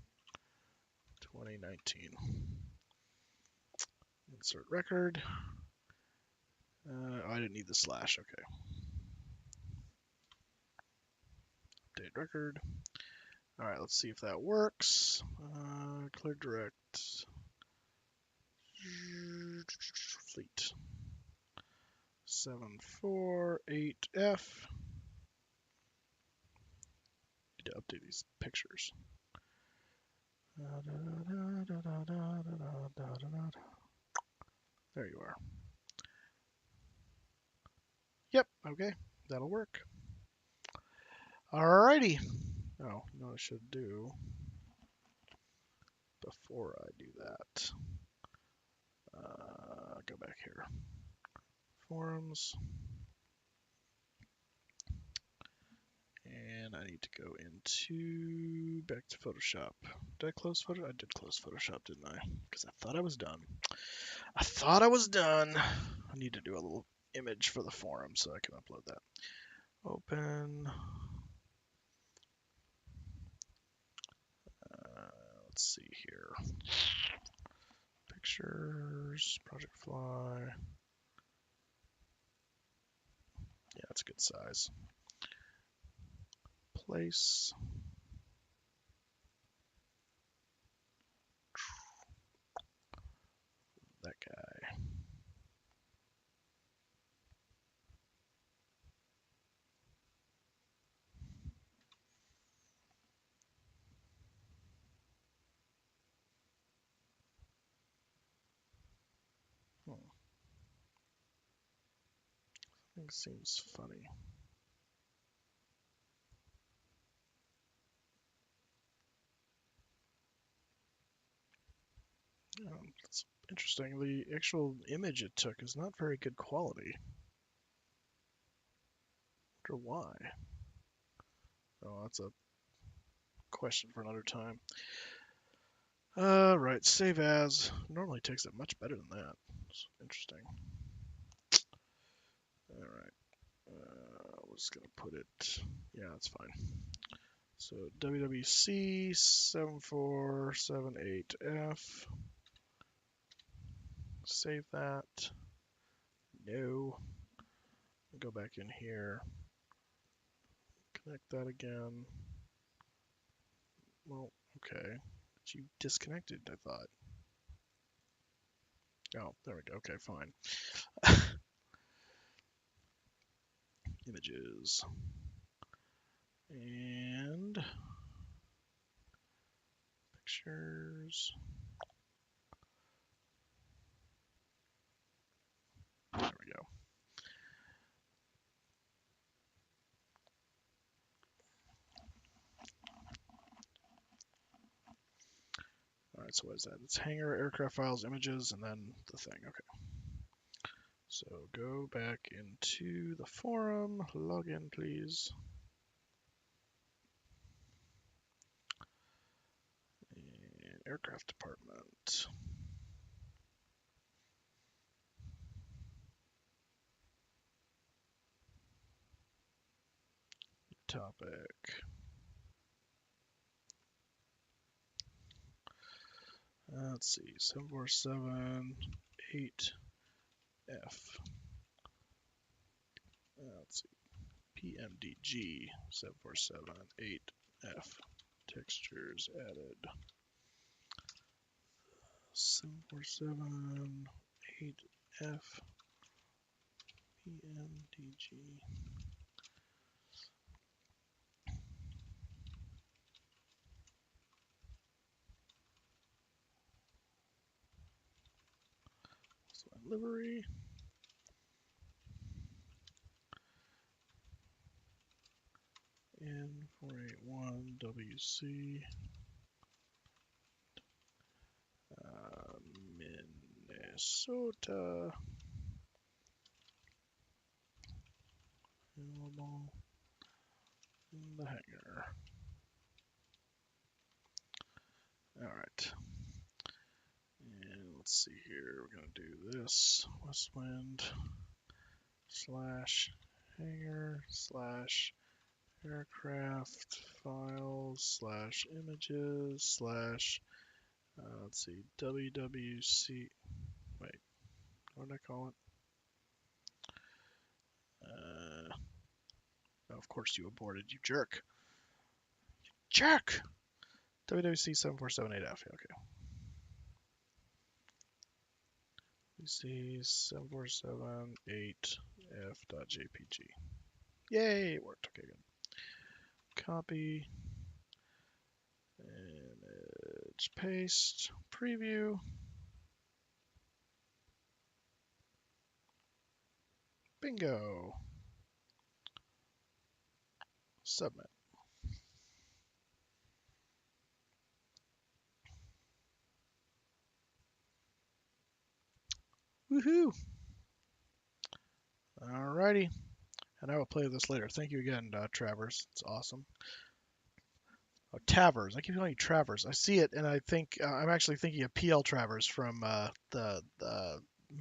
2019. Insert record. I didn't need the slash, okay. Update record. All right, let's see if that works. Clear direct. Fleet. 748F. Need to update these pictures. There you are. Yep, okay, that'll work. Alrighty. Oh, you know what I should do before I do that? Go back here. Forums. And I need to go back to Photoshop. Did I close Photoshop? I did close Photoshop, didn't I? Because I thought I was done. I need to do a little image for the forum so I can upload that. Open. Let's see here. Pictures, Project Fly. Yeah, that's a good size. Place. That guy. Thing seems funny. That's interesting. The actual image it took is not very good quality. I wonder why. Oh, that's a question for another time. Right, save as. Normally takes it much better than that. It's interesting. Alright. We're just gonna put it. Yeah, that's fine. So WWC 7478F. Save that. No. Go back in here. Connect that again. Well, okay. But you disconnected, I thought. Oh, there we go. Okay, fine. Images. And pictures. There we go. Alright, so what is that? It's hangar, aircraft files, images, and then the thing. Okay. So go back into the forum, log in please. And aircraft department. Topic. Let's see, 747 8F. Let's see, PMDG 747 8F. Textures added. 747 8F PMDG. Livery. N481WC. Minnesota. Available in the hangar. Alright. And let's see here. We're going to do this. WestWind / hangar / aircraft files / images / let's see, WWC. Wait, what did I call it? Oh, of course you aborted, you jerk. Jerk! WWC 7478F. Okay. WWC 7478F.jpg. Yay, it worked. Okay, good. Copy. Image, paste, preview. Bingo. Submit. Woohoo! Alrighty. And I will play this later. Thank you again, Travers. It's awesome. Oh, Travers. I keep calling you Travers. I see it, and I think I'm actually thinking of P.L. Travers from the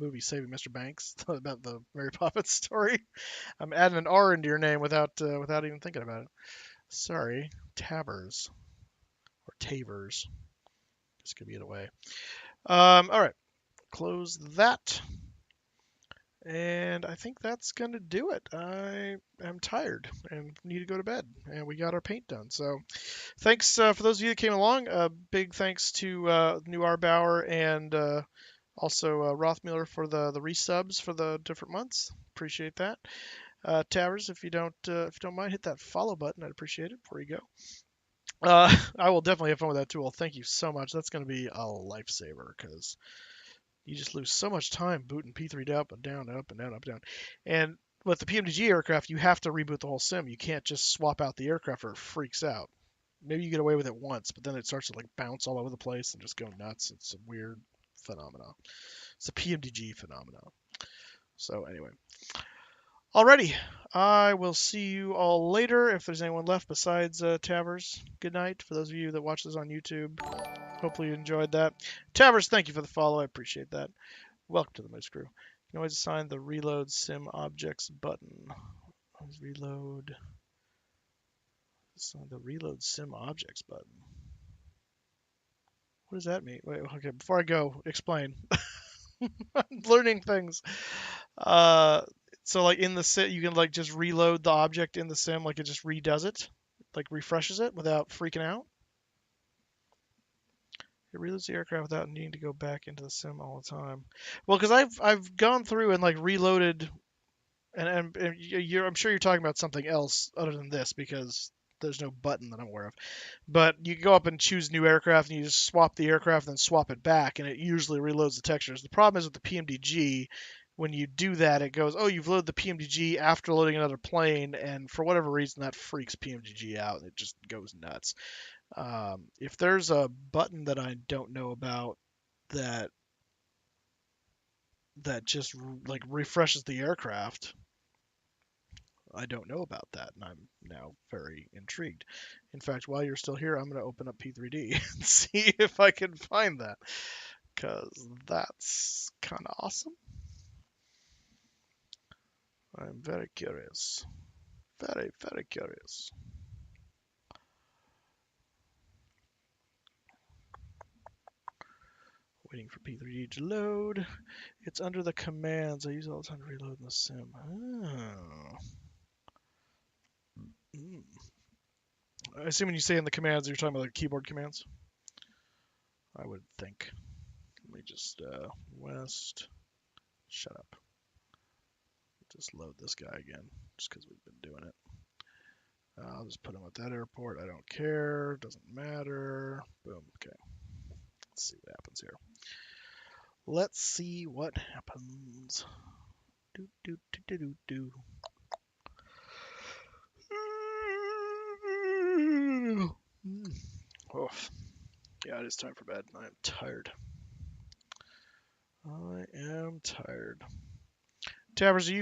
movie Saving Mr. Banks about the Mary Poppins story. I'm adding an R into your name without even thinking about it. Sorry, Tavers or Tavers. Just give me it away. All right, close that. And I think that's going to do it. I am tired and need to go to bed. And we got our paint done. So thanks for those of you that came along. Big thanks to New Arbauer and also Rothmuller for the resubs for the different months. Appreciate that. Towers, if you don't mind, hit that follow button. I'd appreciate it before you go. I will definitely have fun with that tool. Thank you so much. That's going to be a lifesaver because you just lose so much time booting P3 up and down, up and down, up and down. And with the PMDG aircraft, you have to reboot the whole sim. You can't just swap out the aircraft or it freaks out. Maybe you get away with it once, but then it starts to like bounce all over the place and just go nuts. It's a weird phenomenon. It's a PMDG phenomenon. So anyway. Alrighty. I will see you all later if there's anyone left besides Tavers. Good night for those of you that watch this on YouTube. Hopefully you enjoyed that. Tavers, thank you for the follow. I appreciate that. Welcome to the Moose Crew. You can always assign the Reload Sim Objects button. Reload. Assign the Reload Sim Objects button. What does that mean? Wait, okay, before I go, explain. I'm learning things. So like in the sim, you can like just reload the object in the sim, like it just redoes it, like refreshes it without freaking out. It reloads the aircraft without needing to go back into the sim all the time. Well, because I've gone through and like reloaded, and I'm sure you're talking about something else other than this because there's no button that I'm aware of. But you can go up and choose new aircraft, and you just swap the aircraft and then swap it back, and it usually reloads the textures. The problem is with the PMDG, when you do that, it goes, oh, you've loaded the PMDG after loading another plane, and for whatever reason, that freaks PMDG out, and it just goes nuts. If there's a button that I don't know about that that just like refreshes the aircraft. I don't know about that, and I'm now very intrigued. In fact, while you're still here, I'm going to open up P3D and see if I can find that, because that's kind of awesome. I'm very curious. Very, very curious. Waiting for P3D to load. It's under the commands. I use it all the time to reload in the sim. Oh. I assume when you say in the commands, you're talking about like keyboard commands? I would think. Let me just, West, shut up. Just load this guy again, just because we've been doing it. I'll just put him at that airport. I don't care. Doesn't matter. Boom. Okay. Let's see what happens here. Let's see what happens. Do, do, do, do, do, do. Oh, yeah, it is time for bed. I am tired. I am tired. Tavers, are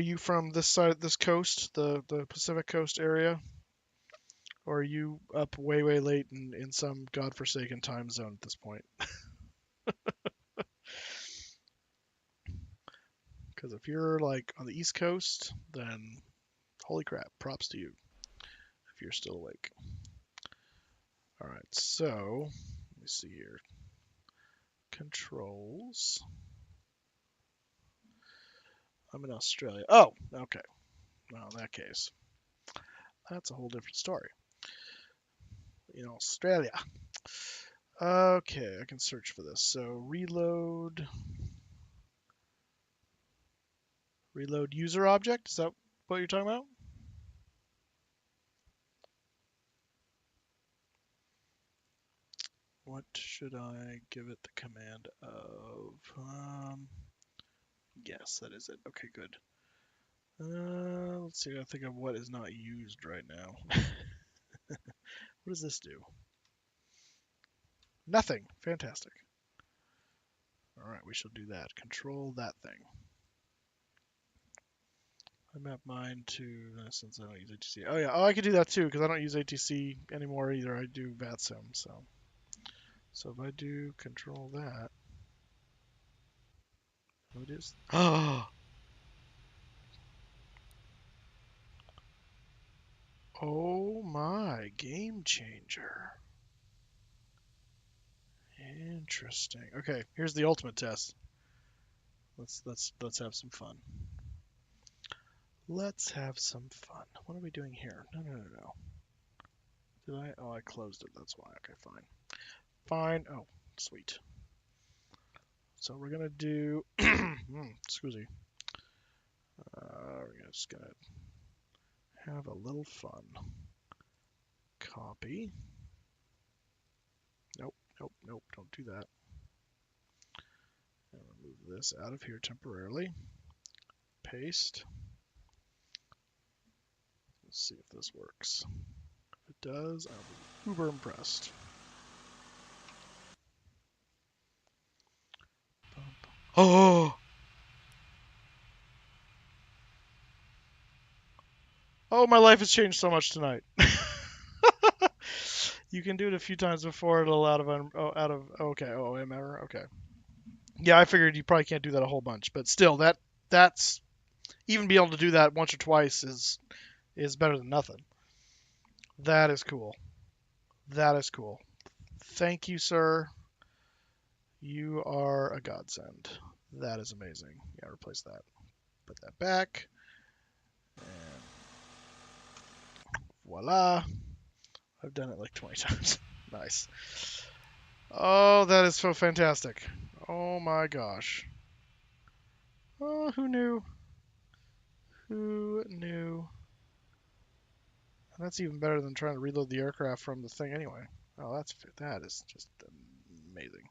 you from this side, this coast, the Pacific Coast area? Or are you up way, way late in some godforsaken time zone at this point? Because if you're like on the East Coast, then holy crap, props to you if you're still awake. All right, so let me see here. Controls. I'm in Australia. Oh, okay. Well, in that case, that's a whole different story. In Australia. Okay, I can search for this. So reload user object. Is that what you're talking about? What should I give it the command of? Yes, that is it. Okay, good. Let's see. I think of what is not used right now. What does this do? Nothing. Fantastic. All right, we shall do that. Control that thing. I map mine to, since I don't use ATC. Oh yeah, oh I could do that too because I don't use ATC anymore either. I do VATSIM, so if I do control that, what is? Oh my, game changer. Interesting. Okay, here's the ultimate test. Let's have some fun. Let's have some fun. What are we doing here? No. Did I? Oh, I closed it. That's why. Okay, fine. Fine. Oh, sweet. So we're gonna do. Excuse me. We're just gonna have a little fun. Copy. Nope. Don't do that. And remove this out of here temporarily. Paste. Let's see if this works. If it does, I'll be uber impressed. Oh! Oh, my life has changed so much tonight. You can do it a few times before it'll okay, OM error. Okay. Yeah, I figured you probably can't do that a whole bunch, but still that's even being able to do that once or twice is better than nothing. That is cool. That is cool. Thank you, sir. You are a godsend. That is amazing. Yeah, replace that. Put that back. And voila. I've done it like 20 times. Nice. Oh, that is so fantastic. Oh my gosh. Oh, who knew? Who knew? And that's even better than trying to reload the aircraft from the thing anyway. Oh, that is just amazing.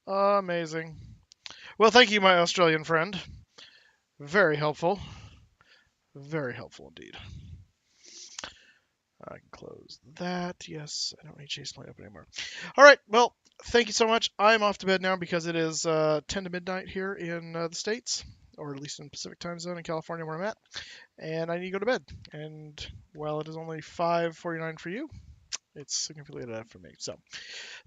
Amazing. Well, thank you, my Australian friend. Very helpful. Very helpful indeed. I can close that. Yes, I don't need chase play open anymore. All right. Well, Thank you so much. I'm off to bed now because it is 10 to midnight here in the States, or at least in Pacific time zone in California where I'm at, and I need to go to bed. And while it is only 5:49 for you, it's significantly later for me. So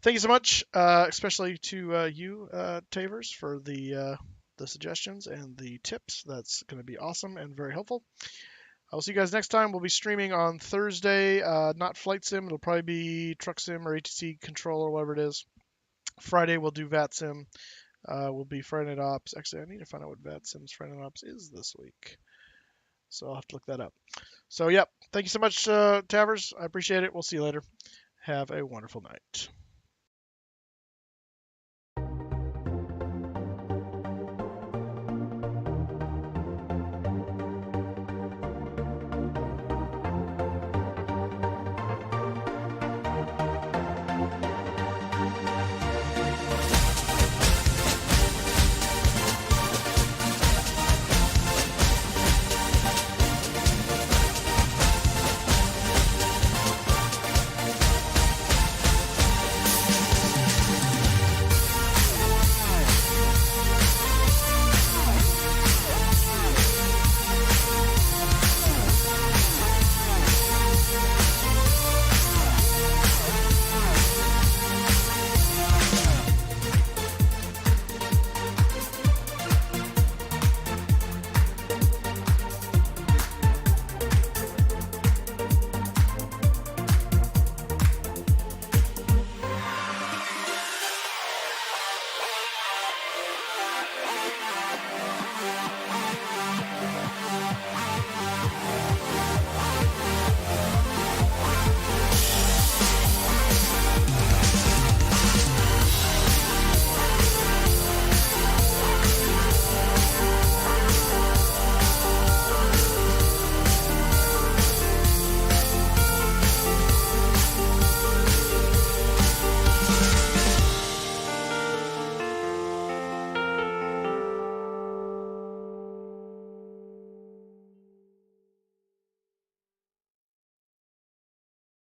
thank you so much, especially to you, Tavers, for the suggestions and the tips. That's going to be awesome and very helpful. I'll see you guys next time. We'll be streaming on Thursday, not Flight Sim. It'll probably be Truck Sim or ATC Control or whatever it is. Friday we'll do VAT Sim. Will be Friday Night Ops. Actually, I need to find out what VAT Sim's Friday Night Ops is this week. So I'll have to look that up. So, yep. Thank you so much, Tavers. I appreciate it. We'll see you later. Have a wonderful night.